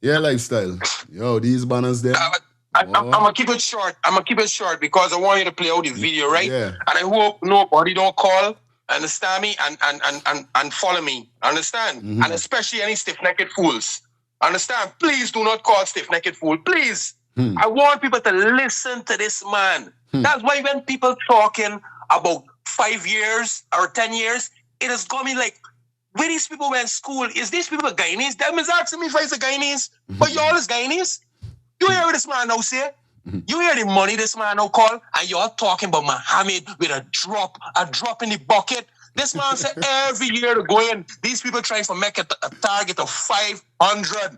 Yeah, lifestyle. Yo, these banners them. I'm gonna keep it short. Because I want you to play out the video, right? Yeah. And I hope nobody don't call, understand me, and follow me. Understand? And especially any stiff-necked fools. Understand? Please do not call stiff-necked fool. Please. I want people to listen to this man. That's why when people talking about 5 years or 10 years, it has got me like, where these people went to school? Is these people Guyanese? Them is asking me if I'm a Guyanese. But y'all is Guyanese. You hear what this man now say? You hear the money this man now call? And y'all talking about Muhammad with a drop in the bucket. This man said every year to go in, these people trying to make a target of 500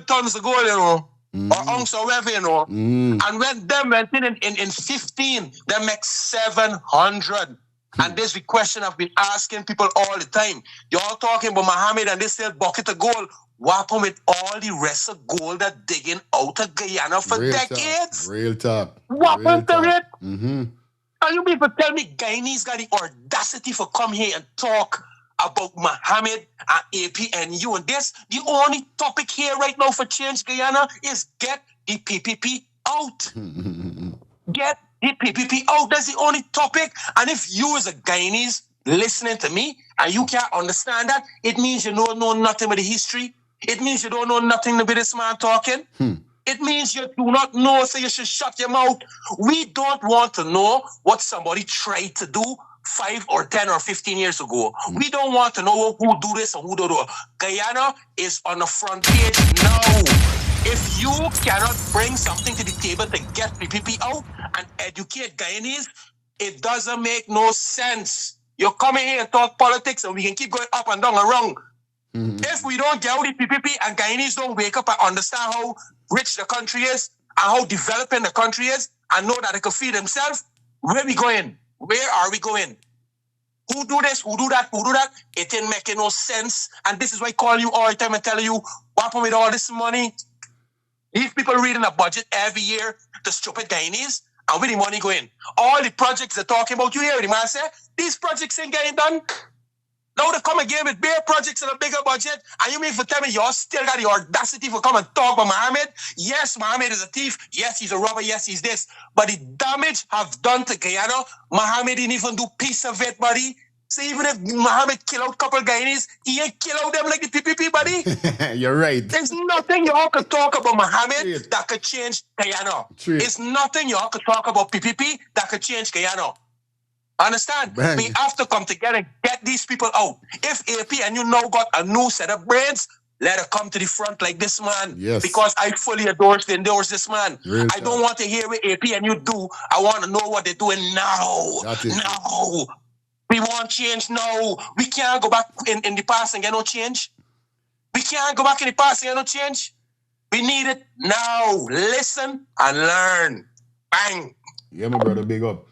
tons of gold, you know, or ounce or whatever, you know. And when them went in 15, they make 700. And this is the question I've been asking people all the time. Y'all talking about Muhammad and this still bucket of gold. What happened with all the rest of gold that digging out of Guyana for decades? Real talk. What happened to it? And you people tell me Guyanese got the audacity for come here and talk about Muhammad and AP and you and this. The only topic here right now for Change Guyana is get the PPP out. Get the PPP out. That's the only topic. And if you as a Guyanese listening to me and you can't understand that, it means you don't know nothing about the history. It means you don't know nothing about this man talking. It means you do not know, so you should shut your mouth. We don't want to know what somebody tried to do 5 or 10 or 15 years ago. We don't want to know who do this and who don't do it. Guyana is on the front page now. If you cannot bring something to the table to get PPP out and educate Guyanese, it doesn't make no sense. You're coming here and talk politics and we can keep going up and down and wrong. If we don't get out the PPP and Guyanese don't wake up and understand how rich the country is and how developing the country is and know that they can feed themselves, where are we going? Where are we going? Who do this? Who do that? Who do that? It ain't making no sense. And this is why I call you all the time and tell you, what happened with all this money? These people reading a budget every year, the stupid Guyanese, and where the money going? All the projects they're talking about, you hear the man say, these projects ain't getting done. Now they come again with bigger projects and a bigger budget, and you mean for tell me y'all still got the audacity for come and talk about Muhammad? Yes, Muhammad is a thief. Yes, he's a robber. Yes, he's this. But the damage have done to Guyana, Muhammad didn't even do piece of it, buddy. So even if Muhammad kill out a couple Guyanese, he ain't kill out them like the PPP, buddy. You're right. There's nothing y'all could talk about Muhammad that could change Guyana. It's nothing y'all could talk about PPP that could change Guyana. Understand? Bang. We have to come together and get these people out. If AP and you now got a new set of brains, let her come to the front like this man. Yes. Because I fully endorse this man. Real I don't want to hear what AP and you do. I want to know what they're doing now. That's it. Now. We want change now. We can't go back in the past and get no change. We can't go back in the past and get no change. We need it now. Listen and learn. Bang. Yeah, my brother, big up.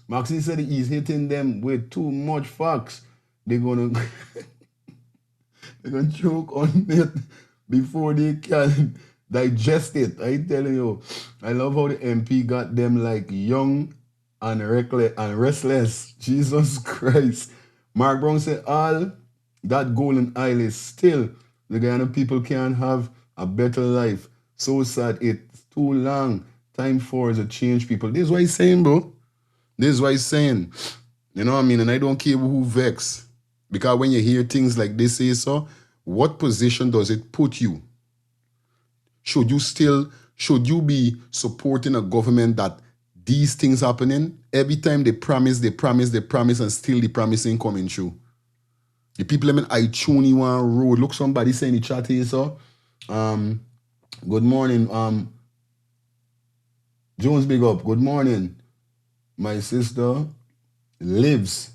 Maxine said he's hitting them with too much facts. They're gonna They're going to choke on it before they can digest it. I tell you, I love how the MP got them like young and reckless and restless. Jesus Christ. Mark Brown said, all that golden isle is still the Guyana people can't have a better life. So sad. It's too long. Time for the change people. This is what he's saying, bro. This is what he's saying. You know what I mean? And I don't care who vex. Because when you hear things like this say so, what position does it put you? Should you be supporting a government that these things happening? Every time they promise, and still the promise ain't coming true. The people in iTunes one road. Look, somebody saying in the chat here, so. Good morning. Jones, big up. Good morning. My sister lives.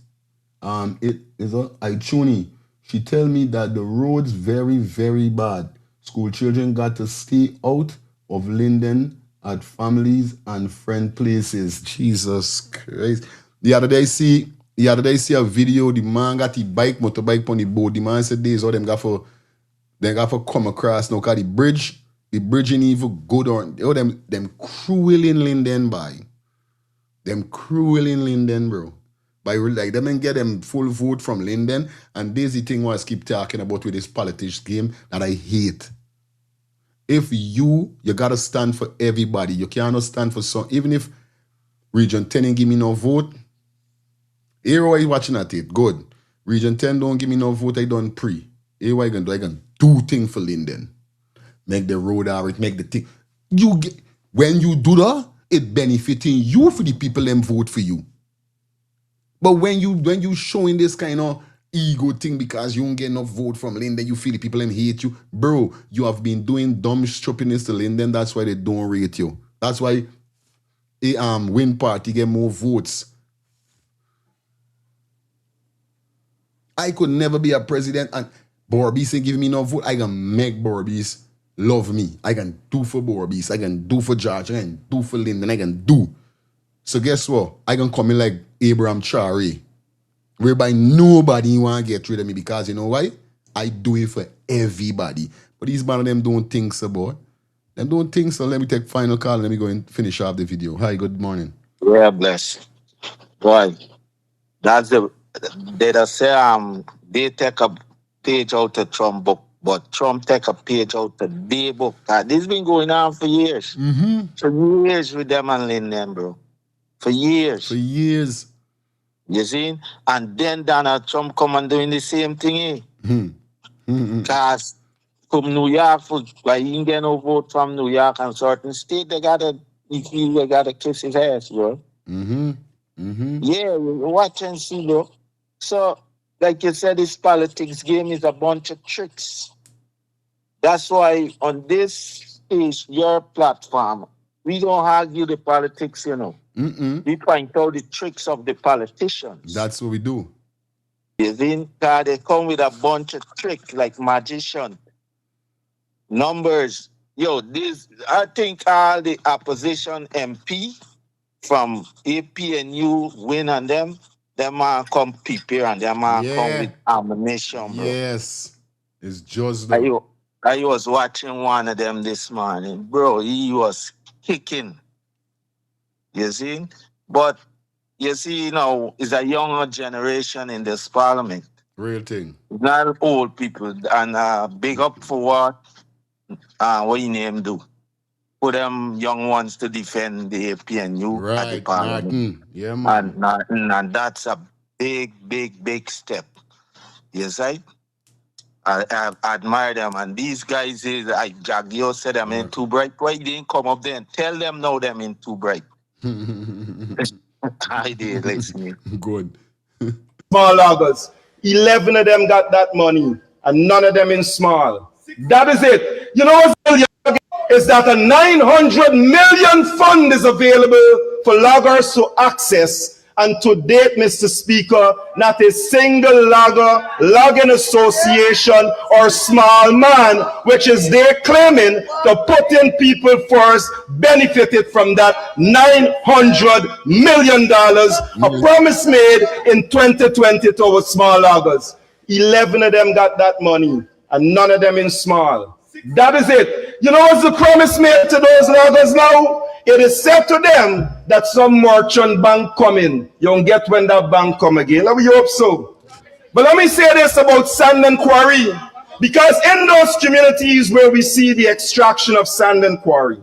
It is a iTunes. She tell me that the roads very, very bad. School children got to stay out of Linden at families and friend places. Jesus Christ. The other day see a video, the man got the motorbike on the boat. The man said this, all them got for come across now, cause the bridge ain't even good or them cruel in Linden by. Them cruel in Linden, bro. By like them and get them full vote from Linden, and this the thing was keep talking about with this politics game that I hate. If you gotta stand for everybody. You cannot stand for some. Even if Region 10 ain't give me no vote, here why you watching at it. Good. Region 10 don't give me no vote, I done pre. Here what I gonna do? I gonna do thing for Linden. Make the road out, make the thing. When you do that, it benefiting you for the people them vote for you. But when you showing this kind of ego thing because you don't get enough vote from Linden, you feel the people them hate you. Bro, you have been doing dumb stupidness to Linden, that's why they don't rate you. That's why a win party get more votes. I could never be a president and Borbis ain't give me no vote. I can make Borbis love me. I can do for Borbis. I can do for George. I can do for Linden. I can do. So guess what? I can come in like Abraham Chari, whereby nobody want to get rid of me because you know why? I do it for everybody. But these man of them don't think so, boy. Them don't think so. Let me take final call and let me go and finish off the video. Hi, good morning. Yeah, bless. Boy, that's they just say they take a page out of Trump book, but Trump take a page out of their book. This been going on for years. Mm-hmm. For years with them and Linden, bro. For years. For years. You see? And then Donald Trump come and doing the same thing, eh? Mm-hmm. Because from New York, like you get no vote from New York and certain state, they gotta kiss his ass, bro. Mm-hmm. Mm-hmm. Yeah, watch and see, bro. So, like you said, this politics game is a bunch of tricks. That's why on this is your platform. We don't argue the politics, you know. Mm-mm. We point out the tricks of the politicians. That's what we do. You think they come with a bunch of tricks like magician. Numbers. Yo, I think all the opposition MP from APNU win and them come prepare and them come with ammunition, bro. Yes. It's just the... I was watching one of them this morning, bro. He was kicking. You see? But you see, you know, it's a younger generation in this parliament. Real thing. Not old people. And big up for what you name do. For them young ones to defend the APNU at the parliament. Martin. Yeah, man. And that's a big, big, big step. Yes, I admire them. And these guys, like Jagio said, I'm in too bright. Why you didn't come up there and tell them no, them in too bright? I did, listen. Good. Small loggers. 11 of them got that money, and none of them in small. That is it. You know what's is that a 900 million fund is available for loggers to access. And to date, Mr. Speaker, not a single logging association or small man, which is they claiming to put in people first, benefited from that $900 million, a promise made in 2020 to our small loggers. 11 of them got that money. and none of them in small. That is it. You know what's the promise made to those loggers now? It is said to them that some merchant bank coming. You don't get when that bank come again. Let me hope so. But let me say this about sand and quarry. Because in those communities where we see the extraction of sand and quarry,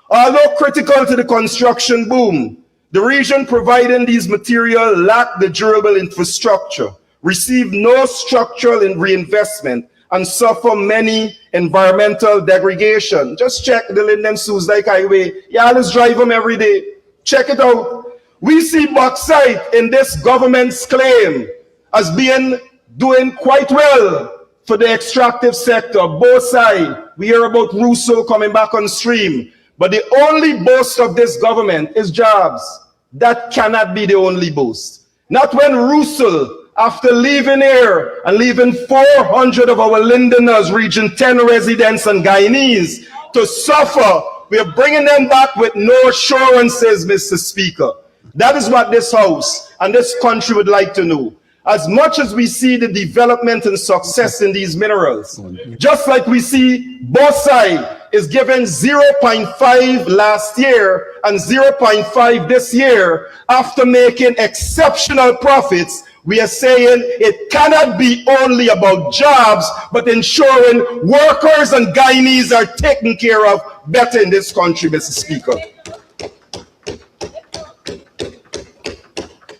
although critical to the construction boom, the region providing these materials lack the durable infrastructure, receive no structural reinvestment, and suffer many environmental degradation. Just check the Linden Sues Lake Highway. You always drive them every day. Check it out. We see bauxite in this government's claim as being doing quite well for the extractive sector. Both sides. We hear about Rousseau coming back on stream. But the only boast of this government is jobs. That cannot be the only boast. Not when Rousseau, after leaving here and leaving 400 of our Londoners, Region 10 residents and Guyanese to suffer, we are bringing them back with no assurances, Mr. Speaker. That is what this House and this country would like to know. As much as we see the development and success in these minerals, just like we see bauxite is given 0.5 last year and 0.5 this year, after making exceptional profits, we are saying it cannot be only about jobs, but ensuring workers and Guyanese are taken care of better in this country, Mr. Speaker.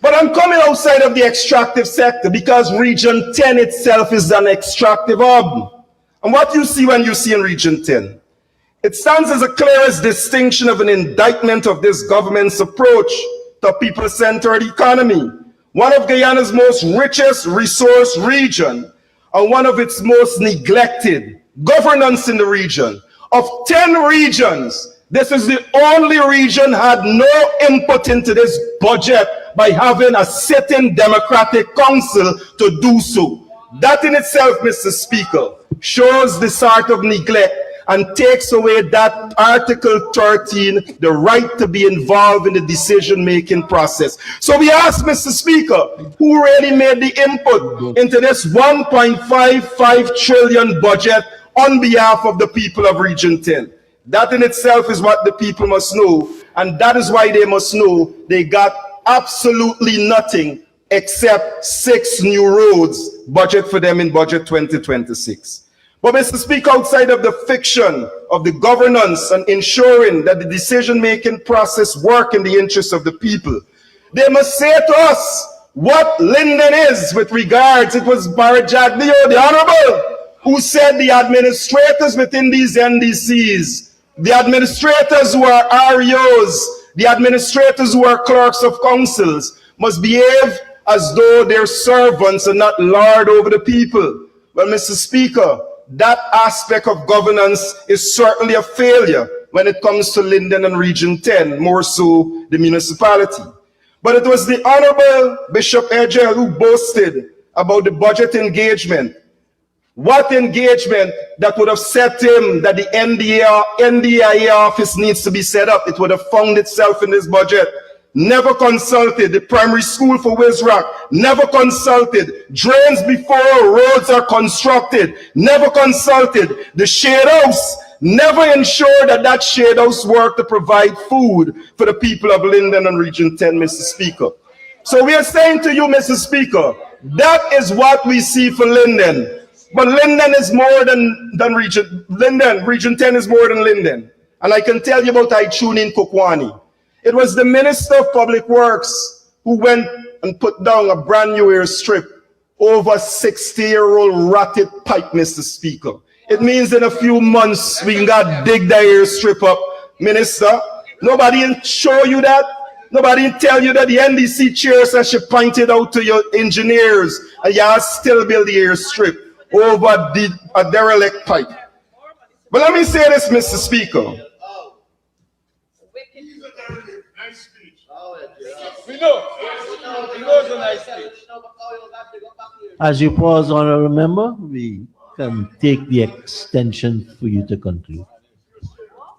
But I'm coming outside of the extractive sector because Region 10 itself is an extractive hub. And what you see when you see in Region 10, it stands as a clearest distinction of an indictment of this government's approach to a people-centered economy. One of Guyana's most richest resource region and one of its most neglected governance in the region. Of 10 regions, this is the only region had no input into this budget by having a sitting democratic council to do so. That in itself, Mr. Speaker, shows the sort of neglect and takes away that Article 13, the right to be involved in the decision-making process. So we ask, Mr. Speaker, who really made the input into this 1.55 trillion budget on behalf of the people of Region 10? That in itself is what the people must know, and that is why they must know they got absolutely nothing except 6 new roads budget for them in budget 2026. But Mr. Speaker, outside of the fiction of the governance and ensuring that the decision-making process work in the interest of the people, they must say to us what Linden is with regards. It was Barrett Jagdeo, the Honorable, who said the administrators within these NDCs, the administrators who are REOs, the administrators who are clerks of councils, must behave as though they're servants and not lord over the people. Well, Mr. Speaker, that aspect of governance is certainly a failure when it comes to Linden and Region 10, more so the municipality. But it was the Honorable Bishop Edgell who boasted about the budget engagement. What engagement that would have set him that the NDIA office needs to be set up? It would have found itself in this budget. Never consulted the primary school for Wizrock. Never consulted drains before roads are constructed. Never consulted the shade house. Never ensured that that shade house worked to provide food for the people of Linden and Region 10, Mr. Speaker. So we are saying to you, Mr. Speaker, that is what we see for Linden. But Linden is more than Region. Region 10 is more than Linden. And I can tell you about Ichunin Kokwani. It was the Minister of Public Works who went and put down a brand new airstrip over 60-year-old rotted pipe, Mr. Speaker. It means in a few months we got dig the airstrip up, Minister. Nobody can show you that. Nobody can tell you that the NDC chairs that she pointed out to your engineers and y'all still build the airstrip over a derelict pipe. But let me say this, Mr. Speaker. As you pause, honorable member, we can take the extension for you to conclude.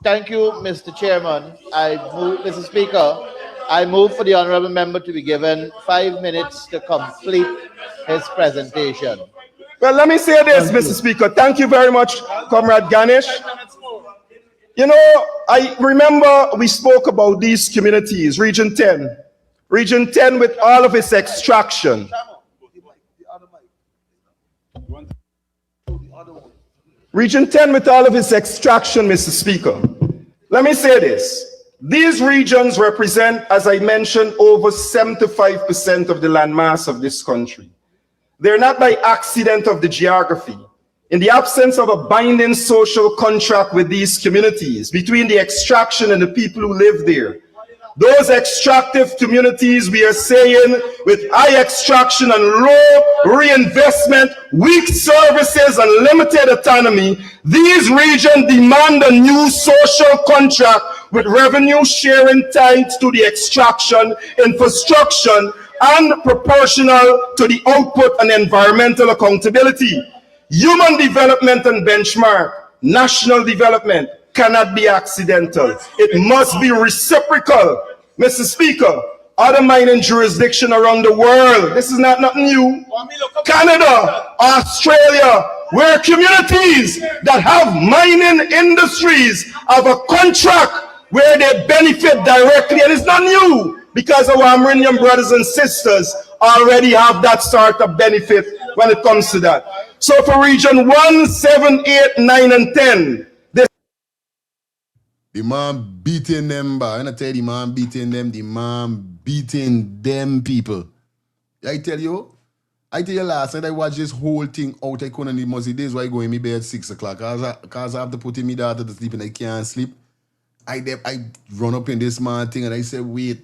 Thank you, Mr. Chairman. Mr. Speaker, I move for the honorable member to be given 5 minutes to complete his presentation. Well, let me say this, Mr. Speaker. Thank you very much, Comrade Ganesh. You know, I remember we spoke about these communities, Region 10. Region 10 with all of its extraction. Region 10 with all of its extraction, Mr. Speaker. Let me say this. These regions represent, as I mentioned, over 75% of the landmass of this country. They're not by accident of the geography. In the absence of a binding social contract with these communities, between the extraction and the people who live there, those extractive communities, we are saying, with high extraction and low reinvestment, weak services and limited autonomy, these regions demand a new social contract with revenue sharing tied to the extraction, infrastructure, and proportional to the output and environmental accountability. Human development and benchmark, national development cannot be accidental. It must be reciprocal. Mr. Speaker, other mining jurisdictions around the world, this is not nothing new. Canada, Australia, where communities that have mining industries have a contract where they benefit directly, and it's not new because our Amerindian brothers and sisters already have that sort of benefit when it comes to that. So for region 1, 7, 8, 9, and 10, the man beating them, but when I tell you the man beating them, the man beating them people. I tell you last night I watched this whole thing out. I couldn't even see days why I go in my bed at 6 o'clock. Cause I have to put in my daughter to sleep and I can't sleep. I run up in this man thing and I said, wait,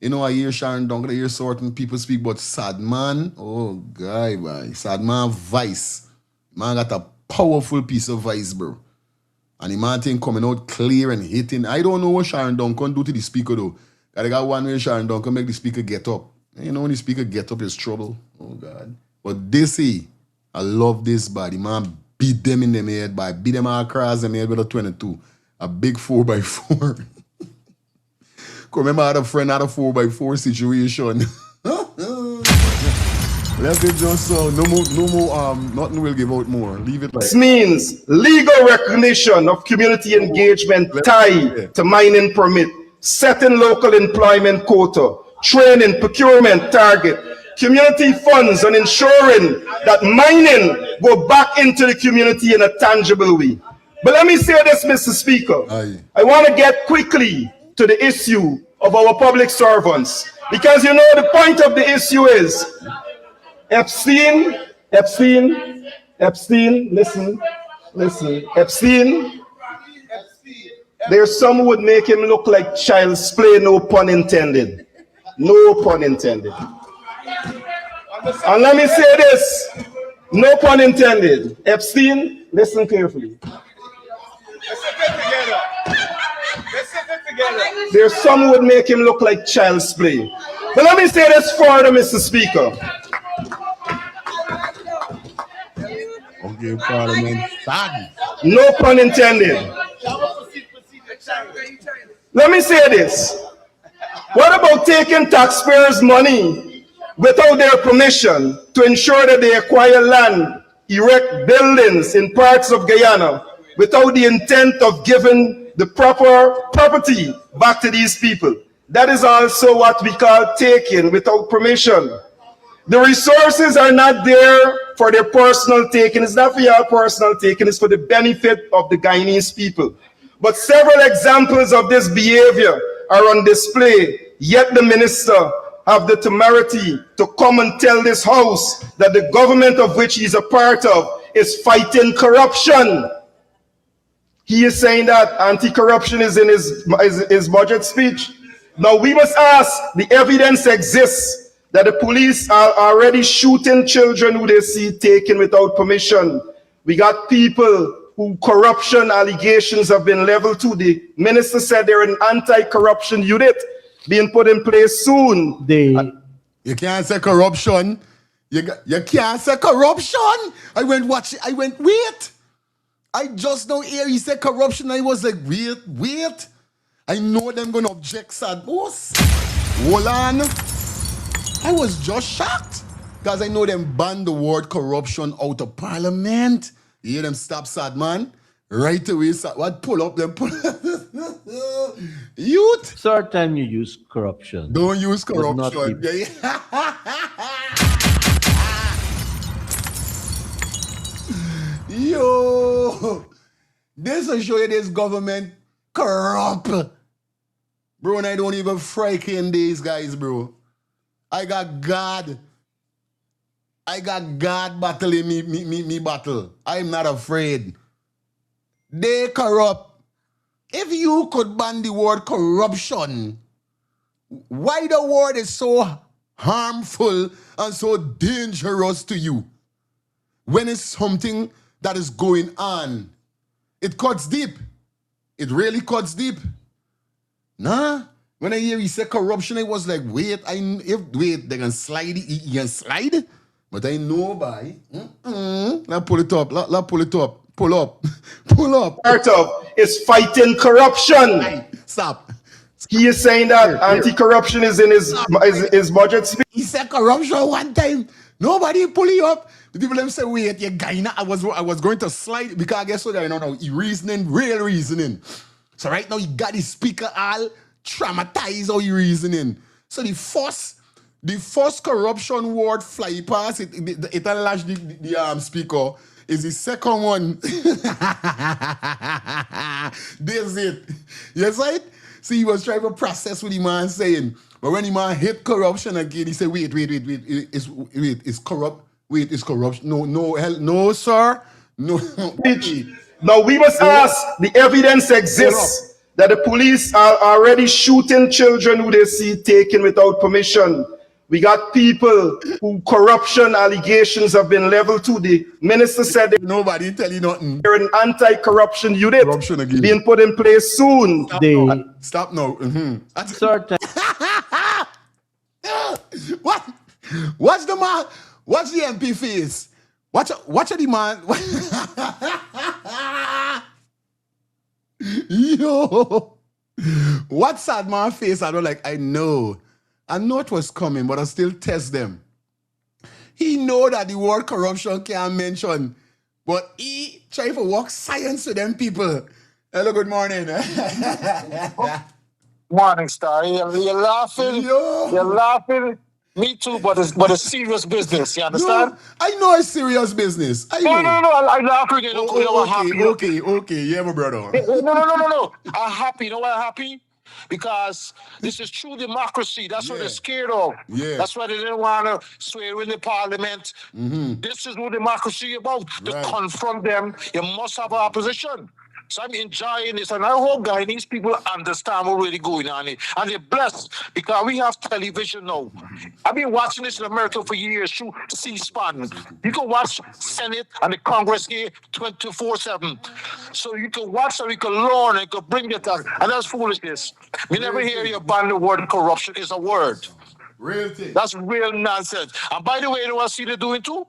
you know, I hear Sharon Duncan, I hear certain people speak about sad man. Oh, guy, boy. Sad man voice. Man got a powerful piece of voice, bro. And the man thing coming out clear and hitting. I don't know what Sharon Duncan do to the speaker, though. I got one way Sharon Duncan make the speaker get up. You know, when the speaker get up, it's trouble. Oh, God. But this, I love this, body. Man beat them in the head, by beat them all across them head with a 22. A big 4x4. Remember, I had a friend had a 4x4 situation. Let it just so no more, nothing will give out more. Leave it like this means legal recognition of community engagement tied to mining permit, setting local employment quota, training, procurement target, community funds, and ensuring that mining go back into the community in a tangible way. But let me say this, Mr. Speaker. I want to get quickly to the issue of our public servants. Because you know the point of the issue is Epstein, listen, Epstein, there's some who would make him look like child's play, no pun intended. No pun intended. And let me say this, no pun intended. Epstein, listen carefully. There's some who would make him look like child's play. But let me say this further, Mr. Speaker. Okay, Parliament. No pun intended. Let me say this. What about taking taxpayers' money without their permission to ensure that they acquire land, erect buildings in parts of Guyana without the intent of giving the proper property back to these people? That is also what we call taking without permission. The resources are not there for their personal taking. It's not for your personal taking. It's for the benefit of the Guyanese people. But several examples of this behavior are on display, yet the minister have the temerity to come and tell this house that the government of which he's a part of is fighting corruption. He is saying that anti-corruption is in his budget speech. Now we must ask, the evidence exists that the police are already shooting children who they see taken without permission. We got people who corruption allegations have been leveled to. The minister said they're an anti-corruption unit being put in place soon. You can't say corruption. You can't say corruption. Wait. I just now hear he said corruption. I was like, wait. I know them gonna object, sad boss. Hold on. I was just shocked. Because I know them ban the word corruption out of parliament. You hear them stop sad man? Right away, what pull up them pull youth. Third time you use corruption. Don't use Would not corruption. be- Yo, this will show you this government corrupt. Bro, and I don't even frighten these guys, bro. I got God battling me battle. I'm not afraid. They corrupt. If you could ban the word corruption, why the word is so harmful and so dangerous to you? When it's something that is going on, it cuts deep. It really cuts deep. Nah. When I hear he say corruption, I was like, wait, they can slide it, you can slide? But I know by. Let's pull it up. Let's pull it up. Pull up. Pull up. Part of is fighting corruption. Hey, stop. He is saying that anti-corruption is in his budget speech. He said corruption one time. Nobody pull you up. The people them say, wait, you guy, I was going to slide because I guess so that I don't know. He real reasoning. So right now he got his speaker all traumatized how he reasoning. So the first corruption word fly past it lash the speaker is the second one. This it. Yes, right? See, he was trying to process what the man saying. But when the man hit corruption again, he said, wait, it's corrupt. Wait, it's corruption. No, sir. No. Now we must ask, the evidence exists that the police are already shooting children who they see taken without permission. We got people who corruption allegations have been leveled to. The minister said nobody tell you nothing. They're an anti-corruption unit being put in place soon. Stop now. Certain. What? What's the man? What's the MP face? Watch the man. Yo, what's that man face? I don't like. I know it was coming, but I still test them. He know that the word corruption can't mention, but he try to walk science to them people. Hello, good morning. Morning, Star. You're laughing. Yo. You're laughing. Me too, but it's serious business. You understand? No, I know it's serious business. I know. No. I'm laughing. You know, happy. Okay. Yeah, my brother. No. I'm happy. You know why I'm happy? Because this is true democracy. That's what they're scared of. Yeah. That's why they didn't want to swear in the parliament. This is what democracy is about. To confront them, you must have an opposition. So I'm enjoying this, and I hope, guys, these people understand what's really going on here. And they're blessed because we have television now. I've been watching this in America for years through C-SPAN. You can watch Senate and the Congress here 24/7. So you can watch and you can learn and you can bring it up. And that's foolishness. We never hear you ban the word corruption. It's a word. Real thing. That's real nonsense. And by the way, you know what I see they're doing too?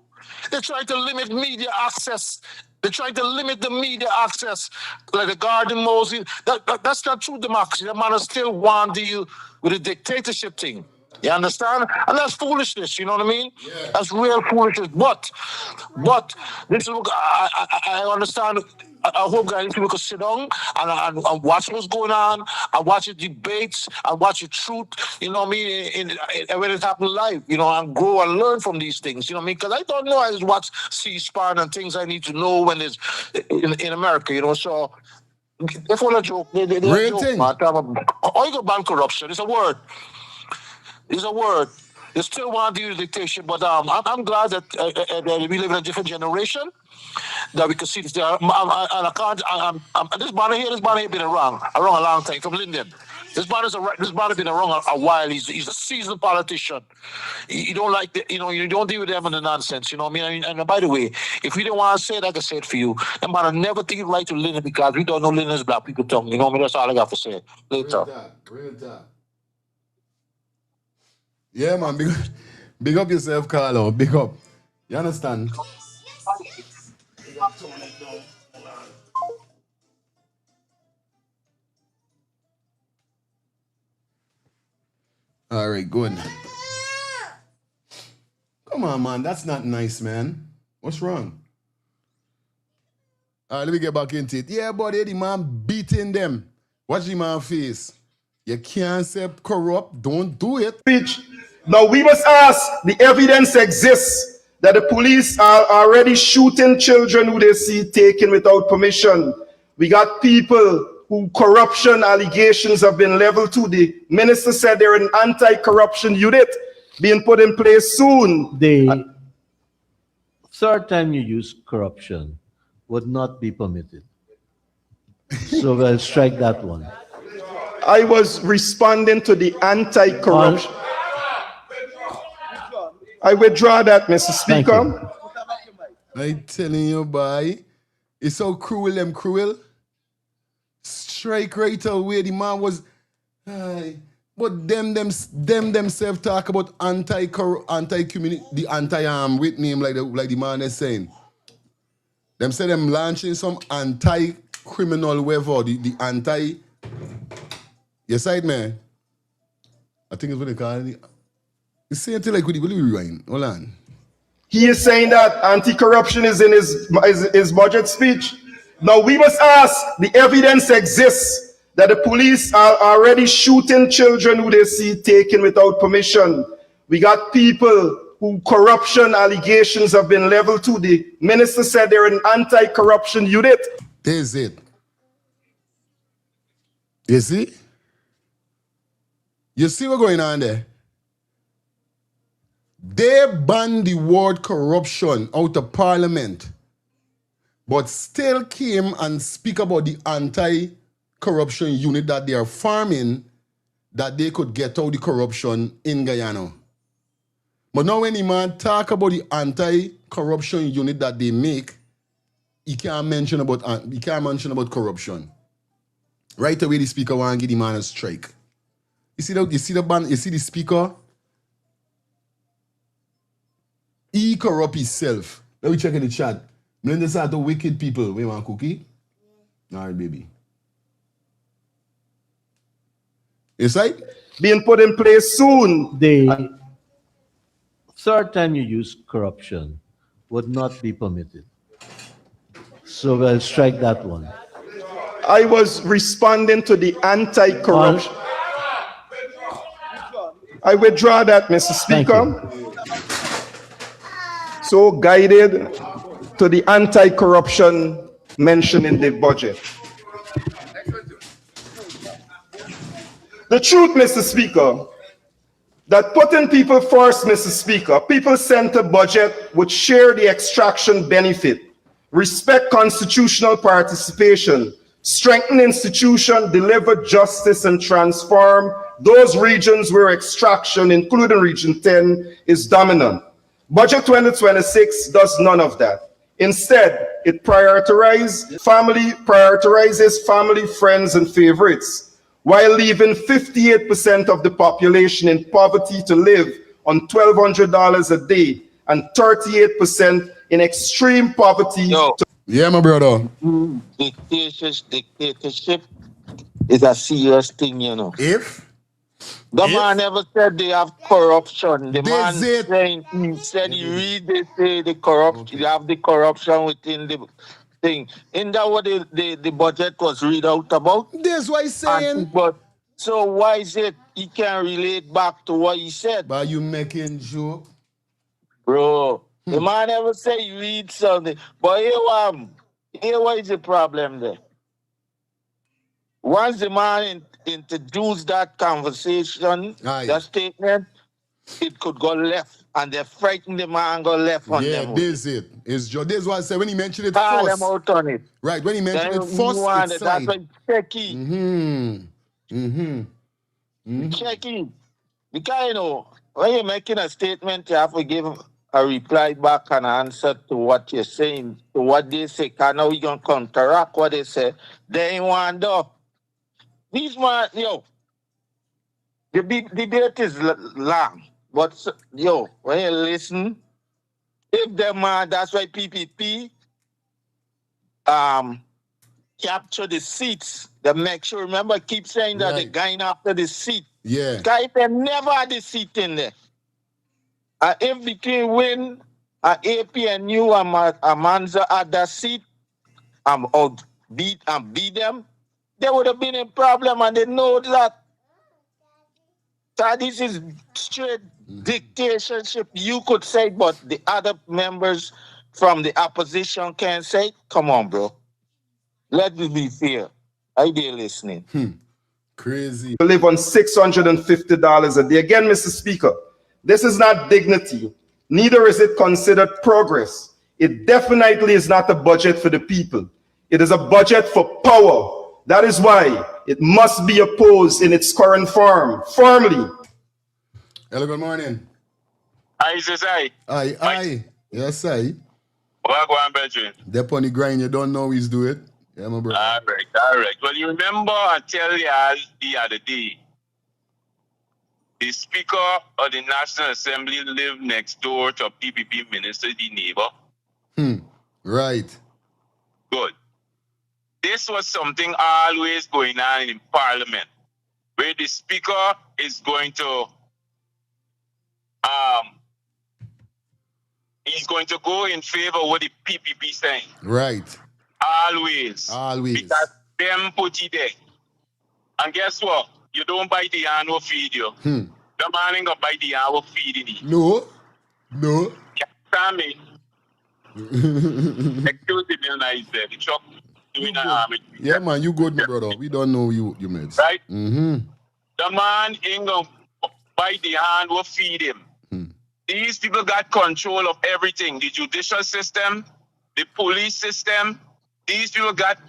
They're trying to limit media access. They're trying to limit the media access, like the Garden Moses. That's not true democracy. That man still want to deal with a dictatorship thing. You understand? And that's foolishness, you know what I mean? Yeah. That's real foolishness. But this is what I understand. I hope guys people can sit down and watch what's going on, and watch the debates, and watch the truth, you know what I mean, when it happens live, you know, and grow and learn from these things, you know what I mean? Because I don't know, I just watch C-SPAN and things I need to know when it's in America, you know, so if we're a joke, they're a joke, man. How you go ban corruption? It's a word. It's a word. They still want to do dictatorship, but I'm glad that we live in a different generation, that we can see this. And I can't. This banner here been around a long time from Linden. This banner been around a while. He's a seasoned politician. You don't like the, you know, you don't deal with them in the nonsense. You know what I mean? And by the way, if we don't want to say it, I can say it for you. That banner never think right to Linden because we don't know Linden is black people tongue. You know what I mean? That's all I got to say. Later. Real talk. Yeah, man, big up yourself, Carlo. Big up. You understand? All right, good. Come on, man. That's not nice, man. What's wrong? All right, let me get back into it. Yeah, buddy, the man beating them. Watch the man face. You can't say corrupt. Don't do it. Speech. Now we must ask, the evidence exists that the police are already shooting children who they see taken without permission. We got people who corruption allegations have been leveled to. The minister said they're an anti-corruption unit being put in place soon. The third time you use corruption would not be permitted. So we'll strike that one. I was responding to the anti-corruption. I withdraw that, Mr. Speaker. I telling you, boy, it's so cruel, them cruel. Strike right away. The man was, but them themselves talk about anti-community, the with name like the man is saying. Them say them launching some anti-criminal whatever, the anti. Your side, man. I think it's what they call it. It's saying until like, will you rewind? Hold on. He is saying that anti-corruption is in his budget speech. Now we must ask, the evidence exists that the police are already shooting children who they see taken without permission. We got people who corruption allegations have been leveled to. The minister said they're an anti-corruption unit. There's it. You see? You see what's going on there? They banned the word corruption out of parliament, but still came and speak about the anti-corruption unit that they are farming, that they could get out the corruption in Guyana. But now when the man talk about the anti-corruption unit that they make, he can't mention about corruption. Right away, the speaker want to give the man a strike. You see the speaker? He corrupt himself. Let me check in the chat. Blend this out to wicked people. We want cookie? All right, baby. It's right? Being put in place soon. The third time you use corruption would not be permitted. So we'll strike that one. I was responding to the anti-corruption. I withdraw that, Mr. Speaker. So guided to the anti-corruption mentioned in the budget. The truth, Mr. Speaker, that putting people first, Mr. Speaker, people-centered budget would share the extraction benefit, respect constitutional participation, strengthen institution, deliver justice, and transform those regions where extraction, including Region 10, is dominant. Budget 2026 does none of that. Instead, it prioritizes family, friends, and favorites, while leaving 58% of the population in poverty to live on $1,200 a day and 38% in extreme poverty. Yeah, my brother. Dictatorship is a serious thing, you know. The man never said they have corruption. The man said he read they say the corruption. You have the corruption within the thing. Isn't that what the budget was read out about? That's what he's saying. But so why is it he can't relate back to what he said? But you making joke? Bro, the man never say he read something. But here what is the problem there? Once the man introduced that conversation, that statement, it could go left. And they frightened the man go left on them. Yeah, this is it. It's just this what I said when he mentioned it Call first. them out on it. Right, when he mentioned it first, it's that's why checky. Checky. Because, you know, when you're making a statement, you have to give a reply back and an answer to what you're saying, to what they say. Because now you're going to counteract what they say. They ain't want to. These man, the debate is long, but when you listen, if them that's why PPP capture the seats. They make sure. Remember, keep saying that they're going after the seat. Yeah. Guys, they never had the seat in there, And if the king win, and AP and you and Amanza at that seat, beat them, they would have been in problem, and they know that. So this is straight dictatorship, you could say, but the other members from the opposition can say, come on, bro. Let me be fair. Are they listening? Crazy. To live on $650 a day. Again, Mr. Speaker, this is not dignity. Neither is it considered progress. It definitely is not a budget for the people. It is a budget for power. That is why it must be opposed in its current form, firmly. Hello, good morning. I says Aye. Yes, aye. What go on, Benjamin? Dep on the grind, you don't know he's do it. Yeah, my brother. All right. Well, you remember I tell you the other day, the Speaker of the National Assembly lived next door to a PPP minister, the neighbor. Right. Good. This was something always going on in Parliament, where the Speaker is going to he's going to go in favor of what the PPP saying. Right. Always. Because them put it there. And guess what? You don't buy the hand will feed you. The man ain't gonna buy the hand will feed you. No. You understand me? Excuse the nice there. The truck doing an army. Yeah, man, you good, my brother. We don't know you mates. Right? The man ain't gonna buy the hand will feed him. These people got control of everything. The judicial system, the police system. These people got,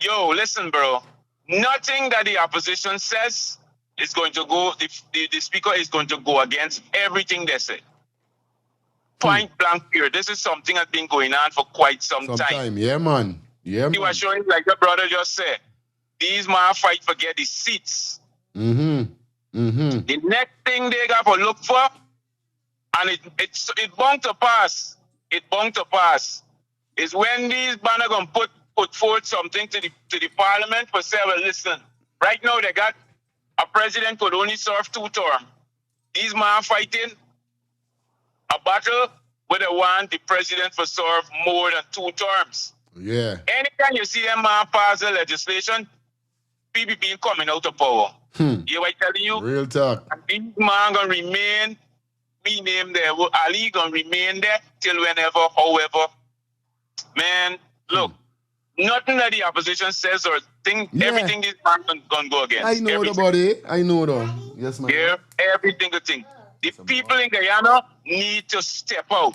listen, bro. Nothing that the opposition says is going to go, the speaker is going to go against everything they say. Point blank period. This is something that's been going on for quite some time. Yeah, man. He was showing, like your brother just said, these man fight for get the seats. The next thing they got to look for, and it bound to pass. Is when these banner gonna put forward something to the parliament for say, well, listen, right now they got a president could only serve 2 terms. These man fighting a battle where they want the president to serve more than 2 terms. Yeah. Anytime you see them man pass the legislation, PPP coming out of power. You know what I'm telling you? Real talk. And these man gonna remain. We name there. Ali gonna remain there till whenever, however. Man, look, nothing that the opposition says or think, everything this man gonna go against. I know the body. I know though. Yes, man. Yeah, every single thing. The people in Guyana need to step out.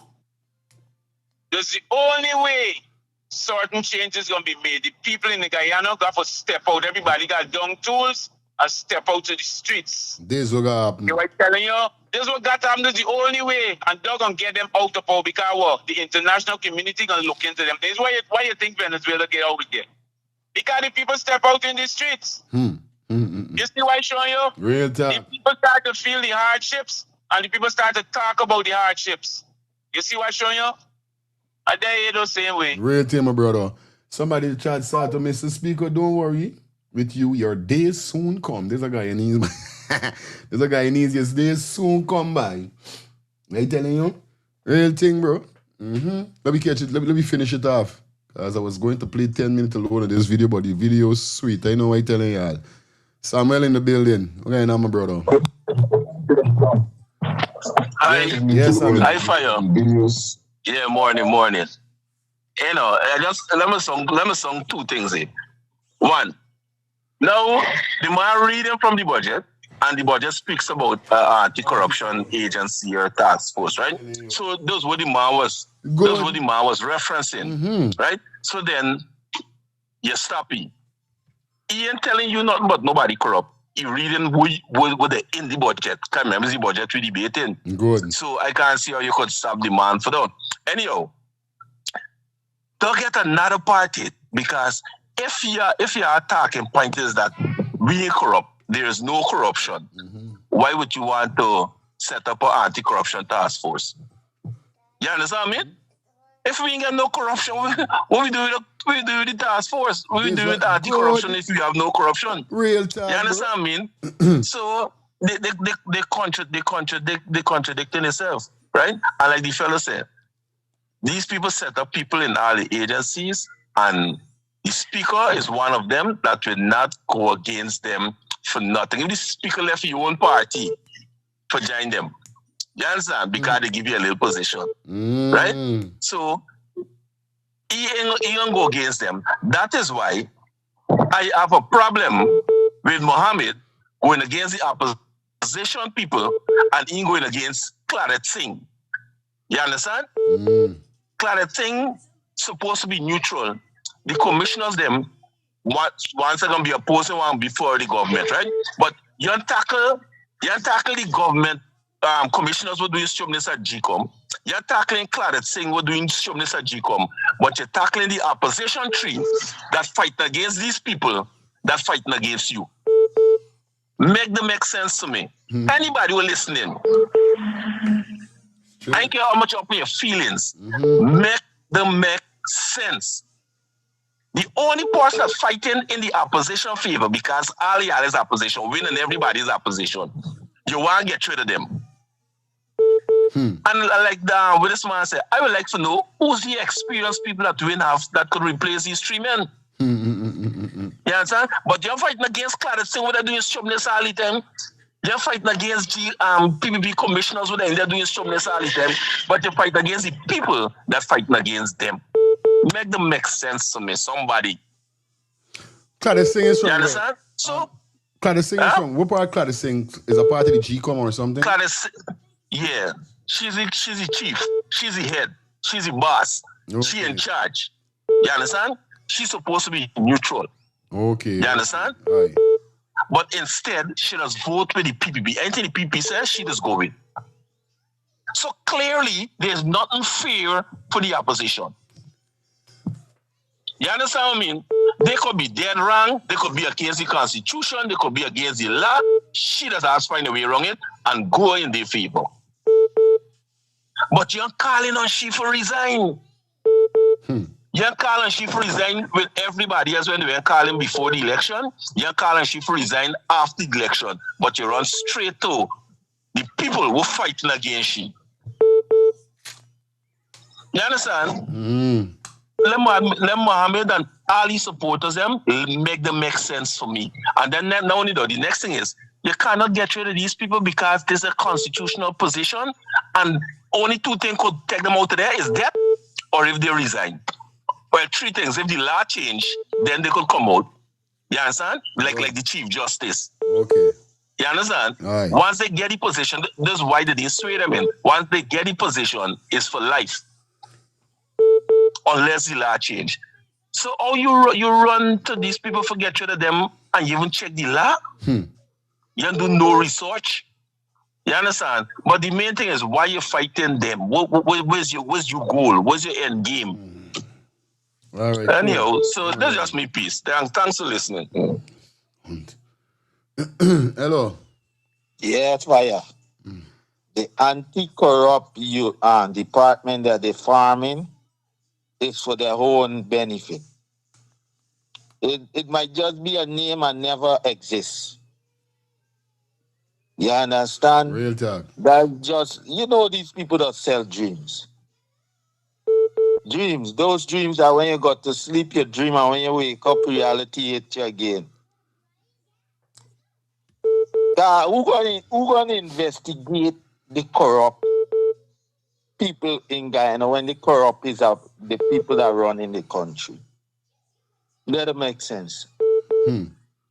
That's the only way certain changes gonna be made. The people in the Guyana got to step out. Everybody got dung tools and step out to the streets. This will happen. You know what I'm telling you? This what got to happen. This is the only way. And they're going to get them out of power because what? The international community going to look into them. This is why you think Venezuela get out again. Because the people step out in the streets. You see what I'm showing you? Real talk. The people start to feel the hardships and the people start to talk about the hardships. You see what I'm showing you? I dare you the same way. Real thing, my brother. Somebody tried to say to Mr. Speaker, don't worry. With you, your days soon come. There's a guy in his his days soon come by. I telling you? Real thing, bro. Let me catch it. Let me finish it off. Because I was going to play 10 minutes alone of this video, but the video is sweet. I know what I'm telling y'all. Samuel in the building. Okay, now my brother. Hi. Yes, Samuel. Hi, fire. Yeah, morning. You know, let me song 2 things here. 1. Now, the man reading from the budget, and the budget speaks about anti-corruption agency or task force, right? So those what the man was referencing, right? So then you stop it. He ain't telling you nothing but nobody corrupt. He reading with the in the budget. Can't remember the budget we debating. Good. So I can't see how you could stop the man for that. Anyhow, don't get another party because if your attacking point is that we are corrupt, there is no corruption, why would you want to set up an anti-corruption task force? You understand me? If we ain't got no corruption, what we do with the task force? What we do with anti-corruption if we have no corruption? Real time. You understand me? So they contradicting themselves. right? And like the fellow said, these people set up people in all the agencies, and the speaker is one of them that will not go against them for nothing. If the speaker left your own party for join them, you understand? Because they give you a little position, right? So he ain't go against them. That is why I have a problem with Mohammed going against the opposition people and he going against Claret Singh. You understand? Claret Singh supposed to be neutral. The commissioners them once are gonna be opposing one before the government, right? But you tackle the government commissioners who doing stubbornness at GCOM. You're tackling Claret Singh who doing stubbornness at GCOM, but you're tackling the opposition tree that fighting against these people that fighting against you. Make them make sense to me. Anybody who listening, I don't care how much of your feelings. Make them make sense. The only person that's fighting in the opposition favor, because all y'all is opposition, winning everybody's opposition. You want to get rid of them. And like with this man said, I would like to know who's the experienced people that we have that could replace these three men. You understand? But you're fighting against Claret Singh, what they're doing stubbornness all the time. You're fighting against the PPP commissioners, what they're doing stubbornness all the time. But you fight against the people that fighting against them. Make them make sense to me, somebody. Claret Singh is from you understand? So Claret Singh is from what part? Claret Singh is a part of the GCOM or something? Claret Singh, yeah. She's the chief. She's the head. She's the boss. Okay. She in charge. You understand? She's supposed to be neutral. Okay. You understand? Right. But instead, she does vote with the PPP. Anything the PPP says, she does go with. So clearly, there's nothing fair for the opposition. You understand what I mean? They could be dead wrong. They could be against the Constitution. They could be against the law. She does have to find a way around it and go in their favor. But you're calling on she for resign. You're calling she for resign with everybody else when they were calling before the election. You're calling she for resign after the election. But you run straight to the people who are fighting against she. You understand? Let Mohammed and all his supporters them make them make sense for me. And then not only that, the next thing is you cannot get rid of these people because there's a constitutional position and only two things could take them out of there is death or if they resign. Well, three things. If the law change, then they could come out. You understand? Like the Chief Justice. Okay. You understand? Right. Once they get the position, this is why they didn't sway them in. Once they get the position, it's for life. Unless the law change. So how you run to these people for get rid of them and you even check the law? You don't do no research. You understand? But the main thing is why you're fighting them. Where's your goal? Where's your end game? All right. Anyhow, so that's just me piece. Thanks for listening. Hello. Yes, fire. The anti-corrupt department that they're farming is for their own benefit. It might just be a name and never exist. You understand? Real talk. That just, these people that sell dreams. Dreams. Those dreams are when you got to sleep, you dream, and when you wake up, reality hits you again. Who gonna investigate the corrupt people in Guyana when the corrupt is the people that run in the country? That makes sense.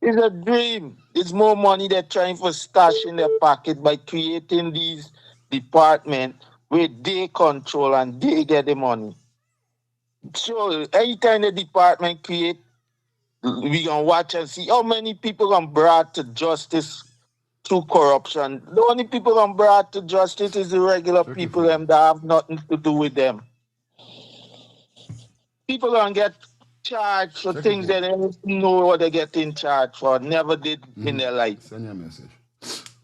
It's a dream. It's more money they're trying to stash in their pocket by creating these departments where they control and they get the money. So anytime the department create, we gonna watch and see how many people are brought to justice through corruption. The only people that are brought to justice is the regular people that have nothing to do with them. People gonna get charged for things that they don't know what they get in charge for, never did in their life. Send your message.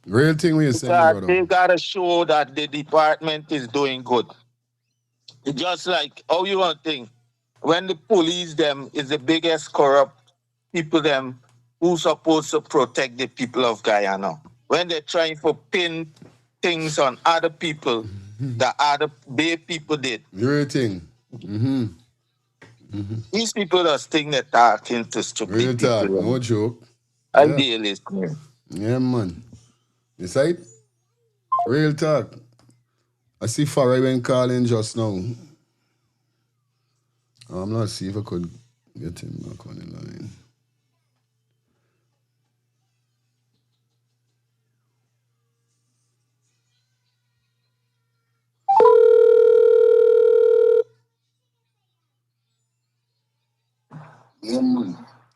Real thing we saying, brother. They gotta show that the department is doing good. It's just like how you want to think when the police them is the biggest corrupt people them who's supposed to protect the people of Guyana. When they're trying to pin things on other people the other Bay people did. Real thing. These people just think they're talking to stupid Real talk, people. no joke. Ideally. Yeah, man. You see it? Real talk. I see Farai when calling just now. I'm not see if I could get him back on the line.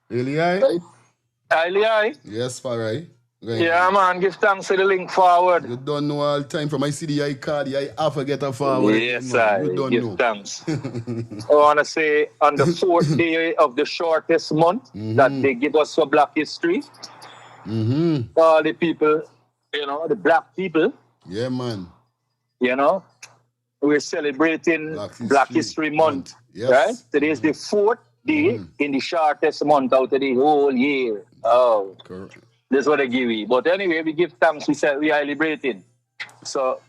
Really, aye? Aye. Yes, Farai. Yeah, man, give thanks to the link forward. You don't know all the time from my CDI card, I have to get a forward. Yes, Man. I You don't give know. thanks. I want to say on the 4th day of the shortest month that they give us for Black History, all the people, the black people, Yeah, man. we're celebrating Black History Month, Yes. right? Today is the 4th day in the shortest month out of the whole year. Oh, correct. That's what I give you. But anyway, we give thanks. We said we are celebrating. So,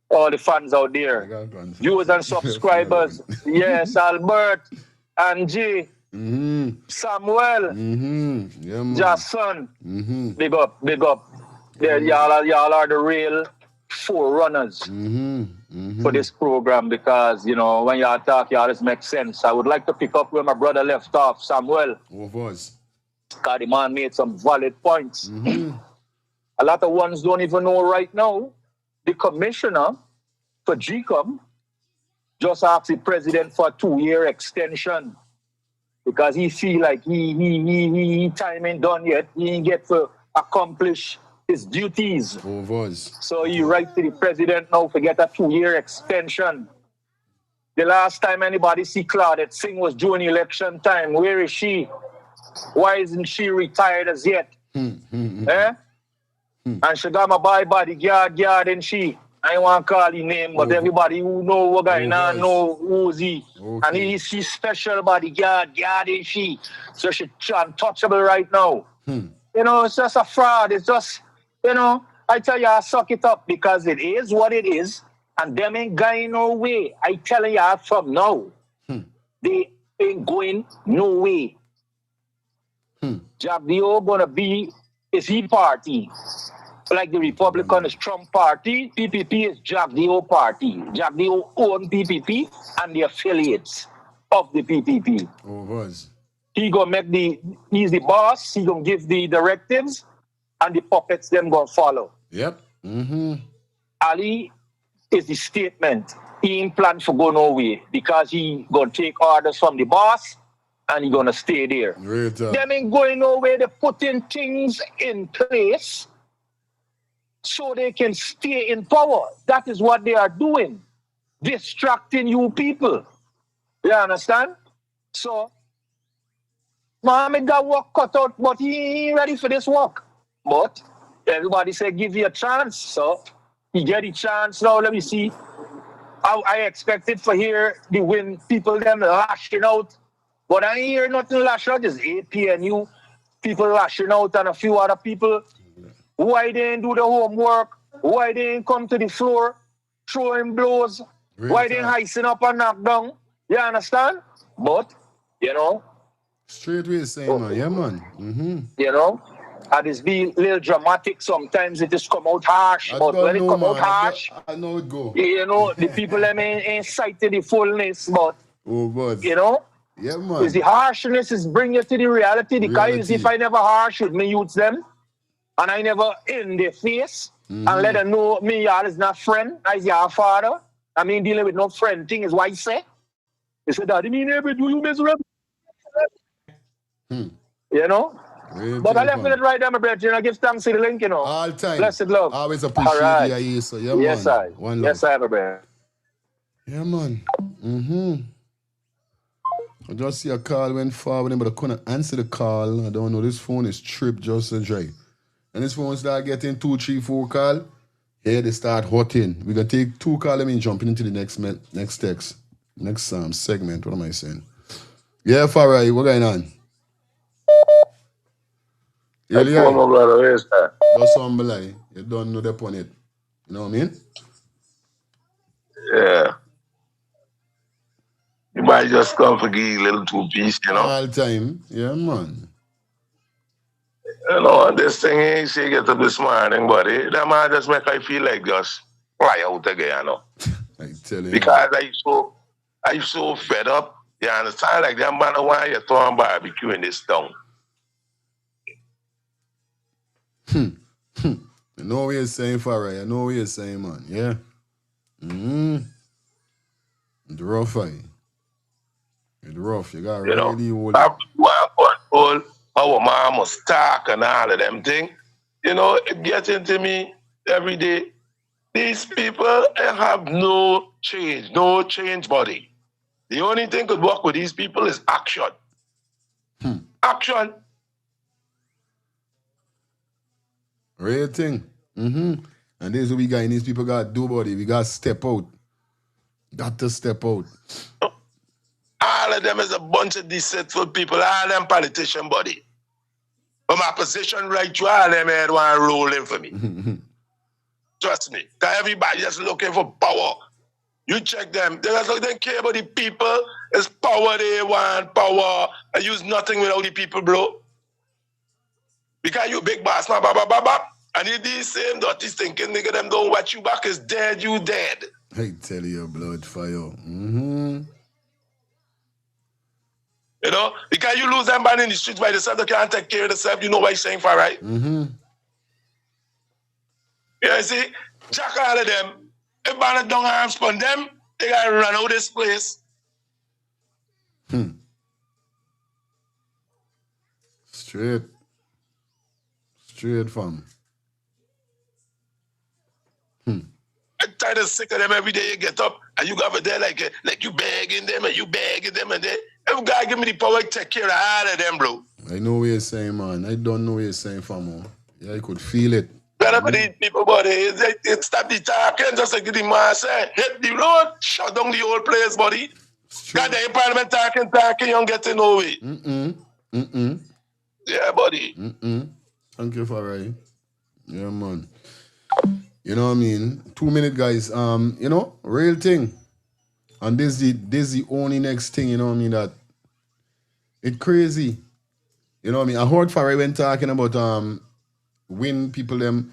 all the fans out there, viewers and subscribers, yes, Albert, Angie, Samuel, yeah, Jason, big up. Y'all are the real forerunners for this program because, when y'all talk, y'all just make sense. I would like to pick up where my brother left off, Samuel. Of course. Because the man made some valid points. A lot of ones don't even know right now. The commissioner for GCOM just asked the president for a 2-year extension because he feel like he time ain't done yet. He ain't get to accomplish his duties. Of course. So he write to the president now to get a 2-year extension. The last time anybody see Claudette Singh was during election time. Where is she? Why isn't she retired as yet? And she got my bodyguard, and she. I don't want to call his name, but everybody who know what going on know who's he. Okay. And he's special bodyguard, and she. So she's untouchable right now. It's just a fraud. It's just, I tell you, I suck it up because it is what it is, and them ain't going no way. I tell you from now, they ain't going no way. Jack Dio gonna be is he party. Like the Republican is Trump party, PPP is Jack Dio party. Jack Dio own PPP and the affiliates of the PPP. Oh, was. He gonna he's the boss, he gonna give the directives and the puppets them gonna follow. Yep. Ali is the statement. He ain't plan for go nowhere because he gonna take orders from the boss and he's gonna stay there. Them ain't going nowhere. They're putting things in place so they can stay in power. That is what they are doing. Distracting you people. You understand? So, Mohammed got work cut out, but he ain't ready for this work. But everybody said give you a chance. So he get a chance now. Let me see. I expected for here the win people them lashing out. But I ain't hear nothing lash out. Just APNU people lashing out and a few other people. Why they didn't do the homework? Why they didn't come to the floor throwing blows? Why they didn't heisting up and knock down? You understand? But, straight way saying, man. Yeah, man. And it's be a little dramatic. Sometimes it just come out harsh. But when it come out harsh, I know it go. The people them ain't cited the fullness. But, yeah, man. Is the harshness is bring you to the reality. The guy is if I never harsh with me youths them, and I never in their face, and let them know me y'all is not friend, as your father. I mean dealing with no friend thing is what he say. He said, Daddy, me never do you miserable. But I left it right there, my brother. I give thanks to the link, All time. Blessed love. Always appreciate you, so yeah, yes, man. I. One yes, love. I, my brother. Yeah, man. I just see a call went forward, but I couldn't answer the call. I don't know. This phone is tripped just a dry. And this phone start getting 2, 3, 4 call. Here they start hotting. We're gonna take 2 call and jumping into the next text. Next segment. What am I saying? Yeah, Farai, what going on? Yeah, brother, where is that? That's something like you don't know the on it. You know what I mean? Yeah. You might just come for give a little 2 piece, you know. All time. Yeah, man. You know, this thing ain't say get up this morning, buddy. That man just make I feel like just fly out again, you know. I tell you. Because I so fed up. You understand? Like that man why you throwing barbecue in this town. I know what you're saying, Farah. I know what you're saying, man. Yeah. It's rough, It's rough. You got You really know, hold I want control our mom must talk and all of them things. You know, it gets into me every day. These people have no change body. The only thing could work with these people is action. Action. Real thing. And this is what we got, and these people got to do about it. We got to step out. Got to step out. All of them is a bunch of deceitful people. All them politician body. But my position right to all them head want to roll in for me. Trust me. Because everybody just looking for power. You check them. They don't care about the people. It's power they want, power. I use nothing without the people, bro. Because you big boss, man, and if these same dirty thinking nigga them don't watch you back is dead, you dead. I tell you, blood fire. You know, because you lose them man in the streets by themselves, they can't take care of themselves. You know what you're saying, for right? Yeah, you see, jack all of them. If man don't arms on them, they gotta run out of this place. Straight fam. I'm tired of sick of them every day you get up and you go over there like you begging them and then every guy give me the power to take care of all of them, bro. I know what you're saying, man. I don't know what you're saying, fam. Yeah, I could feel it. Better for these people, buddy. It stop the talking, just like the man said. Hit the road, shut down the whole place, buddy. Got the parliament talking, you don't get to know it. Yeah, buddy. Thank you for right. Yeah, man. You know what I mean? 2 minute, guys. You know, real thing. And this the only next thing, you know what I mean, that it's crazy. You know what I mean? I heard Farai when talking about when people them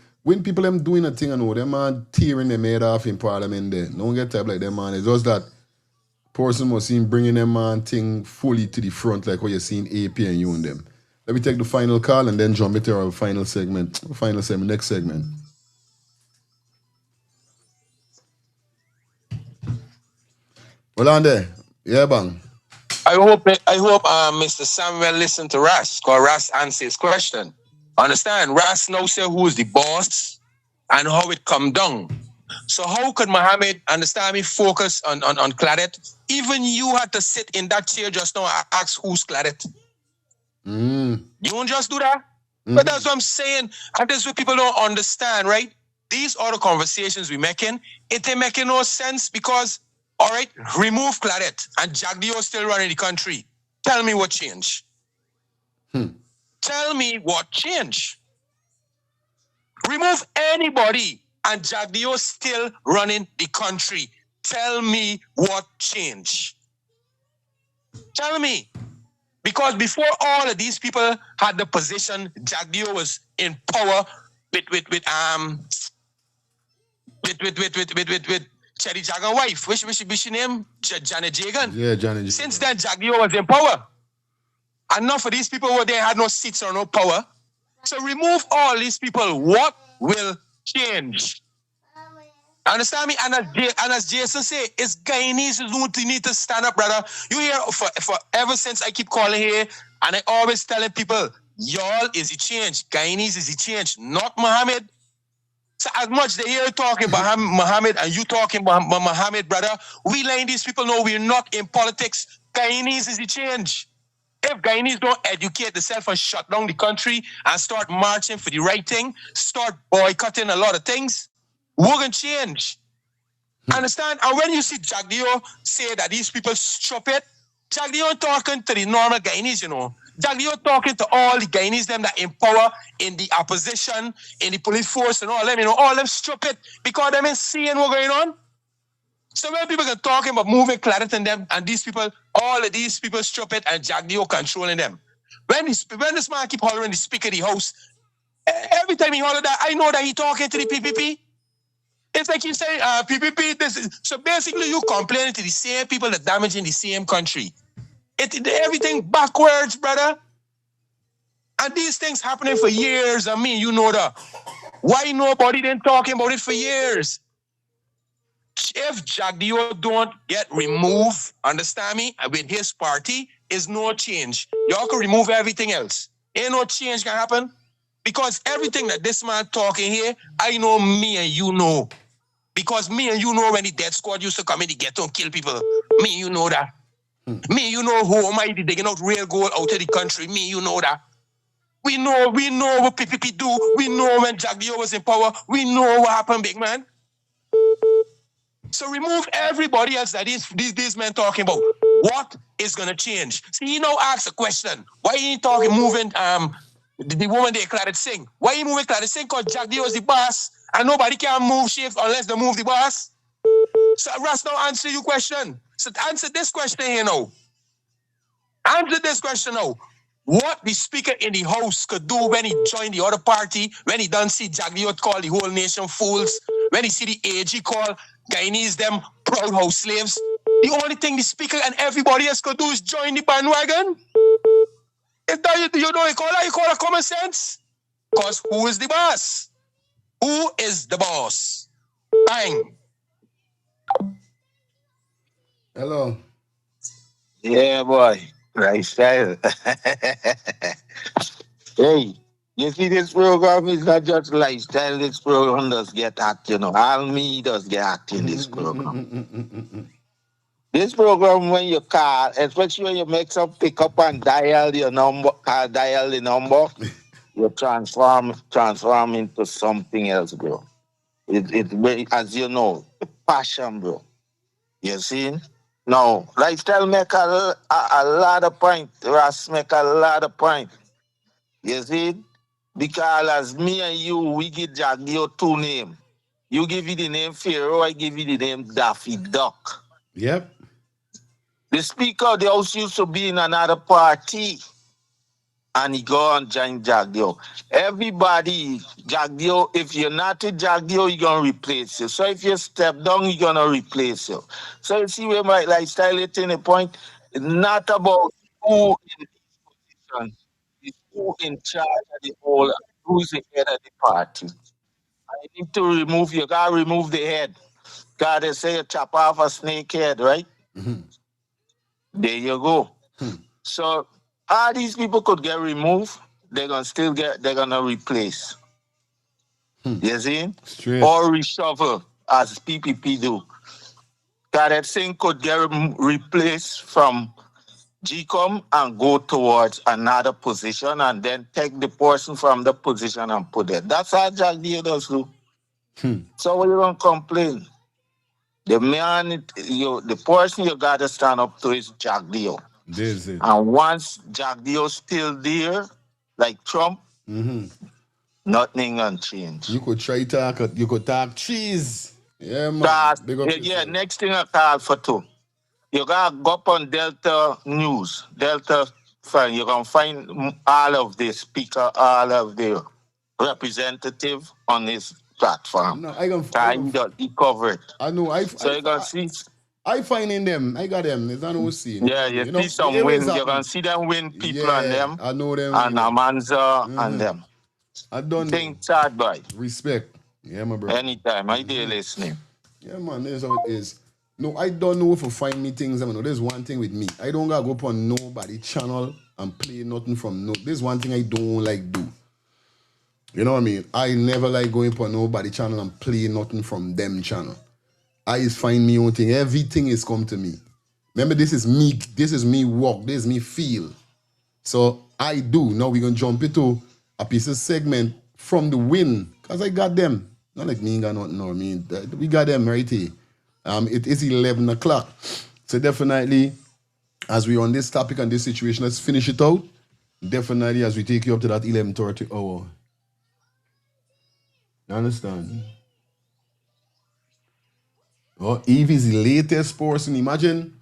doing a thing and all them man tearing them head off in parliament there. Don't get type like them man. It's just that person must seem bringing them man thing fully to the front like what you're seeing AP and you and them. Let me take the final call and then jump into our final segment. Next segment. Hold on there. Yeah, bang. I hope Mr. Samuel listened to Ras, because Ras answered his question. Understand? Ras now say who's the boss and how it come down. So how could Mohammed, understand me, focus on Claret? Even you had to sit in that chair just now and ask who's Claret. You won't just do that? But that's what I'm saying. And that's what people don't understand, right? These are the conversations we're making. It ain't making no sense because, all right, remove Claret and Jagdio still running the country. Tell me what changed. Tell me what changed. Remove anybody and Jagdio still running the country. Tell me what changed. Tell me. Because before all of these people had the position, Jagdio was in power with Cherry Jagan wife. Which she name? Janet Jagan. Yeah, Janet Jagan. Since then, Jagdio was in power. Enough of these people where they had no seats or no power. So remove all these people. What will change? Understand me? And as Jason say, it's Guyanese who need to stand up, brother. You hear for ever since I keep calling here, and I always telling people, y'all is the change. Guyanese is the change, not Mohammed. So as much they hear talking about Mohammed and you talking about Mohammed, brother, we letting these people know we're not in politics. Guyanese is the change. If Guyanese don't educate themselves and shut down the country and start marching for the right thing, start boycotting a lot of things, we're going to change. Understand? And when you see Jagdio say that these people stupid, Jagdio talking to the normal Guyanese, you know. Jagdio talking to all the Guyanese, them that in power, in the opposition, in the police force and all them, you know, all them stupid because them ain't seeing what's going on. So when people are talking about moving Claret and them, and these people, all of these people stupid and Jack Dio controlling them. When this man keep hollering the speaker of the house, every time he holler that, I know that he talking to the PPP. It's like he saying, PPP, this is... So basically you complaining to the same people that damaging the same country. Everything backwards, brother. And these things happening for years. I mean, you know that. Why nobody didn't talking about it for years? If Jagdio don't get removed, understand me, with his party, is no change. Y'all can remove everything else. Ain't no change can happen. Because everything that this man talking here, I know me and you know. Because me and you know when the death squad used to come in the ghetto and kill people. Me, you know that. Me, you know who almighty digging out real gold out of the country. Me, you know that. We know what PPP do. We know when Jagdio was in power. We know what happened, big man. So remove everybody else that these men talking about. What is gonna change? See, he now asks a question. Why he talking moving the woman they Claret Singh? Why he moving Claret Singh? Because Jagdio is the boss and nobody can move shift unless they move the boss. So Ras now answer your question. So answer this question here now. Answer this question now. What the speaker in the house could do when he joined the other party, when he done see Jagdio call the whole nation fools, when he see the AG call Guyanese them proud house slaves, the only thing the speaker and everybody else could do is join the bandwagon. If that you know you call it common sense. Because who is the boss? Who is the boss? Bang. Hello. Yeah, boy. Lifestyle. Hey, you see, this program is not just lifestyle. This program does get act, you know. All me does get act in this program. This program, when you call, especially when you make some pick up and dial your number, dial the number, you transform into something else, bro. It's very, as you know, passion, bro. You see? No, lifestyle make a lot of point. Ras make a lot of point. You see? Because as me and you, we give Jagdio two names. You give you the name Pharaoh, I give you the name Daffy Duck. Yep. The speaker of the house used to be in another party. And he go and join Jagdio. Everybody, Jagdio, if you're not with Jagdio, you're going to replace you. So if you step down, you're going to replace you. So you see where my lifestyle is in the point? It's not about who in this position. It's who in charge of the whole, who's the head of the party. I need to remove, you got to remove the head. God, they say you chop off a snake head, right? Mm-hmm. There you go. So all these people could get removed, they're gonna replace. You see? Straight. Or reshuffle as PPP do. That thing could get replaced from GCOM and go towards another position and then take the person from the position and put it. That's how Jack Dio does do. So what you gonna complain? The man, the person you gotta stand up to is Jack Dio. This is it. And once Jack Dio still there, like Trump, nothing gonna change. You could talk cheese. Yeah, man. Next thing I call for two. You gotta go up on Delta News, Delta Fine. You're gonna find all of the speaker, all of the representative on this platform. No, he covered. I know. So you're gonna see. I finding them. I got them. There's no scene. Yeah, you see some win. You're gonna see them win people on them. I know them. And Amanza and them. I don't think sad boy. Respect. Yeah, my brother. Anytime. I dare listening. Yeah, man. That's how it is. No, I don't know if you find me things. I mean, there's one thing with me. I don't gotta go up on nobody channel and play nothing from no. There's one thing I don't like do. You know what I mean? I never like going up on nobody channel and play nothing from them channel. I just find me own thing. Everything is come to me. Remember, this is me. This is me walk. This is me feel. So I do. Now we're gonna jump into a piece of segment from the win. Cause I got them. Not like me ain't got nothing. No, I mean we got them right here. It is 11 o'clock. So definitely, as we on this topic and this situation, let's finish it out. Definitely, as we take you up to that 11:30 hour. You understand? Oh, Eve is the latest person. Imagine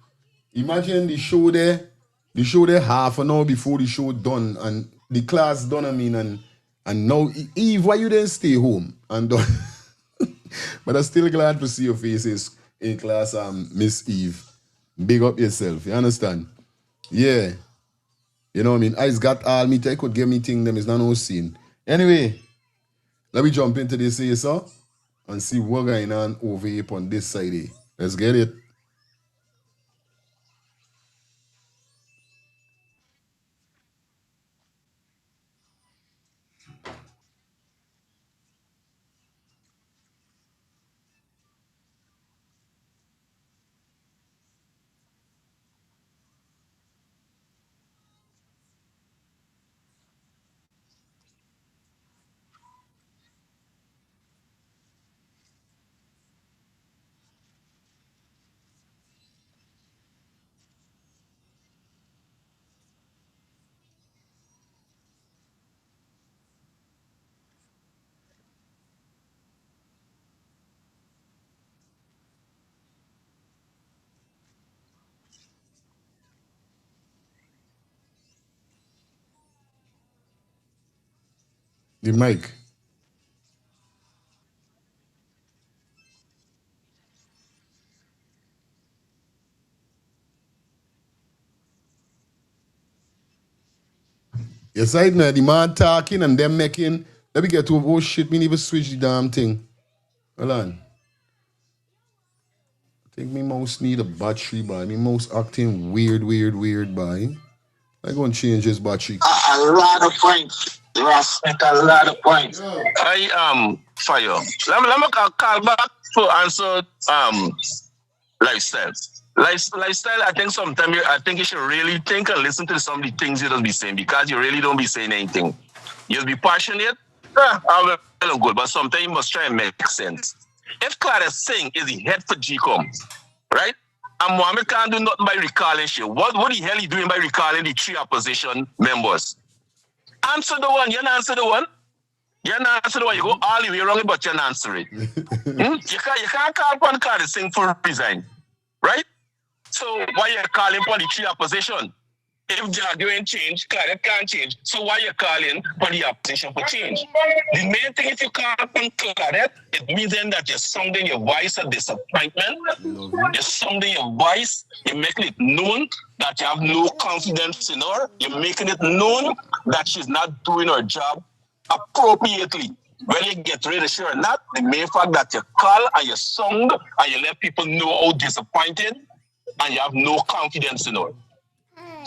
the show there. The show there half an hour before the show done and the class done. I mean, and now Eve, why you didn't stay home and done? But I'm still glad to see your faces in class, Miss Eve. Big up yourself. You understand? Yeah. You know what I mean? I just got all me. I could get me thing them. It's not no scene. Anyway, let me jump into this here, sir, and see what going on over here on this side here. Let's get it. The mic. Yes, I know the man talking and them making. Let me get to oh shit, me even switch the damn thing. Hold on. I think me mouse need a battery, boy. Me mouse acting weird, boy. I gonna change his battery. A lot of points. Ross make a lot of points. I fire. Let me call back to answer lifestyle. Lifestyle, I think sometimes I think you should really think and listen to some of the things you don't be saying because you really don't be saying anything. You'll be passionate, I'm well and good, but sometimes you must try and make sense. If Claudia Singh is the head for GCOM, right? And Mohammed can't do nothing by recalling shit. What the hell he doing by recalling the 3 opposition members? Answer the one. You answer the one. You answer the one. You go all the way wrong, but you answer it. You can't call upon Claudia Singh for resign, right? So why you calling for the 3 opposition? If they are doing change, Claudia can't change. So why you calling for the opposition for change? The main thing, if you call upon Claudia, it means then that you're sounding your voice of disappointment. You're sounding your voice. You're making it known that you have no confidence in her. You're making it known that she's not doing her job appropriately. Whether you get rid of her or not, the main fact that you call and you sound and you let people know how disappointed and you have no confidence in her.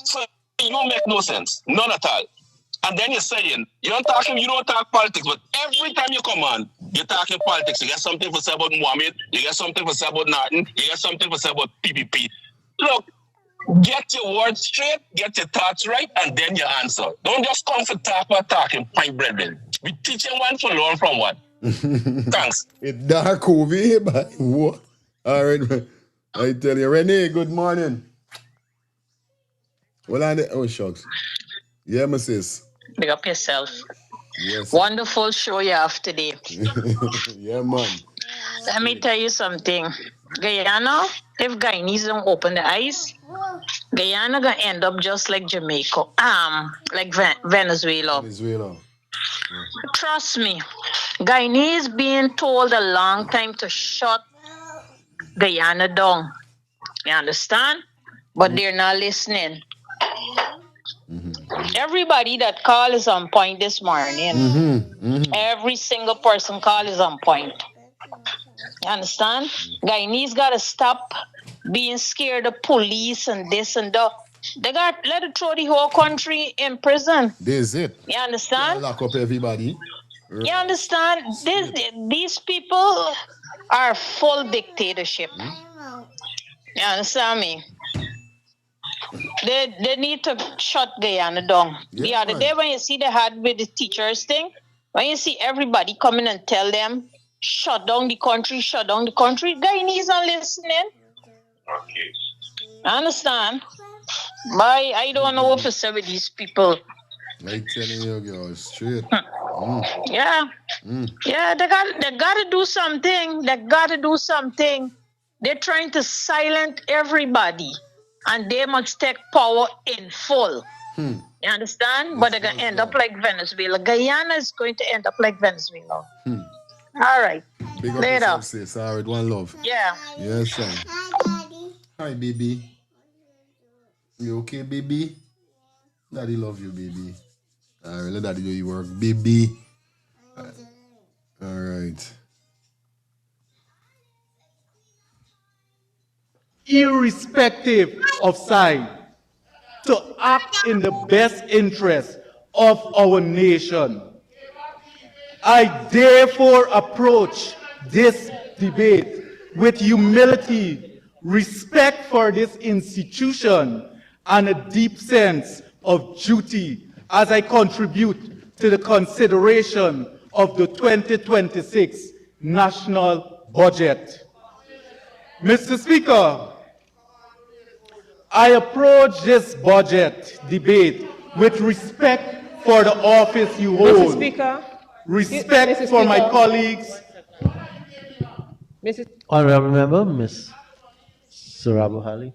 So you don't make no sense, none at all. And then you're saying, you don't talk politics, but every time you come on, you're talking politics. You got something to say about Mohammed, you got something to say about Norton, you got something to say about PPP. Look, get your words straight, get your thoughts right, and then you answer. Don't just come for talking, point brethren. We teaching one to learn from one. Thanks. It's dark over here, but what? All right, I tell you, Renee, good morning. Well, oh, shucks. Yeah, my sis. Big up yourself. Yes. Wonderful show you have today. Yeah, man. Let me tell you something. Guyana, if Guyanese don't open the eyes, Guyana gonna end up just like Jamaica, like Venezuela. Venezuela. Trust me, Guyanese being told a long time to shut Guyana down. You understand? But they're not listening. Everybody that call is on point this morning. Every single person call is on point. You understand? Guyanese gotta stop being scared of police and this and that. They got let it throw the whole country in prison. This is it. You understand? Lock up everybody. You understand? These people are full dictatorship. You understand me? They need to shut Guyana down. The other day when you see they had with the teachers thing, when you see everybody coming and tell them, shut down the country, Guyanese are listening. Okay. I understand. But I don't know what to say with these people. I telling you, girl, straight. Yeah. Yeah, they gotta do something. They gotta do something. They're trying to silence everybody, and they must take power in full. You understand? But they're going to end up like Venezuela. Guyana is going to end up like Venezuela. All right. Big up Later. yourself, sis. All right, one love. Yeah. Yes, sir. Hi, baby. You okay, baby? Daddy love you, baby. All right, let daddy do your work, baby. All right. Irrespective of side, to act in the best interest of our nation. I therefore approach this debate with humility, respect for this institution, and a deep sense of duty as I contribute to the consideration of the 2026 national budget. Mr. Speaker, I approach this budget debate with respect for the office you hold. Mr. Speaker. Respect for my colleagues. Honorable Member, Ms. Sarabu Hali.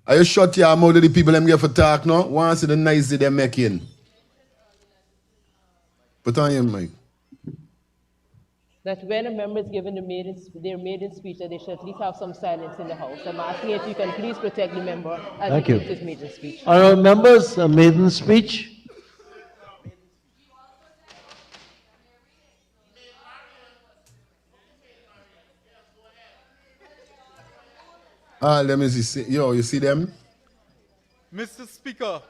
Are you shut your mouth to the people them get for talk now? Want to see the nice they're making? Put on your mic. That when a member is given their maiden speech, that they should at least have some silence in the House. I'm asking if you can please protect the member as Thank he you. gives his maiden speech. Honorable members, a maiden speech. Let me see. Yo, you see them? Mr. Speaker,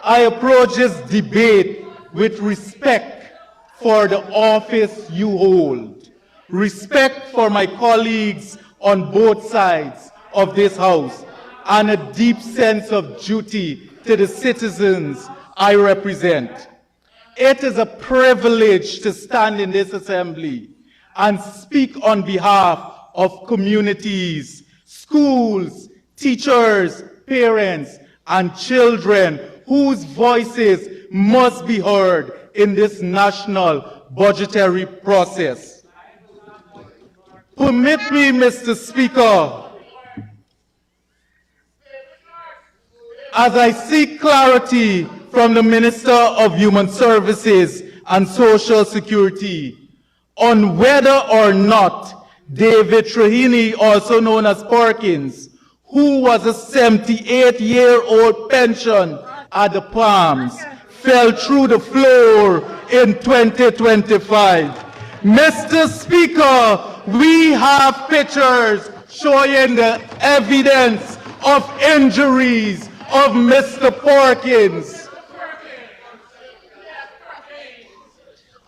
I approach this debate with respect for the office you hold, respect for my colleagues on both sides of this House, and a deep sense of duty to the citizens I represent. It is a privilege to stand in this assembly and speak on behalf of communities, schools, teachers, parents, and children whose voices must be heard in this national budgetary process. Permit me, Mr. Speaker, as I seek clarity from the Minister of Human Services and Social Security on whether or not David Trahini, also known as Perkins, who was a 78-year-old pension at the Palms, fell through the floor in 2025. Mr. Speaker, we have pictures showing the evidence of injuries of Mr. Perkins.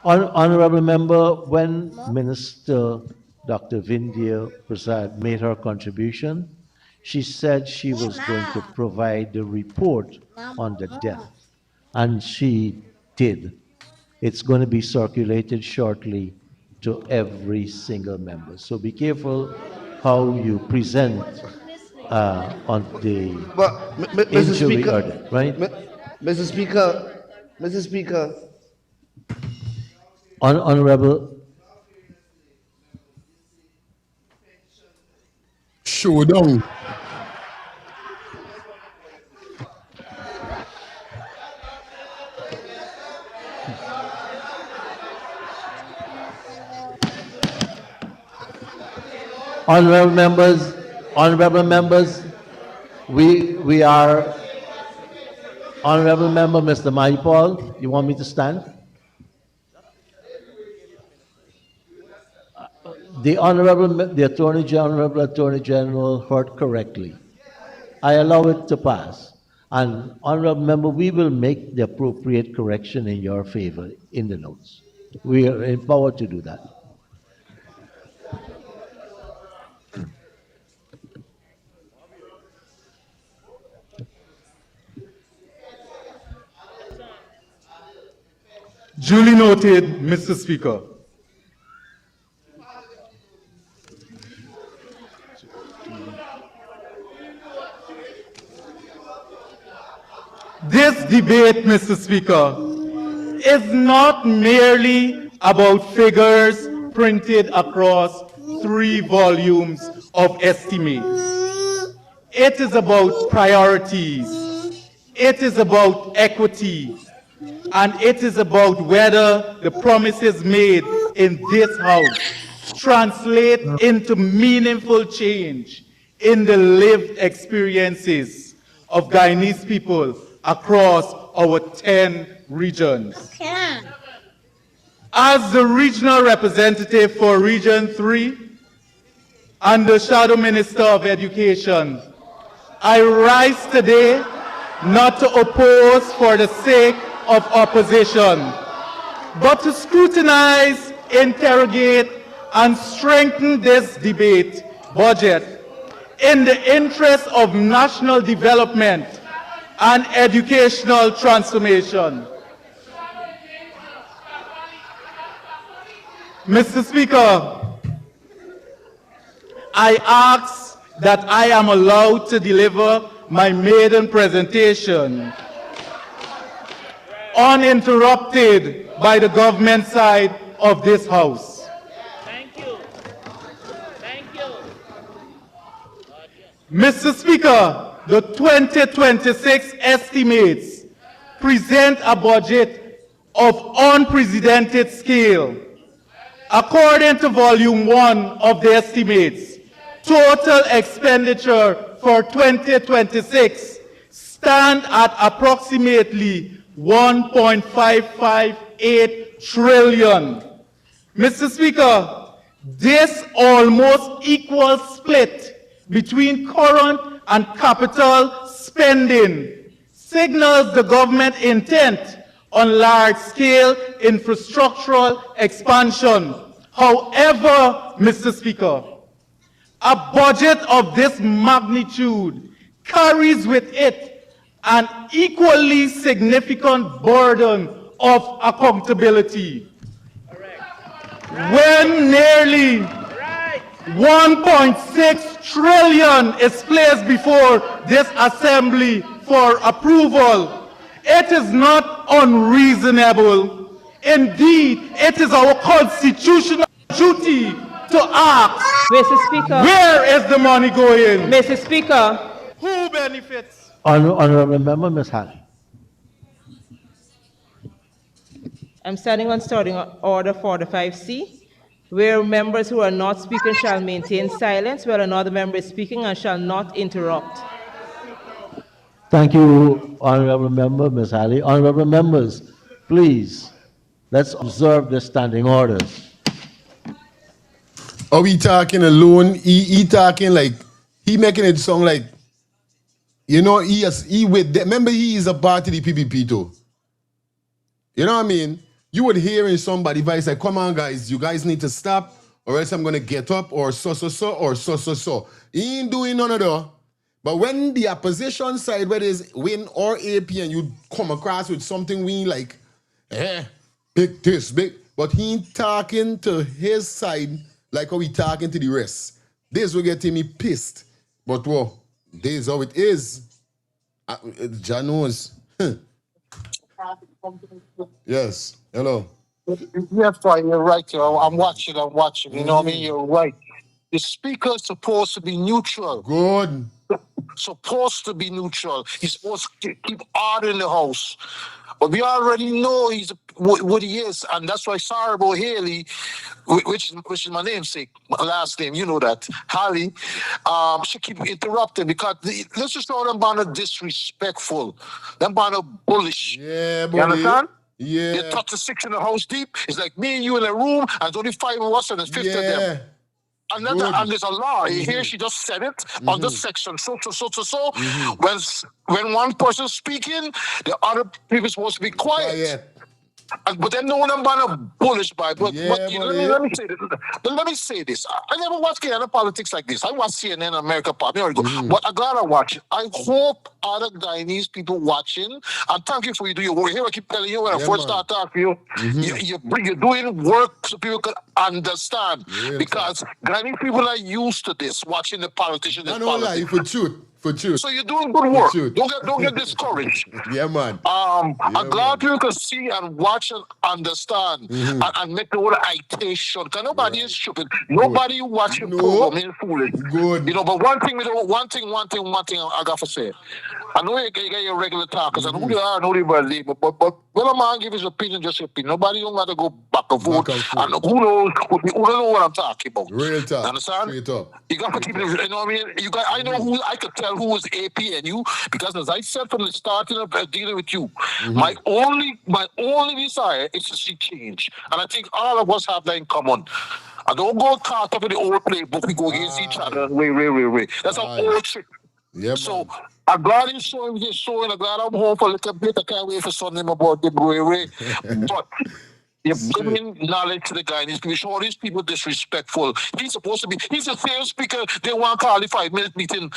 Honorable Member, when Minister Dr. Vindhya Prasad made her contribution, she said she was going to provide the report on the death, and she did. It's going to be circulated shortly to every single member. So be careful how you present on the injury order, right? Mr. Speaker, Honorable. Showdown. Honorable members, we are. Honorable Member, Mr. Maipal, you want me to stand? The Attorney General heard correctly. I allow it to pass. And Honorable Member, we will make the appropriate correction in your favor in the notes. We are empowered to do that. Duly noted, Mr. Speaker. This debate, Mr. Speaker, is not merely about figures printed across 3 volumes of estimates. It is about priorities. It is about equity. And it is about whether the promises made in this house translate into meaningful change in the lived experiences of Guyanese people across our 10 regions. As the regional representative for Region 3 and the Shadow Minister of Education, I rise today not to oppose for the sake of opposition, but to scrutinize, interrogate, and strengthen this debate budget in the interest of national development and educational transformation. Mr. Speaker, I ask that I am allowed to deliver my maiden presentation uninterrupted by the government side of this House. Thank you. Thank you. Mr. Speaker, the 2026 estimates present a budget of unprecedented scale. According to Volume 1 of the estimates, total expenditure for 2026 stand at approximately 1.558 trillion. Mr. Speaker, this almost equal split between current and capital spending signals the government intent on large-scale infrastructural expansion. However, Mr. Speaker, a budget of this magnitude carries with it an equally significant burden of accountability. When nearly 1.6 trillion is placed before this assembly for approval, it is not unreasonable. Indeed, it is our constitutional duty to ask, Mr. Speaker, where is the money going? Mr. Speaker, Who benefits? Honorable Member, Ms. Halley. I'm standing on Standing Order 45C, where members who are not speaking shall maintain silence while another member is speaking and shall not interrupt. Thank you, Honorable Member, Ms. Halley. Honorable members, please, let's observe the standing orders. Are we talking alone? He talking like, he making it sound like, you know, remember he is a part of the PPP too. You know what I mean? You would hear in somebody voice like, come on guys, you guys need to stop or else I'm going to get up or so. He ain't doing none of that. But when the opposition side, whether it's Win or AP, and you come across with something we like, big this, big, but he ain't talking to his side like how he talking to the rest. This will get me pissed. But well, this is how it is. John knows. Yes. Hello. Yes, right, you're right. I'm watching. You know what I mean? You're right. The speaker is supposed to be neutral. Good. Supposed to be neutral. He's supposed to keep order in the house. But we already know what he is, and that's why sorry about Haley, which is my namesake, my last name, you know that, Haley, she keep interrupting because let's just know them banner disrespectful, them banner bullish. Yeah, you understand? Yeah. They touch the 6 in the house deep. It's like me and you in a room, and there's only 5 of us, and there's 50 of them. And there's a law. Here she just said it on this section. So. When one person's speaking, the other people are supposed to be quiet. But then no one about bullish by. But you know, let me say this. But let me say this. I never watch Canada politics like this. I watch CNN America Pop. But I'm glad I watch it. I hope other Guyanese people watching. And thank you for you do your work. Here I keep telling you when I first start talking to you, you're doing work so people can understand. Because Guyanese people are used to this, watching the politicians. I don't lie, for truth. For truth. So you're doing good work. Don't get discouraged. Yeah, man. I'm glad people can see and watch and understand and make the whole citation. Because nobody is stupid. Nobody watching program is foolish. Good. You know, but one thing I got to say. I know you get your regular talkers, and who they are, I know they were labor, but when a man give his opinion, just your opinion. Nobody don't got to go back and forth. And who knows, who don't know what I'm talking about. Real talk. Understand? Straight up. You got to keep it, you know what I mean? I know who, I could tell who was AP and you, because as I said from the starting of dealing with you, my only desire is to see change. And I think all of us have that in common. I don't go caught up in the old playbook, we go against each other. Wait. That's an old trick. Yeah, so I'm glad he's showing this show, and I'm glad I'm home for a little bit. I can't wait for Sunday about the way. But you're bringing knowledge to the guy. He's be sure these people disrespectful. He's supposed to be. He's a sales speaker. They want to call the 5-minute meeting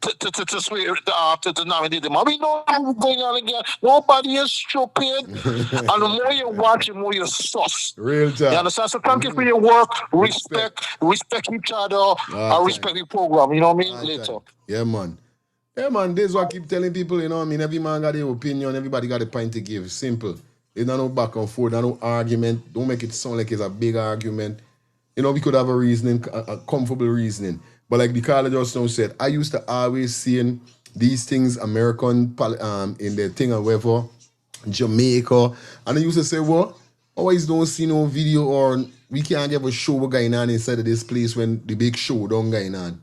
to swear to nominate them. I mean, no what's going on again. Nobody is stupid. And the more you watch, the more you're sus. Real time. You understand? So thank you for your work. Respect each other. I respect the program. You know what I mean? Later. Yeah, man. Yeah, man, this is what I keep telling people, you know what I mean? Every man got their opinion, everybody got a point to give. Simple. There's no back and forth, there's no argument. Don't make it sound like it's a big argument. You know, we could have a reasoning, a comfortable reasoning. But like the caller just now said, I used to always see these things, American, in the thing or whatever, Jamaica. And I used to say, well, always don't see no video or we can't get a show going on inside of this place when the big show don't going on.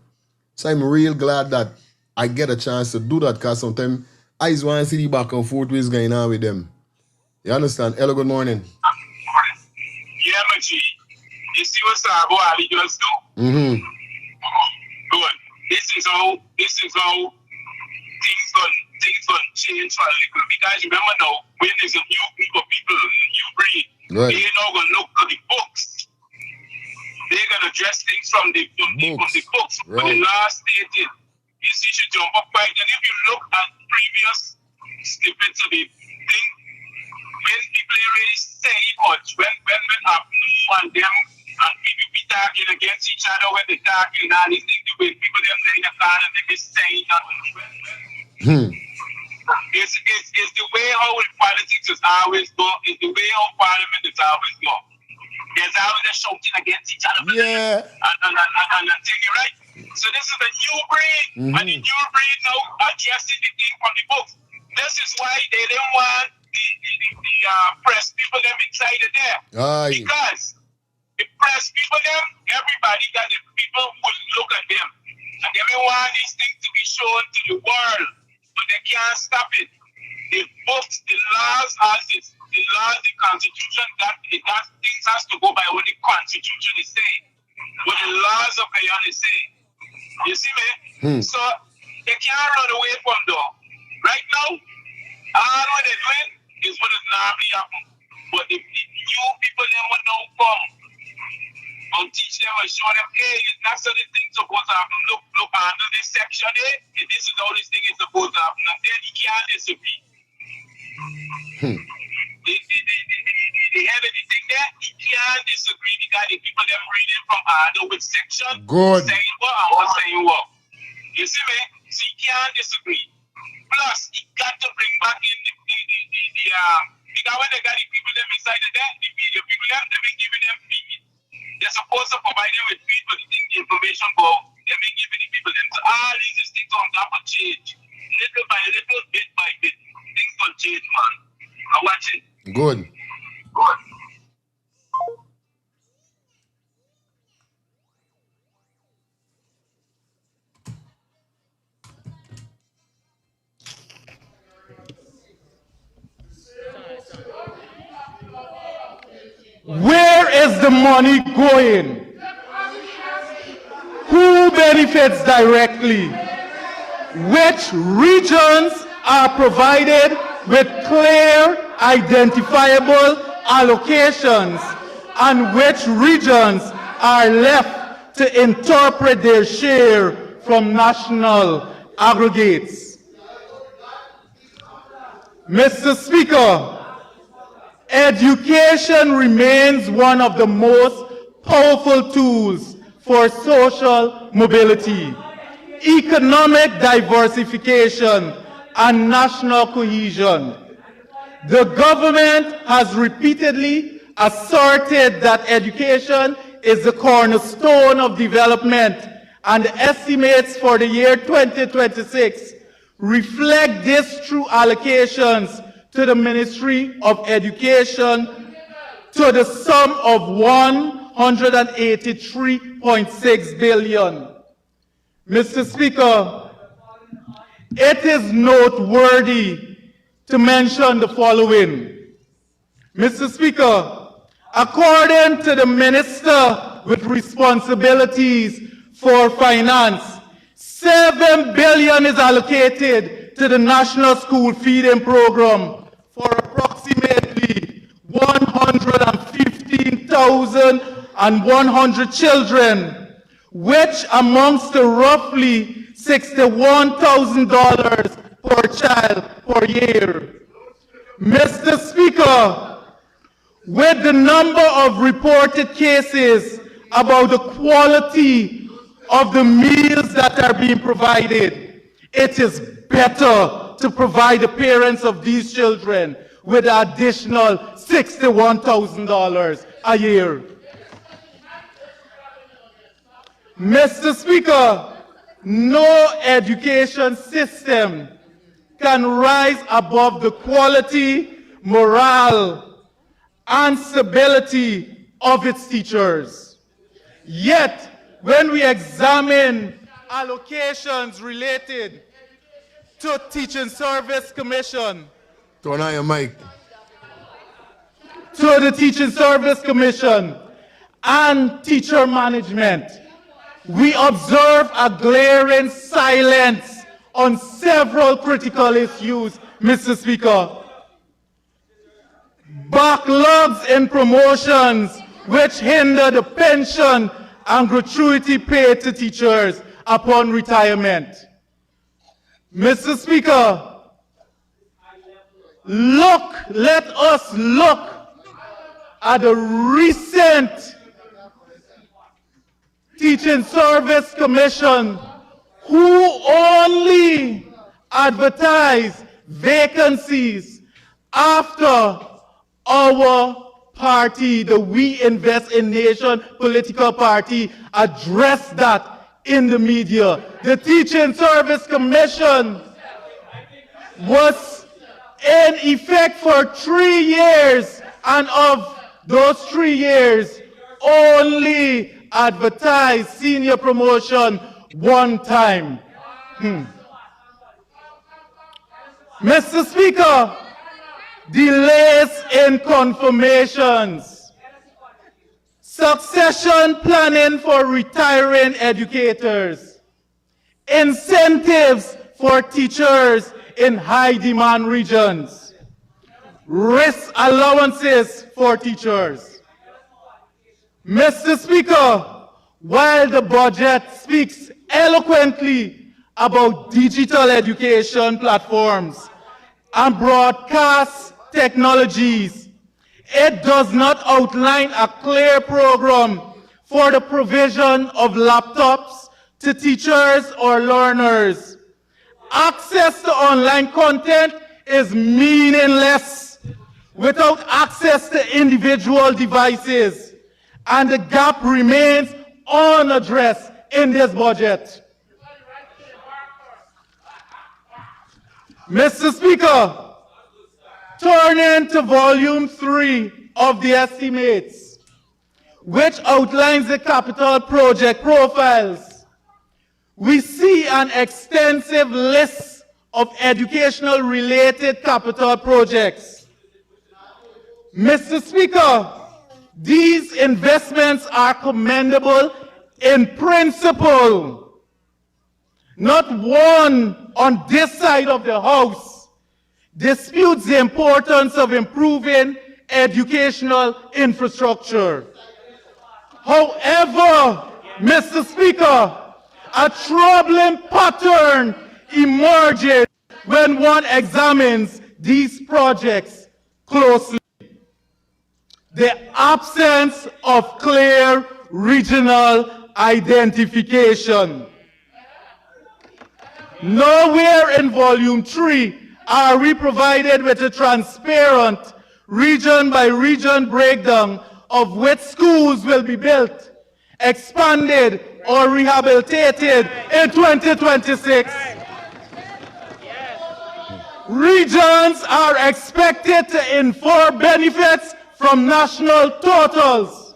So I'm real glad that I get a chance to do that because sometimes I just want to see the back and forth what's going on with them. You understand? Hello, good morning. Yeah, Machi. You see what's up, boy? Ali just do. Good. This is how things gonna change for a little. Because remember now, when there's a new group of people, new breed, they're not gonna look at the books. They're gonna address things from the books. Right. When the last stated, you see, you jump up right. And if you look at previous snippets of the thing, when people already say much, when and them and people be talking against each other when they're talking and these things, the way people them in the car and they be saying it's the way how politics is always go, it's the way how parliament is always go. There's always a shouting against each other. Yeah. And thing, right? So this is a new breed, and the new breed now addressing the thing from the books. This is why they didn't want the press people them inside of there. Because the press people them, everybody got the people who will look at them. And they want these things to be shown to the world. But they can't stop it. The books, the laws, the Constitution, that things has to go by what the Constitution is saying. What the laws of Guyana is saying. You see me? So they can't run away from them. Right now, all what they're doing is what is not happening. But the new people they will now come and teach them and show them, hey, it's not so this thing's supposed to happen. Look under this section here, this is how this thing is supposed to happen. And then you can't disagree. The head of the thing there, you can't disagree because the people that reading from under which section saying what and what's saying what. You see me? So you can't disagree. Plus, you got to bring back in the because when they got the people them inside of that, the media people them, they been giving them feed. They're supposed to provide them with feed, but the information go, they've been giving the people them. So all these things on top of change. Little by little, bit by bit. Things will change, man. I watch it. Good. Where is the money going? Who benefits directly? Which regions are provided with clear, identifiable allocations, and which regions are left to interpret their share from national aggregates? Mr. Speaker, education remains one of the most powerful tools for social mobility, economic diversification, and national cohesion. The government has repeatedly asserted that education is the cornerstone of development, and the estimates for the year 2026 reflect this through allocations to the Ministry of Education to the sum of 183.6 billion. Mr. Speaker, it is noteworthy to mention the following. Mr. Speaker, according to the Minister with responsibilities for finance, 7 billion is allocated to the National School Feeding Program for approximately 115,100 children, which amounts to roughly $61,000 per child per year. Mr. Speaker, with the number of reported cases about the quality of the meals that are being provided, it is better to provide the parents of these children with an additional $61,000 a year. Mr. Speaker, no education system can rise above the quality, morale, and stability of its teachers. Yet, when we examine allocations related to Teaching Service Commission, turn on your mic, to the Teaching Service Commission and teacher management, we observe a glaring silence on several critical issues, Mr. Speaker. Backlogs in promotions which hinder the pension and gratuity paid to teachers upon retirement. Mr. Speaker, let us look at the recent Teaching Service Commission, who only advertise vacancies after our party, the We Invest in Nation political party, addressed that in the media. The Teaching Service Commission was in effect for 3 years, and of those 3 years, only advertised senior promotion one time. Mr. Speaker, delays in confirmations, succession planning for retiring educators, incentives for teachers in high demand regions, risk allowances for teachers. Mr. Speaker, while the budget speaks eloquently about digital education platforms and broadcast technologies, it does not outline a clear program for the provision of laptops to teachers or learners. Access to online content is meaningless without access to individual devices, and the gap remains unaddressed in this budget. Mr. Speaker, turning to volume 3 of the estimates, which outlines the capital project profiles, we see an extensive list of educational related capital projects. Mr. Speaker, these investments are commendable in principle. Not one on this side of the House disputes the importance of improving educational infrastructure. However, Mr. Speaker, a troubling pattern emerges when one examines these projects closely. The absence of clear regional identification. Nowhere in Volume 3 are we provided with a transparent region by region breakdown of which schools will be built, expanded, or rehabilitated in 2026. Regions are expected to infer benefits from national totals.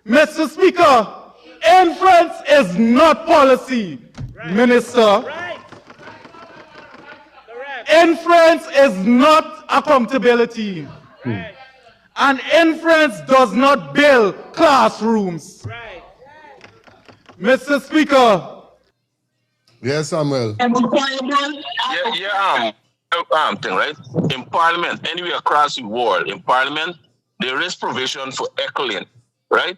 Mr. Speaker, inference is not policy, Minister. Inference is not accountability. And inference does not build classrooms. Mr. Speaker. Yes, Samuel. Thing, right? In Parliament, anywhere across the world, in Parliament, there is provision for echoing, right?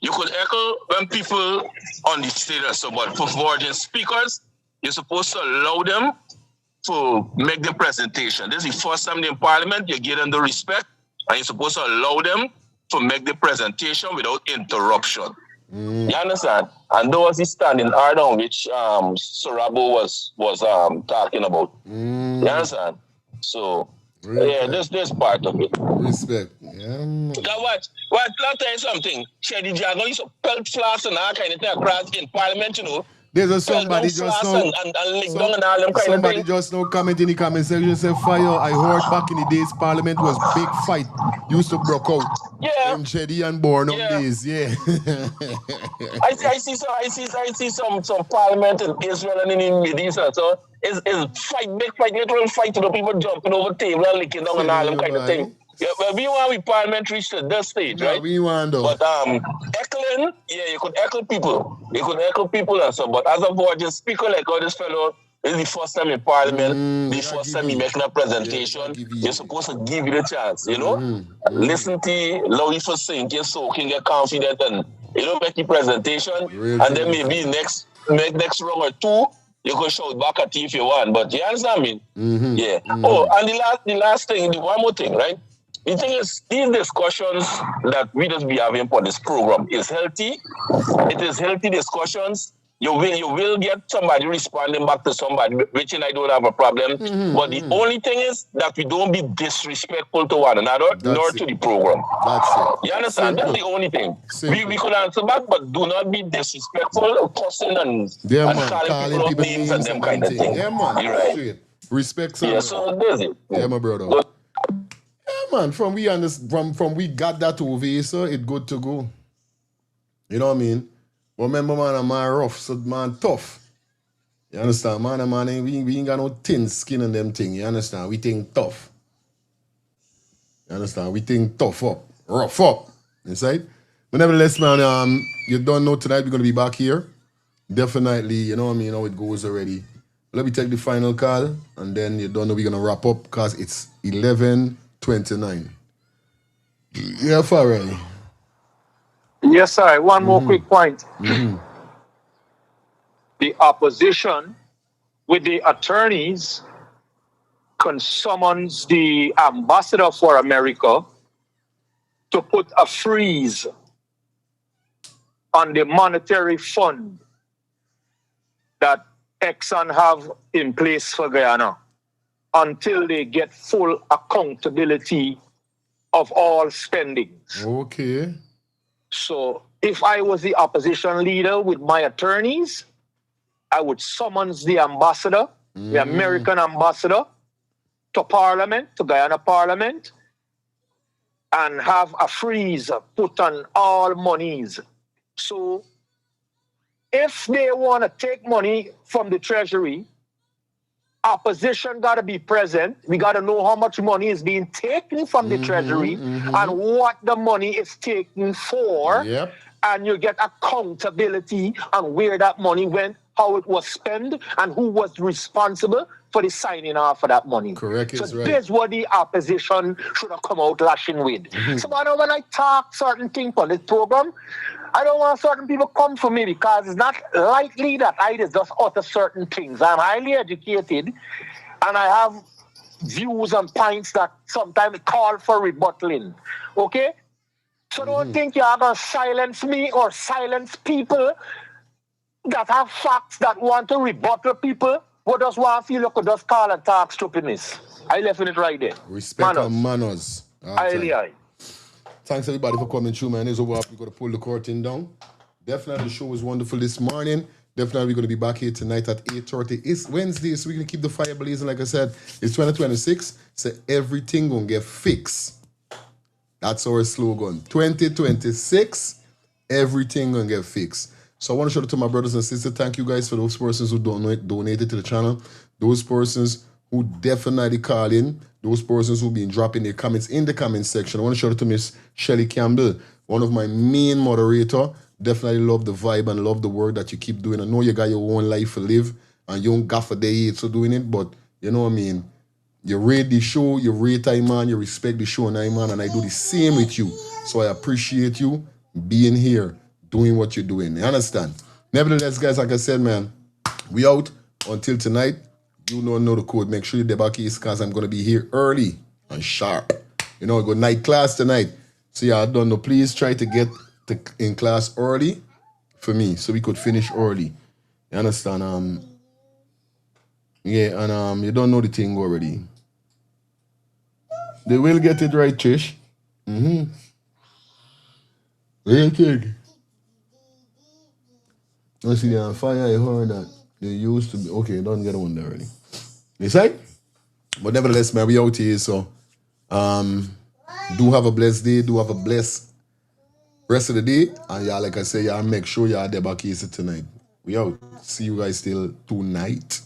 You could echo when people on the stage or so, but for virgin speakers, you're supposed to allow them to make the presentation. This is the first time in Parliament, you give them the respect, and you're supposed to allow them to make the presentation without interruption. You understand? And those the standing order on which Sorabo was talking about. You understand? So yeah, this part of it. Respect. Yeah. Now what? I'll tell you something. Shady Jago used to pelt flags and all kind of thing across in Parliament, you know. There's a somebody just now. Somebody just now comment in the comment section say fire. I heard back in the days Parliament was big fight. Used to broke out. Yeah. In Shady and Born days. Yeah. I see some Parliament in Israel and in the Middle East and so it's big fight, literal fight to the people jumping over table and licking down and all them kind of thing. Yeah, well, we want we Parliament reach to this stage, right? We want though. But echoing, yeah, you could echo people. You could echo people and so. But as a board, just speak like how this fellow is the first time in Parliament, the first time he making a presentation. You're supposed to give you the chance, you know? Listen to you, allow you to sing, get soaking, get confident, and you know, make the presentation. And then maybe next round or two, you can shout back at you if you want. But you understand me? Yeah. Oh, and the last thing, the one more thing, right? The thing is, these discussions that we just be having for this program is healthy. It is healthy discussions. You will get somebody responding back to somebody, which I don't have a problem. But the only thing is that we don't be disrespectful to one another, nor to the program. That's it. You understand? That's the only thing. We could answer back, but do not be disrespectful, cussing and calling people names and them kind of thing. Yeah, man. You're right. Straight. Respect. Yeah, so there's it. Yeah, my brother. Yeah, man. From we got that over here, so it good to go. You know what I mean? Remember, man, I'm rough, so man, tough. You understand? Man, we ain't got no thin skin and them thing. You understand? We think tough. You understand? We think tough up, rough up. Inside? But nevertheless, man, you don't know tonight we're going to be back here. Definitely, you know what I mean, how it goes already. Let me take the final call, and then you don't know we're going to wrap up because it's 11:29. Yeah, Farrell. Yes, sir. One more quick point. The opposition with the attorneys can summons the ambassador for America to put a freeze on the monetary fund that Exxon have in place for Guyana until they get full accountability of all spendings. Okay. So if I was the opposition leader with my attorneys, I would summons the ambassador, the American ambassador, to Parliament, to Guyana Parliament, and have a freeze put on all monies. So if they want to take money from the Treasury, opposition got to be present. We got to know how much money is being taken from the Treasury and what the money is taken for. Yep. And you get accountability on where that money went, how it was spent, and who was responsible for the signing off of that money. Correct. So Right. this is what the opposition should have come out lashing with. So when I talk certain things on this program, I don't want certain people come for me because it's not likely that I just utter certain things. I'm highly educated, and I have views and points that sometimes call for rebuttaling. Okay? So don't think you are going to silence me or silence people that have facts that want to rebuttal people who just want to feel you could just call and talk stupidness. I left it right there. Respect and manners. Aye. Thanks everybody for coming through, man. It's over. We're going to pull the curtain down. Definitely the show was wonderful this morning. Definitely we're going to be back here tonight at 8:30. It's Wednesday, so we're going to keep the fire blazing. Like I said, it's 2026, so everything going to get fixed. That's our slogan. 2026, everything going to get fixed. So I want to shout out to my brothers and sisters. Thank you guys for those persons who donated to the channel. Those persons who definitely call in. Those persons who been dropping their comments in the comment section. I want to shout out to Miss Shelly Campbell, one of my main moderator. Definitely love the vibe and love the work that you keep doing. I know you got your own life to live and you don't got for day so doing it, but you know what I mean? You rate the show, you rate I man, you respect the show and I man, and I do the same with you. So I appreciate you being here, doing what you're doing. You understand? Nevertheless, guys, like I said, man, we out until tonight. You don't know the code. Make sure you debug is because I'm going to be here early and sharp. You know, I got night class tonight. So yeah, I don't know. Please try to get in class early for me so we could finish early. You understand? Yeah, and you don't know the thing already. They will get it right, Trish. Real kid. I see they're on fire. I heard that they used to be. Okay, don't get one there already. You see? But nevertheless, man, we out here. So, do have a blessed day. Do have a blessed rest of the day. And yeah, like I say, y'all make sure y'all there back here tonight. We out. See you guys still tonight.